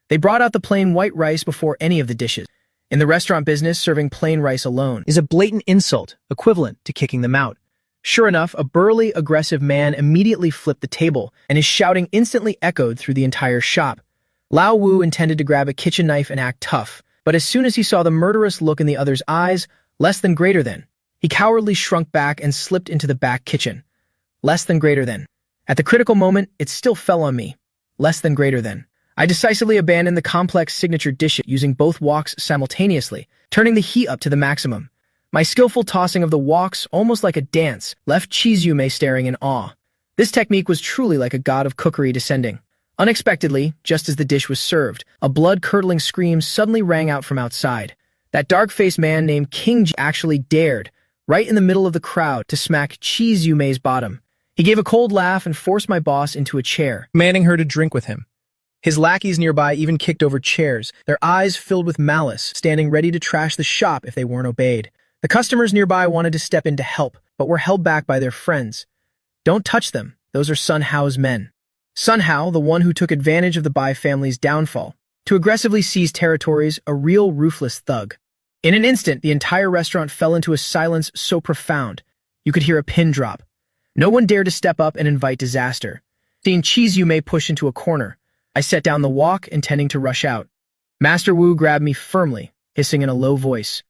They brought out the plain white rice before any of the dishes. In the restaurant business, serving plain rice alone is a blatant insult, equivalent to kicking them out. Sure enough, a burly, aggressive man immediately flipped the table, and his shouting instantly echoed through the entire shop. Lao Wu intended to grab a kitchen knife and act tough, but as soon as he saw the murderous look in the other's eyes, less than greater than, he cowardly shrunk back and slipped into the back kitchen. Less than greater than. At the critical moment, it still fell on me. Less than greater than. I decisively abandoned the complex signature dish using both woks simultaneously, turning the heat up to the maximum. My skillful tossing of the woks, almost like a dance, left Chizumei staring in awe. This technique was truly like a god of cookery descending. Unexpectedly, just as the dish was served, a blood-curdling scream suddenly rang out from outside. That dark-faced man named King Ji actually dared, right in the middle of the crowd, to smack Chizumei's bottom. He gave a cold laugh and forced my boss into a chair, commanding her to drink with him. His lackeys nearby even kicked over chairs, their eyes filled with malice, standing ready to trash the shop if they weren't obeyed. The customers nearby wanted to step in to help, but were held back by their friends. Don't touch them, those are Sun Hao's men. Sun Hao, the one who took advantage of the Bai family's downfall, to aggressively seize territories, a real ruthless thug. In an instant, the entire restaurant fell into a silence so profound, you could hear a pin drop. No one dared to step up and invite disaster. Seeing Chizumei push into a corner, I set down the wok, intending to rush out. Master Wu grabbed me firmly, hissing in a low voice.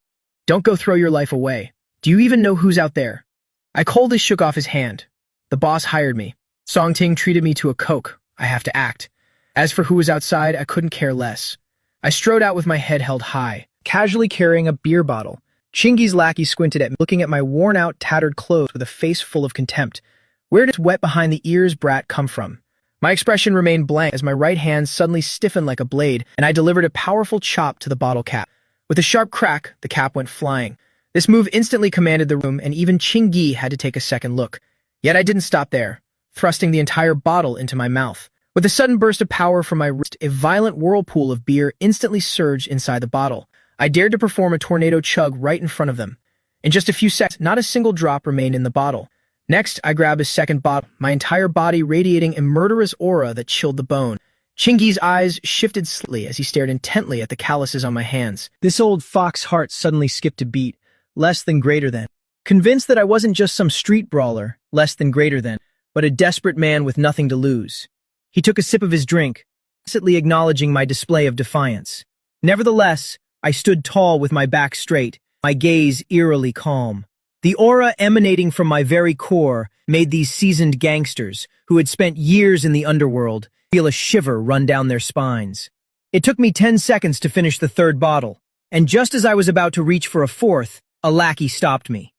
Don't go throw your life away. Do you even know who's out there? I coldly shook off his hand. The boss hired me. Song Ting treated me to a Coke. I have to act. As for who was outside, I couldn't care less. I strode out with my head held high, casually carrying a beer bottle. Chingy's lackey squinted at me, looking at my worn-out, tattered clothes with a face full of contempt. Where did this wet behind-the-ears brat come from? My expression remained blank as my right hand suddenly stiffened like a blade, and I delivered a powerful chop to the bottle cap. With a sharp crack, the cap went flying. This move instantly commanded the room, and even Chingy had to take a second look. Yet I didn't stop there, thrusting the entire bottle into my mouth. With a sudden burst of power from my wrist, a violent whirlpool of beer instantly surged inside the bottle. I dared to perform a tornado chug right in front of them. In just a few seconds, not a single drop remained in the bottle. Next, I grabbed a second bottle, my entire body radiating a murderous aura that chilled the bone. Chingy's eyes shifted slightly as he stared intently at the calluses on my hands. This old fox heart suddenly skipped a beat, less than greater than. Convinced that I wasn't just some street brawler, less than greater than, but a desperate man with nothing to lose. He took a sip of his drink, tacitly acknowledging my display of defiance. Nevertheless, I stood tall with my back straight, my gaze eerily calm. The aura emanating from my very core made these seasoned gangsters, who had spent years in the underworld, feel a shiver run down their spines. It took me 10 seconds to finish the third bottle, and just as I was about to reach for a fourth, a lackey stopped me.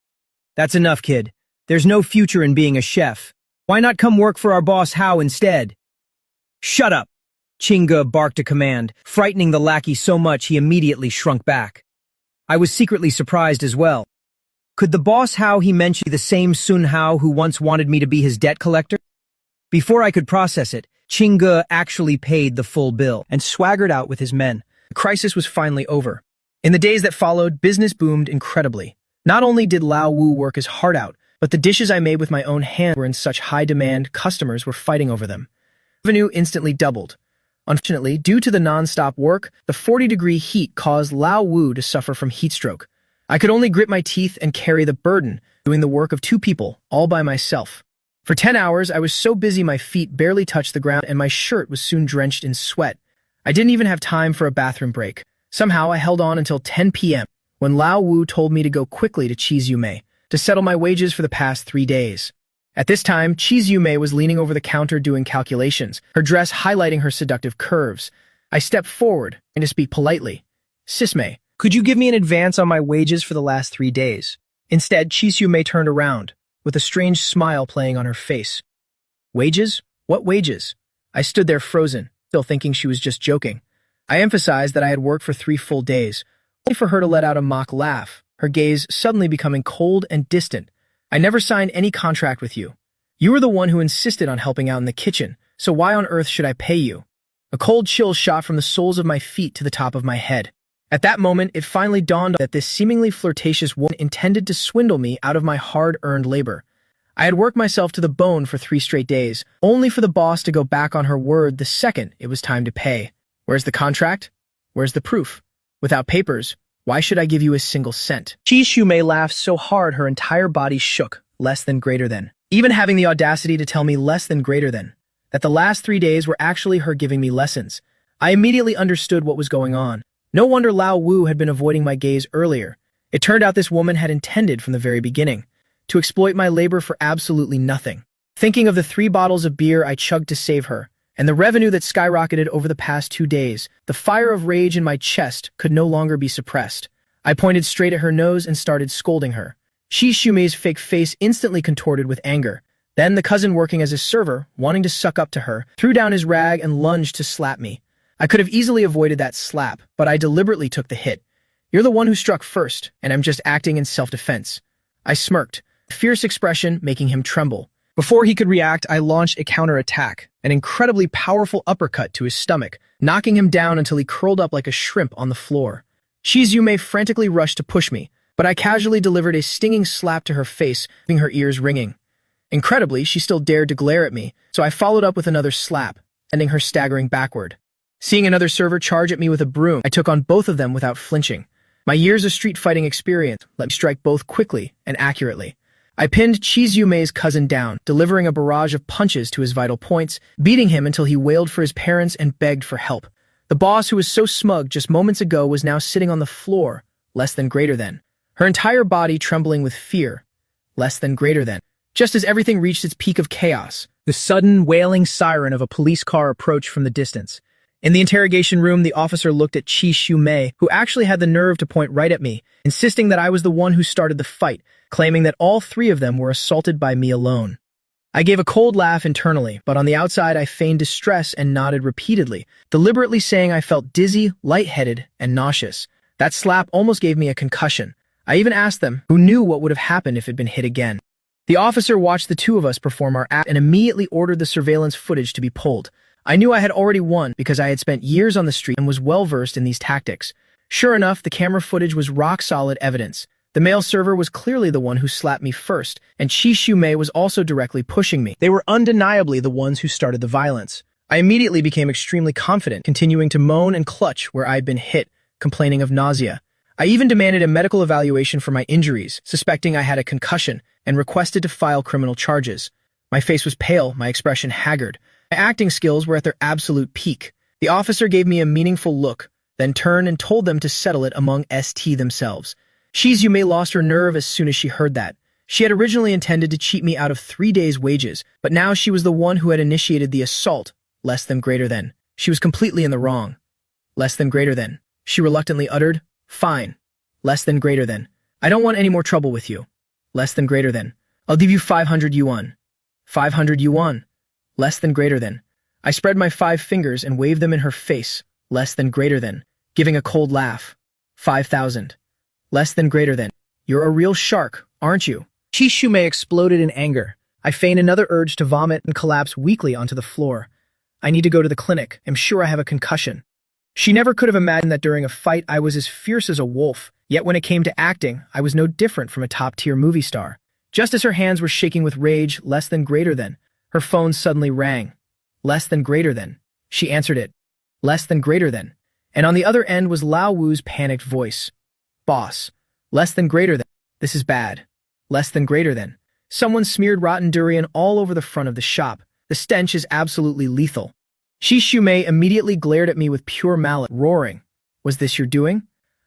That's enough, kid. There's no future in being a chef. Why not come work for our boss Hao instead? Shut up! Chinga barked a command, frightening the lackey so much he immediately shrunk back. I was secretly surprised as well. Could the boss Hao he mentioned be the same Sun Hao who once wanted me to be his debt collector? Before I could process it, Qingge actually paid the full bill and swaggered out with his men. The crisis was finally over. In the days that followed, business boomed incredibly. Not only did Lao Wu work his heart out, but the dishes I made with my own hands were in such high demand, customers were fighting over them. Revenue instantly doubled. Unfortunately, due to the non-stop work, the 40-degree heat caused Lao Wu to suffer from heat stroke. I could only grit my teeth and carry the burden, doing the work of 2 people, all by myself. For 10 hours, I was so busy my feet barely touched the ground and my shirt was soon drenched in sweat. I didn't even have time for a bathroom break. Somehow, I held on until 10 p.m. when Lao Wu told me to go quickly to Cheese Yume to settle my wages for the past 3 days. At this time, Cheese Yume was leaning over the counter doing calculations, her dress highlighting her seductive curves. I stepped forward, and to speak politely, "Sismay, could you give me an advance on my wages for the last 3 days?" Instead, Cheese Yume turned around, with a strange smile playing on her face. "Wages? What wages?" I stood there frozen, still thinking she was just joking. I emphasized that I had worked for 3 full days, only for her to let out a mock laugh, her gaze suddenly becoming cold and distant. "I never signed any contract with you. You were the one who insisted on helping out in the kitchen, so why on earth should I pay you?" A cold chill shot from the soles of my feet to the top of my head. At that moment, it finally dawned that this seemingly flirtatious woman intended to swindle me out of my hard-earned labor. I had worked myself to the bone for 3 straight days, only for the boss to go back on her word the second it was time to pay. Where's the contract? Where's the proof? Without papers, why should I give you a single cent? Cheese Yume laughed so hard her entire body shook, less than greater than. Even having the audacity to tell me less than greater than. That the last 3 days were actually her giving me lessons. I immediately understood what was going on. No wonder Lao Wu had been avoiding my gaze earlier. It turned out this woman had intended from the very beginning to exploit my labor for absolutely nothing. Thinking of the 3 bottles of beer I chugged to save her, and the revenue that skyrocketed over the past 2 days, the fire of rage in my chest could no longer be suppressed. I pointed straight at her nose and started scolding her. Cheese Yume's fake face instantly contorted with anger. Then the cousin working as a server, wanting to suck up to her, threw down his rag and lunged to slap me. I could have easily avoided that slap, but I deliberately took the hit. "You're the one who struck first, and I'm just acting in self-defense." I smirked, a fierce expression making him tremble. Before he could react, I launched a counterattack, an incredibly powerful uppercut to his stomach, knocking him down until he curled up like a shrimp on the floor. Cheese Yume frantically rushed to push me, but I casually delivered a stinging slap to her face, leaving her ears ringing. Incredibly, she still dared to glare at me, so I followed up with another slap, sending her staggering backward. Seeing another server charge at me with a broom, I took on both of them without flinching. My years of street fighting experience let me strike both quickly and accurately. I pinned Cheese Yume's cousin down, delivering a barrage of punches to his vital points, beating him until he wailed for his parents and begged for help. The boss who was so smug just moments ago was now sitting on the floor, less than greater than. Her entire body trembling with fear, less than greater than. Just as everything reached its peak of chaos, the sudden wailing siren of a police car approached from the distance. In the interrogation room, the officer looked at Cheese Yume, who actually had the nerve to point right at me, insisting that I was the one who started the fight, claiming that all 3 of them were assaulted by me alone. I gave a cold laugh internally, but on the outside I feigned distress and nodded repeatedly, deliberately saying I felt dizzy, lightheaded, and nauseous. That slap almost gave me a concussion. I even asked them who knew what would have happened if it had been hit again. The officer watched the 2 of us perform our act and immediately ordered the surveillance footage to be pulled. I knew I had already won because I had spent years on the street and was well-versed in these tactics. Sure enough, the camera footage was rock-solid evidence. The male server was clearly the one who slapped me first, and Cheese Yume was also directly pushing me. They were undeniably the ones who started the violence. I immediately became extremely confident, continuing to moan and clutch where I had been hit, complaining of nausea. I even demanded a medical evaluation for my injuries, suspecting I had a concussion, and requested to file criminal charges. My face was pale, my expression haggard. My acting skills were at their absolute peak. The officer gave me a meaningful look, then turned and told them to settle it among ST themselves. Cheese Yume lost her nerve as soon as she heard that. She had originally intended to cheat me out of 3 days' wages, but now she was the one who had initiated the assault, less than greater than. She was completely in the wrong. Less than greater than. She reluctantly uttered, "Fine. Less than greater than. I don't want any more trouble with you. Less than greater than. I'll give you 500 yuan. 500 yuan. Less than greater than." I spread my 5 fingers and waved them in her face, less than greater than, giving a cold laugh. 5,000. Less than greater than. You're a real shark, aren't you? Chishume exploded in anger. I feigned another urge to vomit and collapse weakly onto the floor. I need to go to the clinic. I'm sure I have a concussion. She never could have imagined that during a fight I was as fierce as a wolf, yet when it came to acting, I was no different from a top-tier movie star. Just as her hands were shaking with rage, less than greater than, her phone suddenly rang. Less than greater than. She answered it. Less than greater than. And on the other end was Lao Wu's panicked voice. Boss. Less than greater than. This is bad. Less than greater than. Someone smeared rotten durian all over the front of the shop. The stench is absolutely lethal. Chishume immediately glared at me with pure malice, roaring. Was this your doing?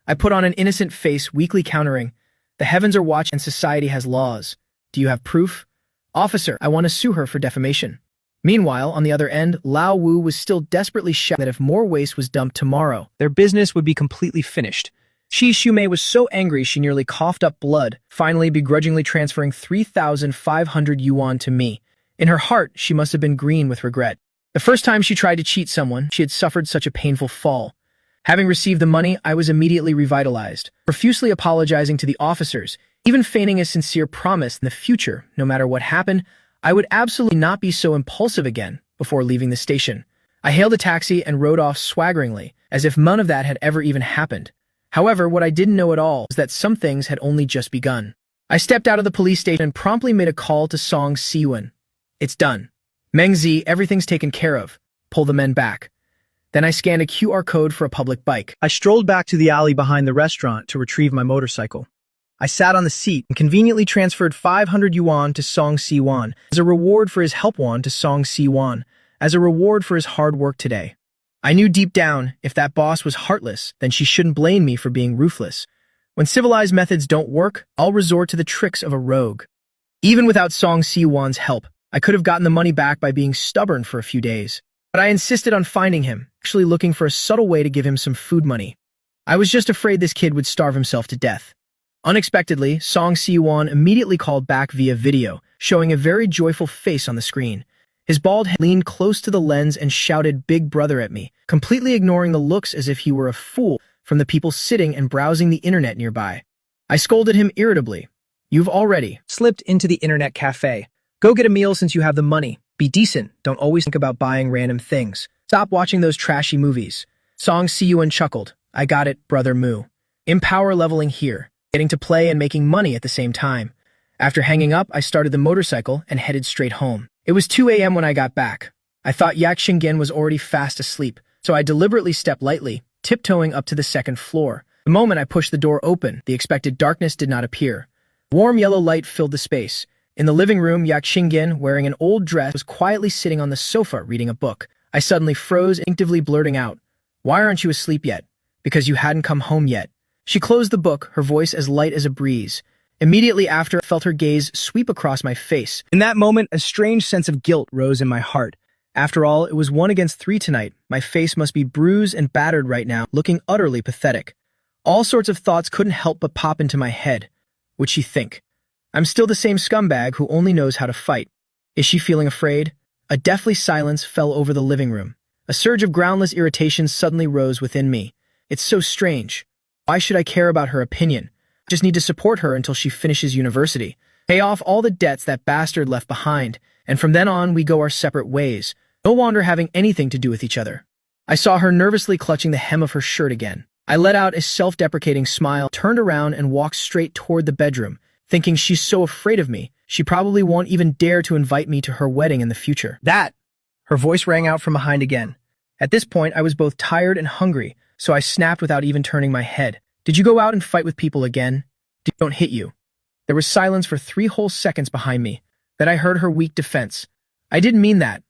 I put on an innocent face, weakly countering. The heavens are watching and society has laws. Do you have proof? Officer, I want to sue her for defamation. Meanwhile, on the other end, Lao Wu was still desperately shouting that if more waste was dumped tomorrow, their business would be completely finished. Chishume was so angry she nearly coughed up blood, finally begrudgingly transferring 3,500 yuan to me. In her heart, she must have been green with regret. The first time she tried to cheat someone, she had suffered such a painful fall. Having received the money, I was immediately revitalized, profusely apologizing to the officers, even feigning a sincere promise in the future, no matter what happened, I would absolutely not be so impulsive again before leaving the station. I hailed a taxi and rode off swaggeringly, as if none of that had ever even happened. However, what I didn't know at all was that some things had only just begun. I stepped out of the police station and promptly made a call to Song Siwen. It's done. Meng Zi, everything's taken care of. Pull the men back. Then I scanned a QR code for a public bike. I strolled back to the alley behind the restaurant to retrieve my motorcycle. I sat on the seat and conveniently transferred 500 yuan to Song Siwan as a reward for his help to Song Siwan, as a reward for his hard work today. I knew deep down, if that boss was heartless, then she shouldn't blame me for being ruthless. When civilized methods don't work, I'll resort to the tricks of a rogue. Even without Song Siwan's help, I could have gotten the money back by being stubborn for a few days. But I insisted on finding him, actually looking for a subtle way to give him some food money. I was just afraid this kid would starve himself to death. Unexpectedly, Song Siwan immediately called back via video, showing a very joyful face on the screen. His bald head leaned close to the lens and shouted "Big Brother" at me, completely ignoring the looks as if he were a fool from the people sitting and browsing the internet nearby. I scolded him irritably. You've already slipped into the internet cafe. Go get a meal since you have the money. Be decent. Don't always think about buying random things. Stop watching those trashy movies. Song Siwan chuckled. I got it, Brother Moo. Empower leveling here, getting to play and making money at the same time. After hanging up, I started the motorcycle and headed straight home. It was 2 a.m. when I got back. I thought Yak Xingyan was already fast asleep, so I deliberately stepped lightly, tiptoeing up to the second floor. The moment I pushed the door open, the expected darkness did not appear. Warm yellow light filled the space. In the living room, Yak Xingyan, wearing an old dress, was quietly sitting on the sofa reading a book. I suddenly froze, instinctively blurting out, "Why aren't you asleep yet?" "Because you hadn't come home yet." She closed the book, her voice as light as a breeze. Immediately after, I felt her gaze sweep across my face. In that moment, a strange sense of guilt rose in my heart. After all, it was 1 against 3 tonight. My face must be bruised and battered right now, looking utterly pathetic. All sorts of thoughts couldn't help but pop into my head. Would she think? I'm still the same scumbag who only knows how to fight. Is she feeling afraid? A deathly silence fell over the living room. A surge of groundless irritation suddenly rose within me. It's so strange. Why should I care about her opinion? I just need to support her until she finishes university. Pay off all the debts that bastard left behind, and from then on we go our separate ways, no longer having anything to do with each other. I saw her nervously clutching the hem of her shirt again. I let out a self-deprecating smile, turned around and walked straight toward the bedroom, thinking she's so afraid of me, she probably won't even dare to invite me to her wedding in the future. That! Her voice rang out from behind again. At this point, I was both tired and hungry, so I snapped without even turning my head. Did you go out and fight with people again? Don't hit you. There was silence for 3 whole seconds behind me. Then I heard her weak defense. I didn't mean that.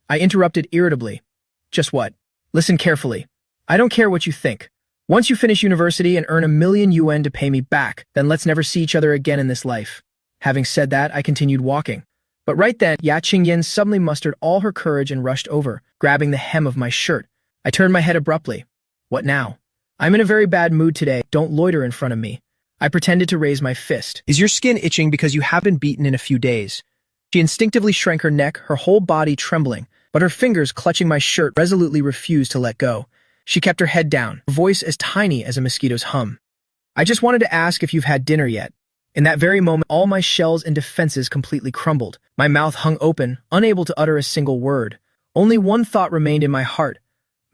I interrupted irritably. Just what? Listen carefully. I don't care what you think. Once you finish university and earn 1,000,000 yuan to pay me back, then let's never see each other again in this life. Having said that, I continued walking. But right then, Ya Qingyan suddenly mustered all her courage and rushed over, grabbing the hem of my shirt. I turned my head abruptly. What now? I'm in a very bad mood today. Don't loiter in front of me. I pretended to raise my fist. Is your skin itching because you have been beaten in a few days? She instinctively shrank her neck, her whole body trembling, but her fingers clutching my shirt resolutely refused to let go. She kept her head down, her voice as tiny as a mosquito's hum. I just wanted to ask if you've had dinner yet. In that very moment, all my shells and defenses completely crumbled. My mouth hung open, unable to utter a single word. Only one thought remained in my heart.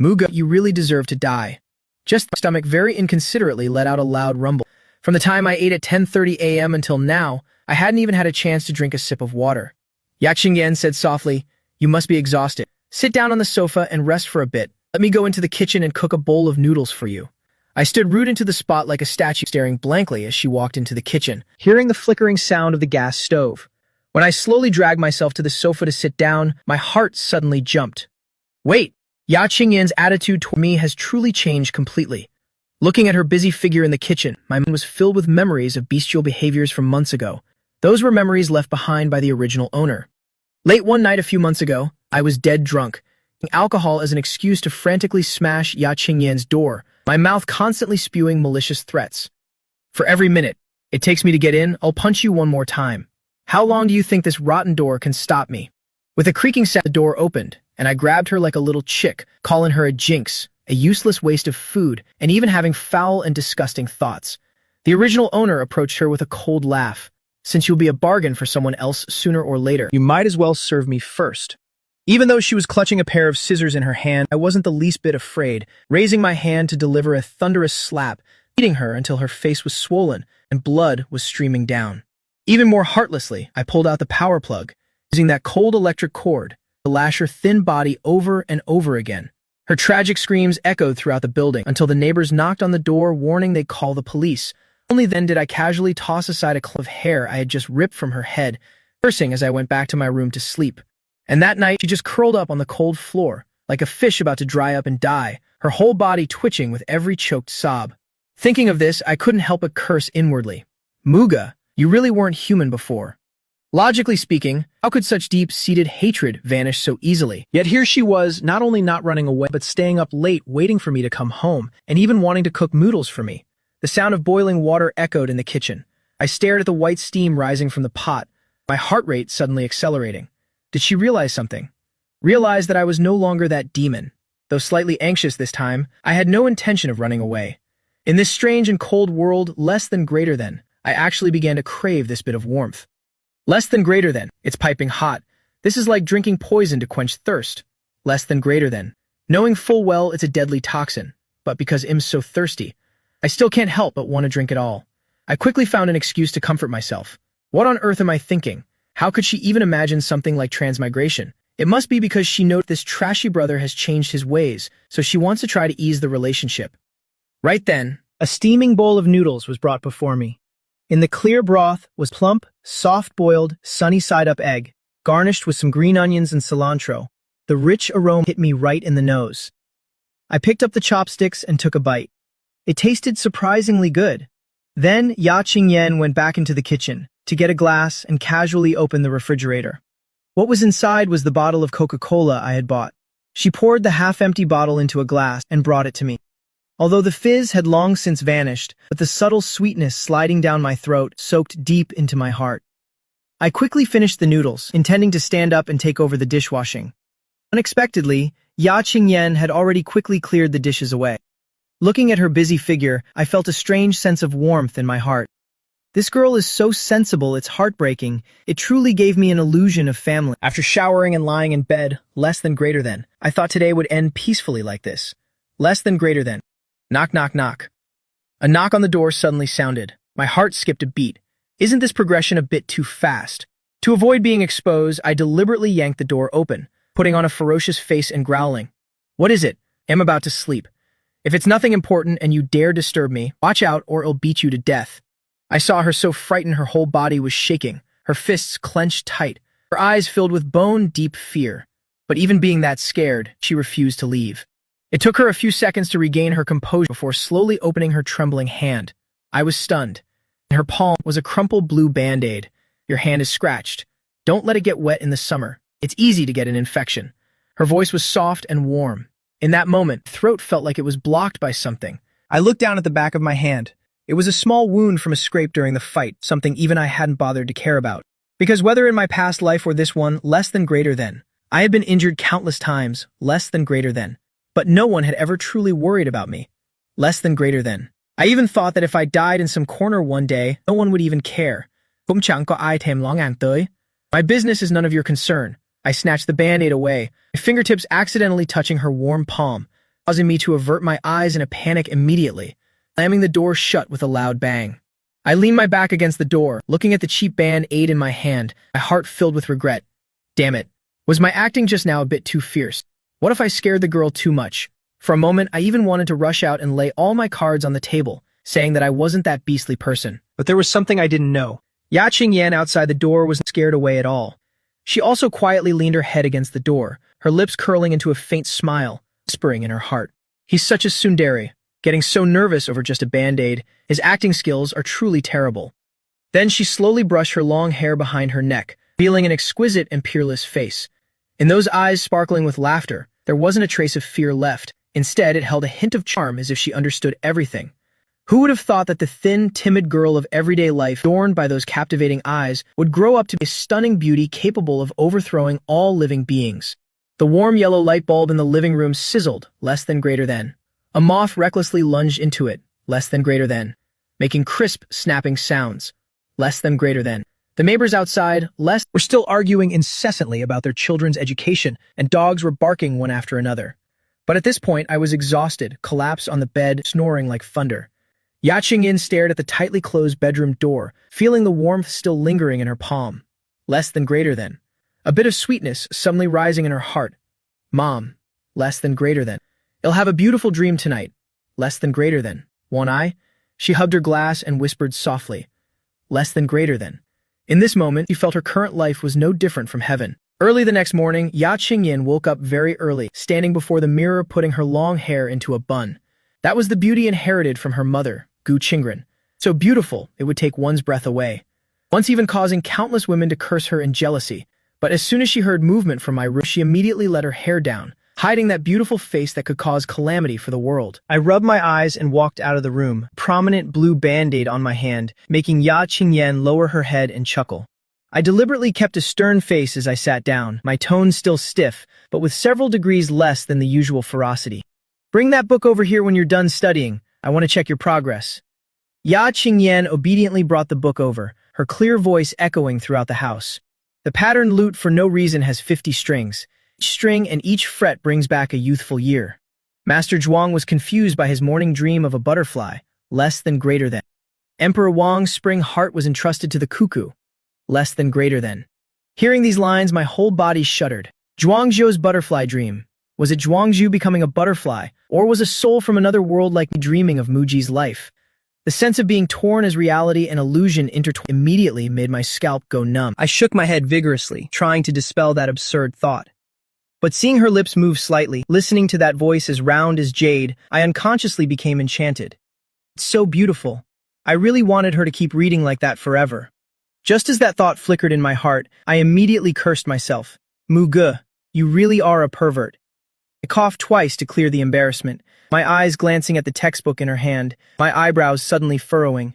Muga, you really deserve to die. Just my stomach very inconsiderately let out a loud rumble. From the time I ate at 10:30 a.m. until now, I hadn't even had a chance to drink a sip of water. Yaxingyan said softly, "You must be exhausted. Sit down on the sofa and rest for a bit. Let me go into the kitchen and cook a bowl of noodles for you." I stood rooted into the spot like a statue, staring blankly as she walked into the kitchen, hearing the flickering sound of the gas stove. When I slowly dragged myself to the sofa to sit down, my heart suddenly jumped. Wait! Ya Qingyan's attitude toward me has truly changed completely. Looking at her busy figure in the kitchen, my mind was filled with memories of bestial behaviors from months ago. Those were memories left behind by the original owner. Late one night a few months ago, I was dead drunk, using alcohol as an excuse to frantically smash Ya Qingyan's door, my mouth constantly spewing malicious threats. "For every minute it takes me to get in, I'll punch you one more time. How long do you think this rotten door can stop me?" With a creaking sound, the door opened, and I grabbed her like a little chick, calling her a jinx, a useless waste of food, and even having foul and disgusting thoughts. The original owner approached her with a cold laugh. "Since you'll be a bargain for someone else sooner or later, you might as well serve me first." Even though she was clutching a pair of scissors in her hand, I wasn't the least bit afraid, raising my hand to deliver a thunderous slap, beating her until her face was swollen and blood was streaming down. Even more heartlessly, I pulled out the power plug, using that cold electric cord to lash her thin body over and over again. Her tragic screams echoed throughout the building until the neighbors knocked on the door, warning they'd call the police. Only then did I casually toss aside a clump of hair I had just ripped from her head, cursing as I went back to my room to sleep. And that night, she just curled up on the cold floor, like a fish about to dry up and die, her whole body twitching with every choked sob. Thinking of this, I couldn't help but curse inwardly. Muga, you really weren't human before. Logically speaking, how could such deep-seated hatred vanish so easily? Yet here she was, not only not running away, but staying up late waiting for me to come home, and even wanting to cook noodles for me. The sound of boiling water echoed in the kitchen. I stared at the white steam rising from the pot, my heart rate suddenly accelerating. Did she realize something? Realize that I was no longer that demon. Though slightly anxious this time, I had no intention of running away. In this strange and cold world, less than greater than, I actually began to crave this bit of warmth. Less than greater than, it's piping hot. This is like drinking poison to quench thirst. Less than greater than, knowing full well it's a deadly toxin, but because I'm so thirsty, I still can't help but want to drink it all. I quickly found an excuse to comfort myself. What on earth am I thinking? How could she even imagine something like transmigration? It must be because she knows this trashy brother has changed his ways, so she wants to try to ease the relationship. Right then, a steaming bowl of noodles was brought before me. In the clear broth was plump, soft-boiled, sunny-side-up egg, garnished with some green onions and cilantro. The rich aroma hit me right in the nose. I picked up the chopsticks and took a bite. It tasted surprisingly good. Then Ya Qingyan went back into the kitchen to get a glass and casually open the refrigerator. What was inside was the bottle of Coca-Cola I had bought. She poured the half-empty bottle into a glass and brought it to me. Although the fizz had long since vanished, but the subtle sweetness sliding down my throat soaked deep into my heart. I quickly finished the noodles, intending to stand up and take over the dishwashing. Unexpectedly, Ya Qingyan had already quickly cleared the dishes away. Looking at her busy figure, I felt a strange sense of warmth in my heart. This girl is so sensible, it's heartbreaking. It truly gave me an illusion of family. After showering and lying in bed, less than greater than, I thought today would end peacefully like this. Less than greater than. Knock, knock, knock. A knock on the door suddenly sounded. My heart skipped a beat. Isn't this progression a bit too fast? To avoid being exposed, I deliberately yanked the door open, putting on a ferocious face and growling. "What is it? I'm about to sleep. If it's nothing important and you dare disturb me, watch out or I'll beat you to death." I saw her so frightened her whole body was shaking, her fists clenched tight, her eyes filled with bone-deep fear. But even being that scared, she refused to leave. It took her a few seconds to regain her composure before slowly opening her trembling hand. I was stunned. In her palm was a crumpled blue Band-Aid. "Your hand is scratched. Don't let it get wet in the summer. It's easy to get an infection." Her voice was soft and warm. In that moment, my throat felt like it was blocked by something. I looked down at the back of my hand. It was a small wound from a scrape during the fight, something even I hadn't bothered to care about. Because whether in my past life or this one, less than greater than, I had been injured countless times, less than greater than. But no one had ever truly worried about me. Less than greater than. I even thought that if I died in some corner one day, no one would even care. Cũng chẳng có ai thèm lo ngàng tới. My business is none of your concern. I snatched the Band-Aid away, my fingertips accidentally touching her warm palm, causing me to avert my eyes in a panic immediately, slamming the door shut with a loud bang. I leaned my back against the door, looking at the cheap Band-Aid in my hand, my heart filled with regret. Damn it. Was my acting just now a bit too fierce? What if I scared the girl too much? For a moment, I even wanted to rush out and lay all my cards on the table, saying that I wasn't that beastly person. But there was something I didn't know. Ya Qingyan outside the door wasn't scared away at all. She also quietly leaned her head against the door, her lips curling into a faint smile, whispering in her heart. He's such a tsundere, getting so nervous over just a Band-Aid. His acting skills are truly terrible. Then she slowly brushed her long hair behind her neck, revealing an exquisite and peerless face. In those eyes sparkling with laughter, there wasn't a trace of fear left. Instead, it held a hint of charm as if she understood everything. Who would have thought that the thin, timid girl of everyday life, adorned by those captivating eyes, would grow up to be a stunning beauty capable of overthrowing all living beings? The warm yellow light bulb in the living room sizzled, less than greater than. A moth recklessly lunged into it, less than greater than, making crisp, snapping sounds, less than greater than. The neighbors outside, were still arguing incessantly about their children's education, and dogs were barking one after another. But at this point, I was exhausted, collapsed on the bed, snoring like thunder. Ya Qingyan stared at the tightly closed bedroom door, feeling the warmth still lingering in her palm. Less than greater than. A bit of sweetness suddenly rising in her heart. Mom. Less than greater than. I'll have a beautiful dream tonight. Less than greater than. Won't I? She hugged her glass and whispered softly. Less than greater than. In this moment, she felt her current life was no different from heaven. Early the next morning, Ya Qingyan woke up very early, standing before the mirror putting her long hair into a bun. That was the beauty inherited from her mother, Gu Qingren. So beautiful, it would take one's breath away. Once even causing countless women to curse her in jealousy. But as soon as she heard movement from my room, she immediately let her hair down, hiding that beautiful face that could cause calamity for the world. I rubbed my eyes and walked out of the room, prominent blue Band-Aid on my hand, making Ya Qingyan lower her head and chuckle. I deliberately kept a stern face as I sat down, my tone still stiff, but with several degrees less than the usual ferocity. Bring that book over here when you're done studying. I want to check your progress. Ya Qingyan obediently brought the book over, her clear voice echoing throughout the house. The patterned lute for no reason has 50 strings. Each string and each fret brings back a youthful year. Master Zhuang was confused by his morning dream of a butterfly, less than greater than. Emperor Wang's spring heart was entrusted to the cuckoo, less than greater than. Hearing these lines, my whole body shuddered. Zhuangzhou's butterfly dream. Was it Zhuangzhou becoming a butterfly, or was a soul from another world like me dreaming of Muji's life? The sense of being torn as reality and illusion intertwined immediately made my scalp go numb. I shook my head vigorously, trying to dispel that absurd thought. But seeing her lips move slightly, listening to that voice as round as jade, I unconsciously became enchanted. It's so beautiful. I really wanted her to keep reading like that forever. Just as that thought flickered in my heart, I immediately cursed myself. Muge, you really are a pervert. I coughed twice to clear the embarrassment, my eyes glancing at the textbook in her hand, my eyebrows suddenly furrowing.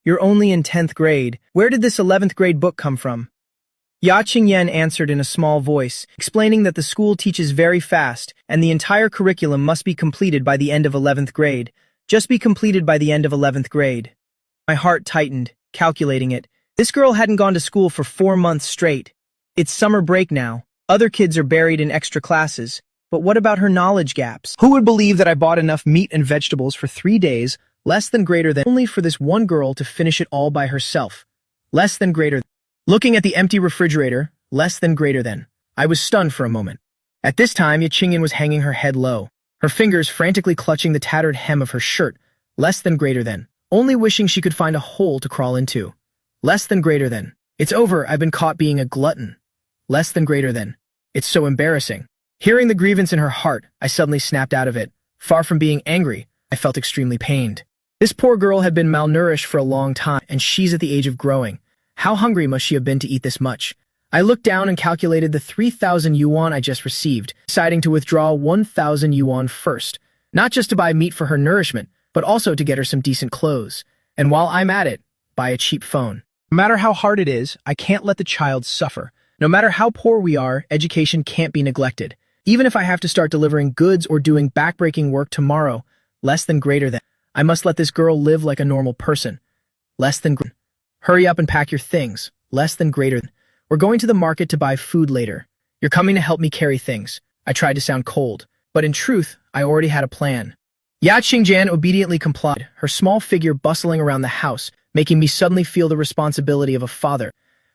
You're only in 10th grade. Where did this 11th grade book come from? Ya Qingyan answered in a small voice, explaining that the school teaches very fast, and the entire curriculum must be completed by the end of 11th grade. Just be completed by the end of 11th grade. My heart tightened, calculating it. This girl hadn't gone to school for 4 months straight. It's summer break now. Other kids are buried in extra classes. But what about her knowledge gaps? Who would believe that I bought enough meat and vegetables for 3 days, less than greater than, only for this one girl to finish it all by herself? Less than greater than. Looking at the empty refrigerator, less than greater than. I was stunned for a moment. At this time, Ya Qingyan was hanging her head low, her fingers frantically clutching the tattered hem of her shirt, less than greater than, only wishing she could find a hole to crawl into. Less than greater than. It's over, I've been caught being a glutton. Less than greater than. It's so embarrassing. Hearing the grievance in her heart, I suddenly snapped out of it. Far from being angry, I felt extremely pained. This poor girl had been malnourished for a long time, and she's at the age of growing. How hungry must she have been to eat this much? I looked down and calculated the 3,000 yuan I just received, deciding to withdraw 1,000 yuan first, not just to buy meat for her nourishment, but also to get her some decent clothes. And while I'm at it, buy a cheap phone. No matter how hard it is, I can't let the child suffer. No matter how poor we are, education can't be neglected. Even if I have to start delivering goods or doing backbreaking work tomorrow, less than greater than. I must let this girl live like a normal person. Less than hurry up and pack your things. Less than greater than. We're going to the market to buy food later. You're coming to help me carry things. I tried to sound cold, but in truth, I already had a plan. Ya Qingjian obediently complied, her small figure bustling around the house, making me suddenly feel the responsibility of a father.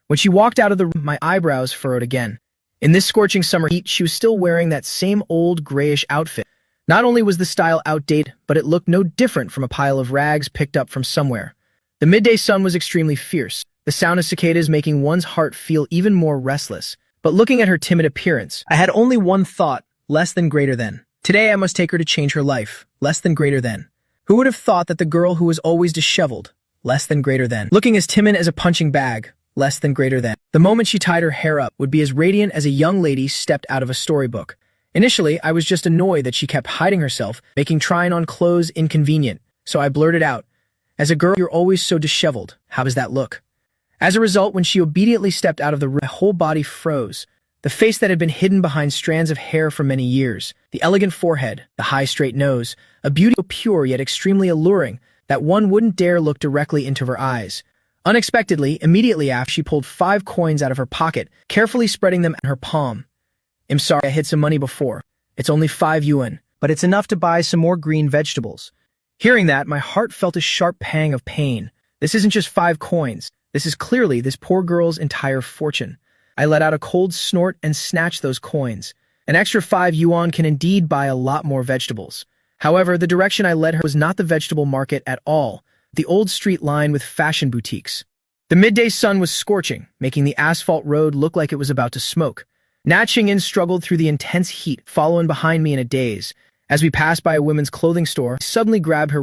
When she walked out of the room, my eyebrows furrowed again. In this scorching summer heat, she was still wearing that same old grayish outfit. Not only was the style outdated, but it looked no different from a pile of rags picked up from somewhere. The midday sun was extremely fierce, the sound of cicadas making one's heart feel even more restless. But looking at her timid appearance, I had only one thought, less than greater than. Today I must take her to change her life, less than greater than. Who would have thought that the girl who was always disheveled, less than greater than. Looking as timid as a punching bag, less than greater than. The moment she tied her hair up would be as radiant as a young lady stepped out of a storybook. Initially, I was just annoyed that she kept hiding herself, making trying on clothes inconvenient, so I blurted out, "As a girl, you're always so disheveled. How does that look?" As a result, when she obediently stepped out of the room, my whole body froze. The face that had been hidden behind strands of hair for many years, the elegant forehead, the high straight nose, a beauty so pure yet extremely alluring that one wouldn't dare look directly into her eyes. Unexpectedly, immediately after, she pulled 5 coins out of her pocket, carefully spreading them in her palm. "I'm sorry, I hid some money before. It's only 5 yuan, but it's enough to buy some more green vegetables." Hearing that, my heart felt a sharp pang of pain. This isn't just 5 coins. This is clearly this poor girl's entire fortune. I let out a cold snort and snatched those coins. An extra 5 yuan can indeed buy a lot more vegetables. However, the direction I led her was not the vegetable market at all, the old street lined with fashion boutiques. The midday sun was scorching, making the asphalt road look like it was about to smoke. Na Qingyin struggled through the intense heat, following behind me in a daze. As we passed by a women's clothing store, I suddenly grabbed her